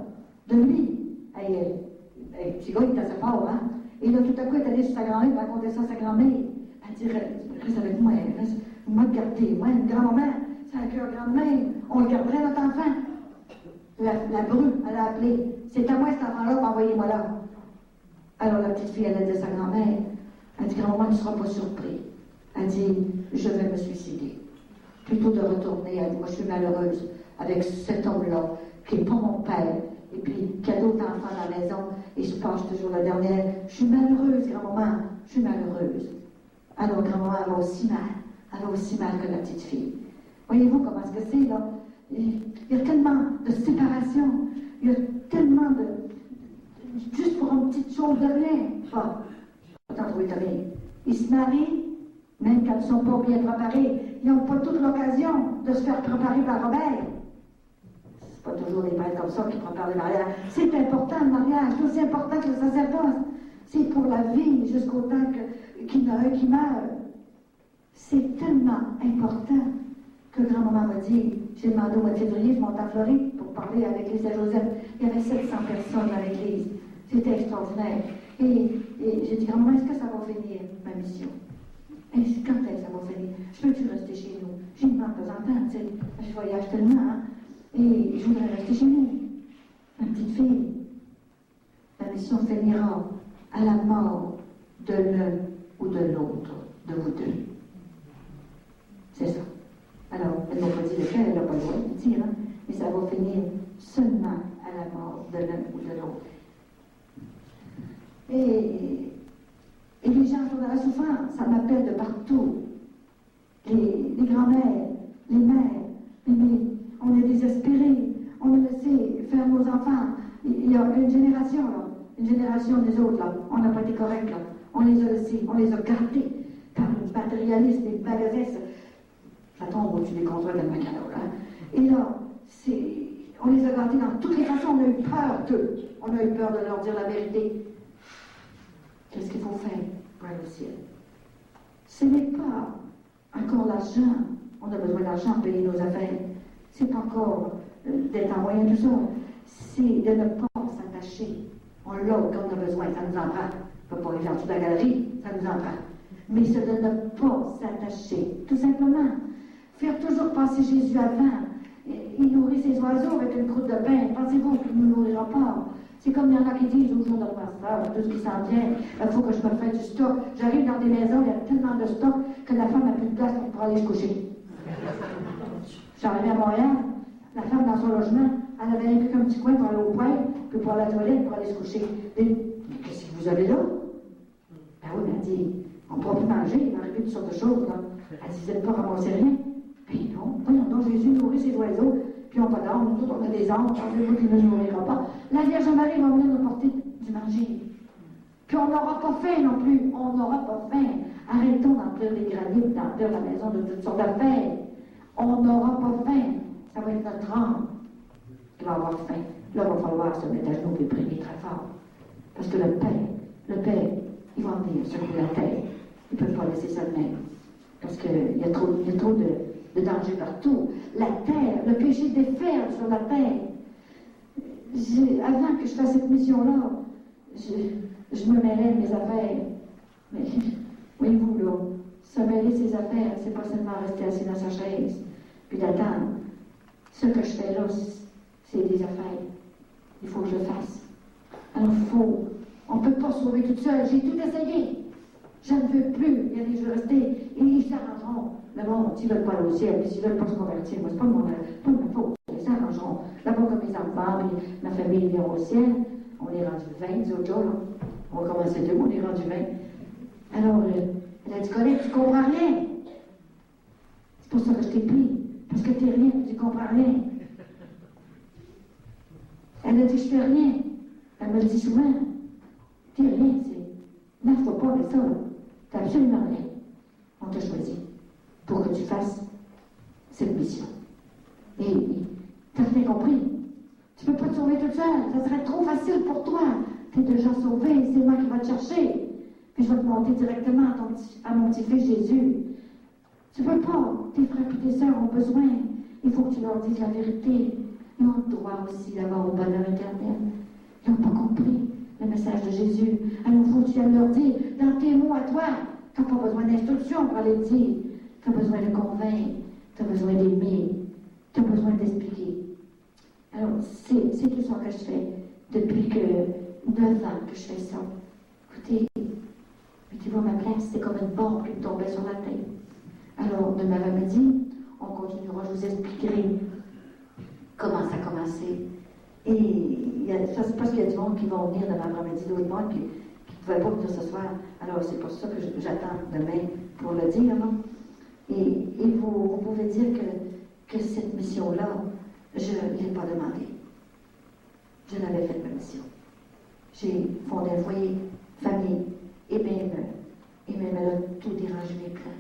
de lui. Le petit gars, il était assez fort, hein? Et là, tout à coup, elle est allée sur sa grand-mère, elle racontait ça à sa grand-mère. Elle dit, reste avec moi, reste, moi, gardez, moi, une grand-maman, c'est un cœur grand-mère, on le garderait notre enfant. La bru, elle a appelé, c'est à moi cet enfant-là, envoyez-moi là. Alors, la petite fille, elle a dit à sa grand-mère, elle dit, grand-maman, tu ne seras pas surpris. Elle dit, je vais me suicider. Plutôt de retourner, elle dit, moi, je suis malheureuse avec cet homme-là, qui n'est pas mon père, et puis qui a d'autres enfants à la maison, et je passe toujours la dernière. Je suis malheureuse, grand-maman, je suis malheureuse. Alors, grand-maman, elle va aussi mal que la petite fille. Voyez-vous comment est-ce que c'est, là? Il y a tellement de séparation, il y a tellement de... Juste pour une petite chose de rien. Ah, attends, trouver ta vie. Ils se marient, même quand ils ne sont pas bien préparés, ils n'ont pas toute l'occasion de se faire préparer par Robert. C'est pas toujours les prêtres comme ça qui préparent les mariages. C'est important le mariage, c'est aussi important que le sacerdoce. C'est pour la vie jusqu'au temps qu'il y en a un qui meurt. C'est tellement important que grand-maman m'a dit, j'ai demandé au mois de février, je monte en Floride pour parler avec l'église Saint-Joseph. Il y avait 700 personnes à l'église. C'était extraordinaire. Et j'ai dit, grand-maman, est-ce que ça va finir, ma mission? Et quand est-ce que ça va finir? Je peux-tu rester chez nous? J'y demande de temps en temps, tu sais. Je voyage tellement, hein? Et je voudrais rester chez nous. Ma petite fille, la mission finira à la mort de l'un ou de l'autre de vous deux. C'est ça. Alors, elle n'a pas dit lequel, elle n'a pas le droit de dire, hein? Mais ça va finir seulement à la mort de l'un ou de l'autre. Et les gens sont dans la souffrance, ça m'appelle de partout. Les grands-mères, les mères, mais on est désespérés, on a laissé faire nos enfants. Il y a une génération, là, une génération des autres, là, on n'a pas été corrects, là. On les a laissés, on les a gardés par le matérialisme, les magasins. Ça tombe au-dessus des contrôles de Macano, hein. Et là, on les a gardés dans toutes les façons, on a eu peur d'eux. On a eu peur de leur dire la vérité. Qu'est-ce qu'il faut faire pour aller au ciel? Ce n'est pas encore l'argent. On a besoin d'argent pour payer nos affaires. C'est pas encore d'être en moyen de tout ça. C'est de ne pas s'attacher. On l'a quand on a besoin, ça nous en prend. On ne peut pas aller faire toute la galerie, ça nous en prend. Mais c'est de ne pas s'attacher, tout simplement. Faire toujours passer Jésus avant. Il nourrit ses oiseaux avec une croûte de pain. Pensez-vous qu'il ne nous nourrira pas? C'est comme il y en a qui disent au jour de master, tout ce qui s'en vient, il faut que je me fasse du stock. J'arrive dans des maisons, il y a tellement de stock que la femme n'a plus de place pour aller se coucher. J'arrivais à Montréal, la femme dans son logement, elle avait un peu un petit coin pour aller au poêle, puis pour aller à la toilette, pour aller se coucher. Mais qu'est-ce que vous avez là? Ben oui, elle dit, on ne pourra plus manger, il va arriver toutes sortes de choses. Là. Elle dit, vous n'êtes pas ramassé rien? Ben non, voyons donc, Jésus nourrit ses oiseaux. Puis on pas d'âme, nous on a des âmes, pensez-vous qu'il ne nous nourrira pas. La Vierge Marie va venir nous porter du manger. Puis on n'aura pas faim non plus, on n'aura pas faim. Arrêtons d'emplir les granites, d'emplir la maison de toutes sortes d'affaires. On n'aura pas faim. Ça va être notre âme qui va avoir faim. Là, il va falloir se mettre à genoux et prier très fort. Parce que le Père, il va venir secouer la terre. Il ne peut pas laisser ça de même. Parce qu'il y a trop de danger partout. La terre, le péché déferle sur la terre. Avant que je fasse cette mission-là, je me mêlais de mes affaires. Mais, voyez-vous, là, se mêler ses affaires, c'est pas seulement rester assis dans sa chaise, puis d'attendre. Ce que je fais là, c'est des affaires. Il faut que je le fasse. Alors, on ne peut pas se sauver toute seule. J'ai tout essayé. Je ne veux plus. Il y a des, je veux rester. Et ils s'arrangeront. Le monde, s'ils ne veulent pas aller au ciel, puis s'ils ne veulent pas se convertir, moi, c'est pas de ma faute. Ils s'arrangeront. D'abord, comme mes enfants, puis ma famille vient au ciel. On est rendu 20, les autres jours, là. On va commencer deux, on est rendu 20. Alors, elle a dit, Colette, tu comprends rien. C'est pour ça que je t'ai pris. Parce que t'es rien, tu comprends rien. Elle a dit, je fais rien. Elle me le dit souvent. T'es rien, c'est. Non, faut pas avec ça, là. T'as absolument rien. On t'a choisi pour que tu fasses cette mission. Et t'as bien compris. Tu peux pas te sauver toute seule. Ça serait trop facile pour toi. T'es déjà sauvé, c'est moi qui va te chercher. Puis je vais te monter directement à mon petit-fils Jésus. Tu peux pas. Tes frères et tes sœurs ont besoin. Il faut que tu leur dises la vérité. Ils ont le droit aussi d'avoir au bonheur éternel. Ils n'ont pas compris le message de Jésus. Alors il faut que tu viennes leur dire, dans tes mots à toi, tu n'as pas besoin d'instruction pour aller le dire. Tu as besoin de convaincre. Tu as besoin d'aimer. Tu as besoin d'expliquer. Alors, c'est tout ça que je fais depuis que 9 ans que je fais ça. Écoutez, mettez-vous à ma place, c'est comme une bombe qui me tombait sur la tête. Alors, de m'avait dit, on continuera, je vous expliquerai comment ça a commencé. Et ça, c'est parce qu'il y a du monde qui vont venir demain après-midi, d'autres monde qui ne pouvaient pas venir ce soir. Alors, c'est pour ça que j'attends demain pour le dire, non? Et vous pouvez dire que cette mission-là, je ne l'ai pas demandé. Je l'avais fait ma mission. J'ai fondé un foyer, famille, et même elle a tout dérangé mes plans.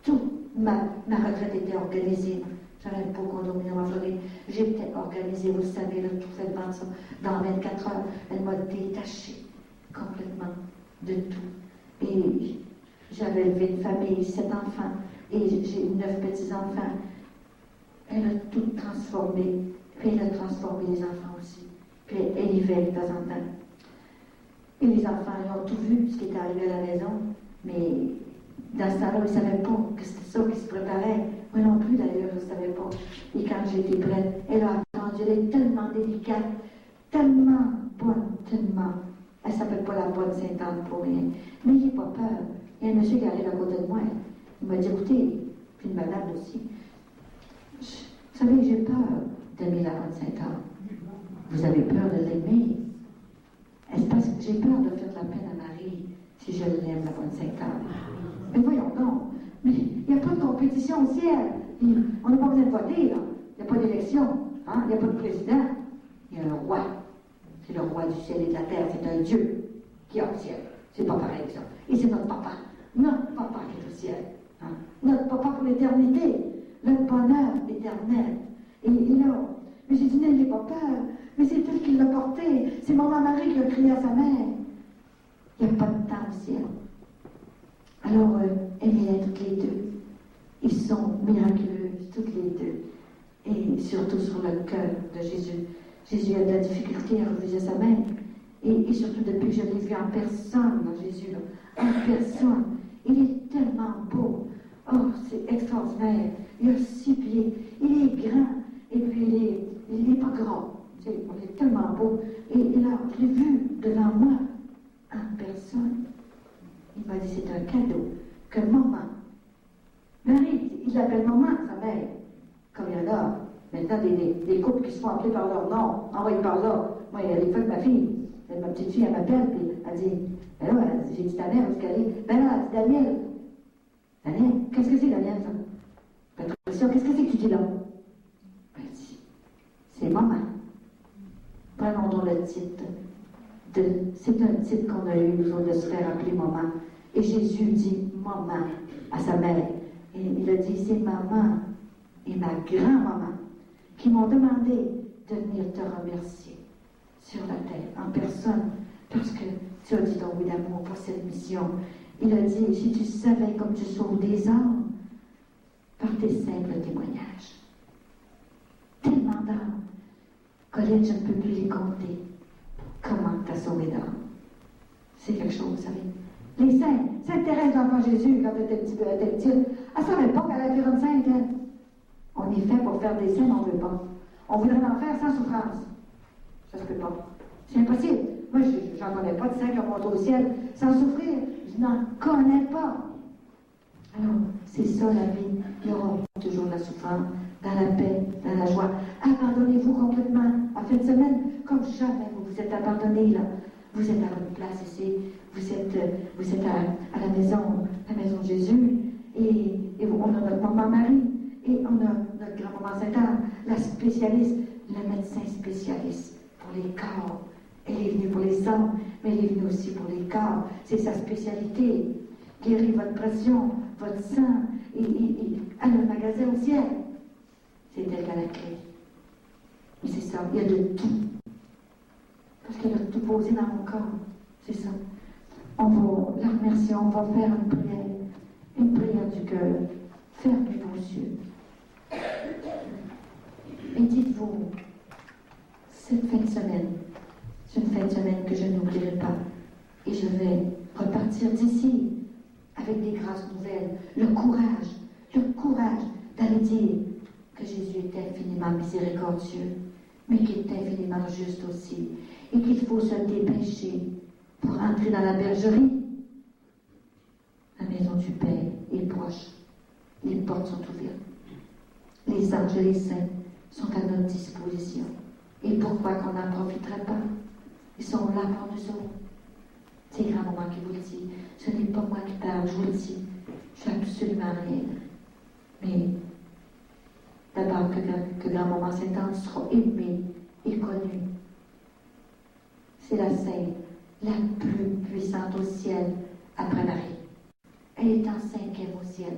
Tout. Ma retraite était organisée. J'avais un beau condominium en Floride. J'étais organisée, vous le savez, là, tout fait devant ça. Dans 24 heures, elle m'a détachée complètement de tout. Et j'avais élevé une famille, 7 enfants, et j'ai 9 petits-enfants. Elle a tout transformé. Puis elle a transformé les enfants aussi. Puis elle y veille de temps en temps. Et les enfants, ils ont tout vu, ce qui est arrivé à la maison. Mais dans ce temps-là, ils ne savaient pas que c'était ça qui se préparait. Moi non plus, d'ailleurs, je ne savais pas. Et quand j'étais prête, elle a attendu. Elle est tellement délicate, tellement bonne, tellement. Elle ne s'appelle pas la bonne Sainte-Anne pour rien. Mais il n'ai pas peur. Il y a un monsieur qui arrive à côté de moi. Il m'a dit, écoutez, puis une madame aussi. Vous savez, j'ai peur d'aimer la bonne Sainte-Anne. Vous avez peur de l'aimer? Est-ce parce que j'ai peur de faire de la peine à Marie si je l'aime, la bonne Sainte-Anne? Mais voyons donc, mais il n'y a pas de compétition au ciel. On n'a pas besoin de voter, là. Il n'y a pas d'élection. Hein? Il n'y a pas de président. Il y a un roi. C'est le roi du ciel et de la terre. C'est un Dieu qui est au ciel. C'est pas pareil que ça. Et c'est notre papa. Notre papa qui est au ciel. Hein? Notre papa pour l'éternité. Le bonheur éternel. Et là, mais j'ai dit, n'ayez pas peur. Mais c'est elle qui l'a porté. C'est maman Marie qui a crié à sa mère. Il n'y a pas de temps au ciel. Alors, aimez-les toutes les deux. Ils sont miraculeux, toutes les deux. Et surtout sur le cœur de Jésus. Jésus a de la difficulté à refuser sa mère. Et surtout depuis que je l'ai vu en personne, dans Jésus, là, en personne. Il est tellement beau. Oh, c'est extraordinaire. Il a 6 pieds. Il est grand. Et puis, il n'est pas grand. Il est tellement beau. Et là, je l'ai vu devant moi, en personne. Il m'a dit, c'est un cadeau que maman, Marie, il l'appelle maman, sa mère. Comme il y en a maintenant des couples qui se font appeler par leur nom. Envoyez par là. Moi, il y a des fois que ma fille, ma petite fille, elle m'appelle, puis elle dit, ben là, j'ai dit ta mère, où est-ce qu'elle est? Ben là, elle dit Daniel. Daniel, qu'est-ce que c'est, Daniel, ça? Patricia, qu'est-ce que c'est que tu dis là? Ben, elle dit, c'est maman. Prenons donc le titre. C'est un titre qu'on a eu, nous autres, de se faire appeler maman. Et Jésus dit maman à sa mère. Et il a dit, c'est maman et ma grand-maman qui m'ont demandé de venir te remercier sur la terre, en personne, parce que tu as dit ton oui d'amour pour cette mission. Il a dit, si tu savais comme tu sauves des âmes par tes simples témoignages. Tellement d'âmes. Colette, je ne peux plus les compter. Comment tu as sauvé d'âmes? C'est quelque chose, vous savez. Les saints, Sainte Thérèse d'Enfant Jésus, quand elle était petite, elle ne savait pas qu'elle allait faire une sainte, elle. On est fait pour faire des saints, mais on ne veut pas. On voudrait en faire sans souffrance. Ça ne se peut pas. C'est impossible. Moi, je n'en connais pas de saints qui ont monté au ciel sans souffrir. Je n'en connais pas. Alors, c'est ça la vie. Il y aura toujours la souffrance, dans la paix, dans la joie. Abandonnez-vous complètement. En fin de semaine, comme jamais vous vous êtes abandonnés, là. Vous êtes à votre place ici. Vous êtes à la maison de Jésus. Et on a notre maman Marie. Et on a notre grand-maman Sainte-Anne, la spécialiste, le médecin spécialiste pour les corps. Elle est venue pour les hommes, mais elle est venue aussi pour les corps. C'est sa spécialité. Guérir votre pression, votre sang, et elle a un magasin au ciel. C'est elle qui a la clé. Mais c'est ça, il y a de tout. Parce qu'elle a tout posé dans mon corps. C'est ça. On va la remercier, on va faire une prière du cœur. Fermez vos yeux. Et dites-vous, cette fin de semaine, c'est une fin de semaine que je n'oublierai pas. Et je vais repartir d'ici avec des grâces nouvelles. Le courage d'aller dire que Jésus est infiniment miséricordieux, mais qu'il est infiniment juste aussi. Et qu'il faut se dépêcher pour entrer dans la bergerie. La maison du Père est proche. Les portes sont ouvertes. Les anges et les saints sont à notre disposition. Et pourquoi qu'on n'en profiterait pas? Ils sont là pour nous autres. C'est grand-maman qui vous le dit. Ce n'est pas moi qui parle, je vous le dis. Je suis absolument rien. Mais d'abord que grand-maman Sainte-Anne sera aimée et connue. C'est la sainte la plus puissante au ciel après Marie. Elle est en 5e au ciel.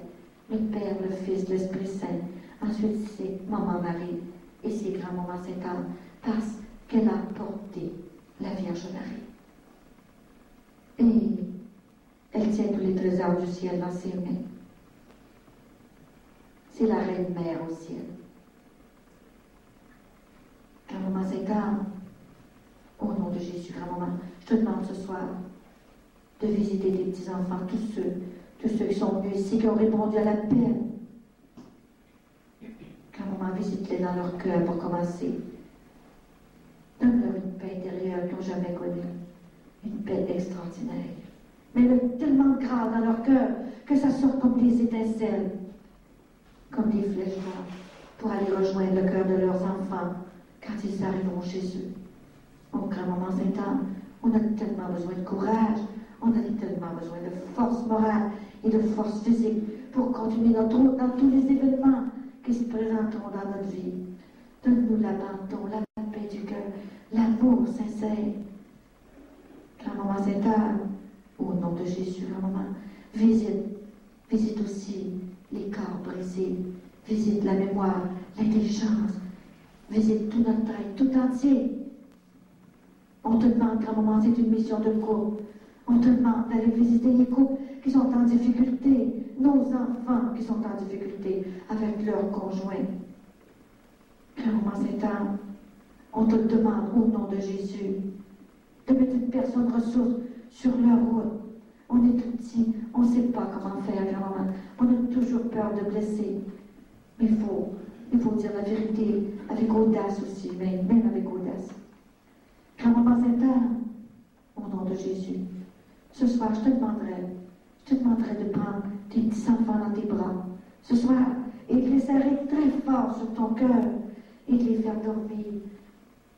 Le Père, le Fils, l'Esprit Saint. Ensuite, c'est Maman Marie et c'est grand-maman Sainte-Anne parce qu'elle a porté la Vierge Marie. Et elle tient tous les trésors du ciel dans ses mains. C'est la Reine Mère au ciel. Grand-maman Sainte-Anne, au nom de Jésus, grand-maman, je te demande ce soir de visiter tes petits-enfants, tous ceux qui sont venus ici, qui ont répondu à l'appel. Grand-maman, visite-les dans leur cœur pour commencer. Donne-leur une paix intérieure qu'ils n'ont jamais connue. Une paix extraordinaire. Mais tellement grave dans leur cœur que ça sort comme des étincelles, comme des flèches noires, pour aller rejoindre le cœur de leurs enfants quand ils arriveront chez eux. Oh, grand-maman Sainte-Anne, on a tellement besoin de courage, on a tellement besoin de force morale et de force physique pour continuer dans tous les événements qui se présenteront dans notre vie. Donne-nous l'abandon, la paix du cœur, l'amour sincère. Grand-maman Sainte-Anne, au nom de Jésus, grand-maman, visite aussi les corps brisés, visite la mémoire, l'intelligence, visite tout notre être, tout entier. On te demande, grand-maman, c'est une mission de couple. On te demande d'aller visiter les couples qui sont en difficulté, nos enfants qui sont en difficulté avec leurs conjoints. Grand-maman Sainte-Anne, on te demande au nom de Jésus de mettre une personne ressource sur leur route. On est tout petit, on ne sait pas comment faire, grand-maman. On a toujours peur de blesser. Mais il faut dire la vérité avec audace aussi, même avec audace. Grand-maman Sainte-Anne, au nom de Jésus, ce soir, je te demanderai de prendre tes petits enfants dans tes bras, ce soir, et de les serrer très fort sur ton cœur, et de les faire dormir.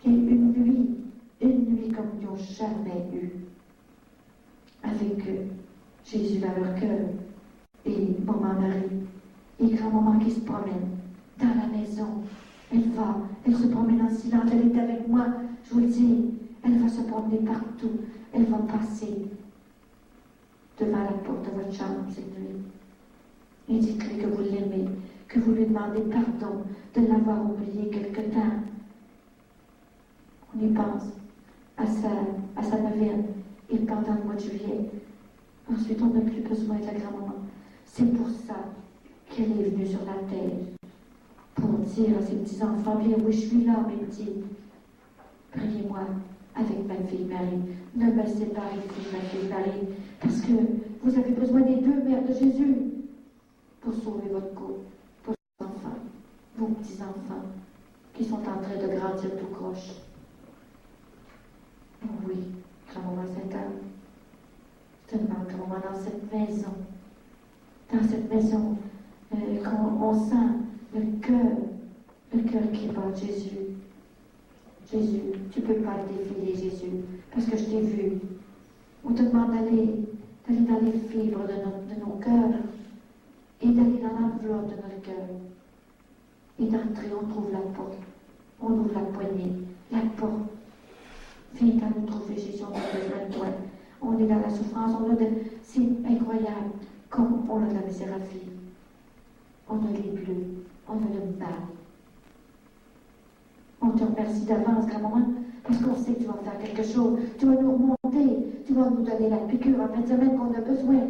Et une nuit comme ils n'ont jamais eu, avec Jésus dans leur cœur, et Maman Marie, et grand-maman qui se promène dans la maison. Elle se promène en silence, elle est avec moi, je vous le dis, elle va se promener partout, elle va passer devant la porte de votre chambre cette nuit. Et dites-lui que vous l'aimez, que vous lui demandez pardon de l'avoir oublié quelque temps. On y pense à sa neuvaine et pendant le mois de juillet. Ensuite, on n'a plus besoin de la grand-maman. C'est pour ça qu'elle est venue sur la terre, pour dire à ses petits-enfants, bien oui, je suis là, mes petits. Priez-moi avec ma fille Marie. Ne me séparez plus de ma fille Marie, parce que vous avez besoin des deux mères de Jésus pour sauver votre couple, pour vos enfants, vos petits-enfants, qui sont en train de grandir tout croche. Oh oui, grand-maman Sainte-Anne, je te demande, grand-maman, dans cette maison, on sent le cœur qui bat Jésus. Jésus, tu ne peux pas le défiler, Jésus, parce que je t'ai vu. On te demande d'aller dans les fibres de nos cœurs et d'aller dans l'enveloppe de notre cœur. Et d'entrer, on trouve la porte. On ouvre la poignée, la porte. Viens à nous trouver, Jésus, on a besoin de toi. On est dans la souffrance, c'est incroyable, comme on a de la misère à vivre. On a les bleus, on a le mal. On te remercie d'avance, grand-maman, parce qu'on sait que tu vas faire quelque chose. Tu vas nous remonter, tu vas nous donner la piqûre en fin de semaine qu'on a besoin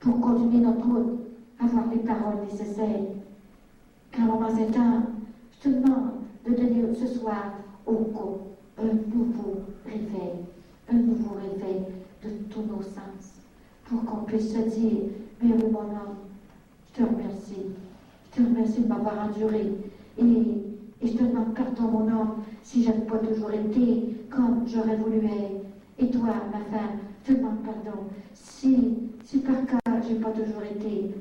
pour continuer notre route, avoir les paroles nécessaires. Grand-maman Saint-Anne, je te demande de donner ce soir au couple un nouveau réveil de tous nos sens, pour qu'on puisse se dire, mais oui, mon homme, je te remercie de m'avoir enduré, et je te demande pardon, mon homme, si je n'ai pas toujours été comme j'aurais voulu être. Et toi, ma femme, je te demande pardon, si par cœur j'ai pas toujours été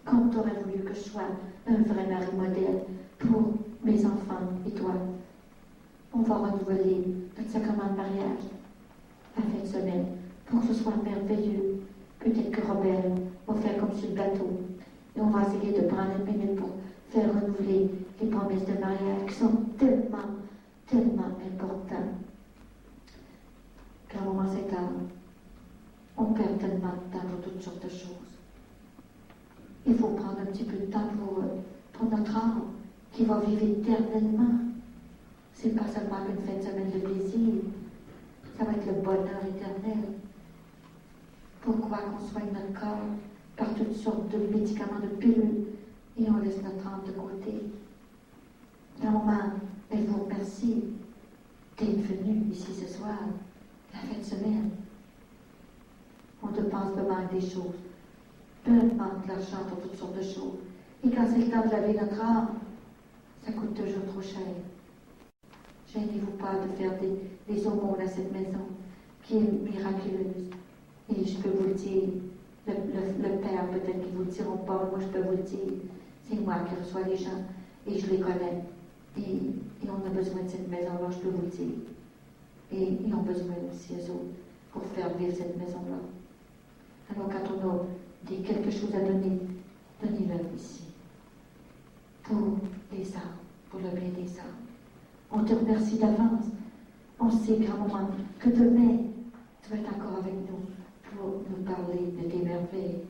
comme tu aurais voulu que je sois un vrai mari modèle pour mes enfants et toi. On va renouveler notre sacrement de mariage la fin de semaine pour que ce soit merveilleux. Peut-être que Robert va faire comme sur le bateau. Et on va essayer de prendre une minute pour faire renouveler les promesses de mariage qui sont tellement, tellement importantes. Car au moment cet âme, on perd tellement de temps pour toutes sortes de choses. Il faut prendre un petit peu de temps pour notre âme qui va vivre éternellement. C'est pas seulement une fin de semaine de plaisir, ça va être le bonheur éternel. Pourquoi qu'on soigne notre corps par toutes sortes de médicaments, de pilules, et on laisse notre âme de côté? Maman, elle vous remercie d'être venu ici ce soir, la fin de semaine. On dépense le manque des choses, peu manque l'argent pour toutes sortes de choses. Et quand c'est le temps de laver notre âme, ça coûte toujours trop cher. Gênez-vous pas de faire des aumônes à cette maison qui est miraculeuse. Et je peux vous le dire, le Père peut-être qu'ils vous le diront pas, moi je peux vous le dire. C'est moi qui reçois les gens et je les connais. Et on a besoin de cette maison-là, je peux vous le dire. Et ils ont besoin aussi, eux autres, pour faire vivre cette maison-là. Alors quand on a quelque chose à donner, donnez-le ici. Pour les âmes, pour le bien des âmes. On te remercie d'avance. On sait, grand-maman, que demain, tu vas être encore avec nous pour nous parler de tes merveilles.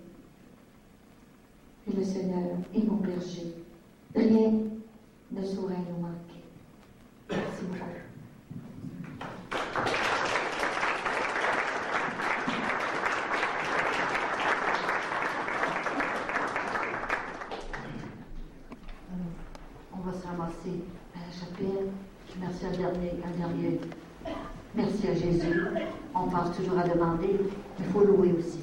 Et le Seigneur est mon berger. Rien ne saurait nous manquer. Merci beaucoup. On va se ramasser à la chapelle. Merci un dernier. Merci à Jésus. On pense toujours à demander, il faut louer aussi.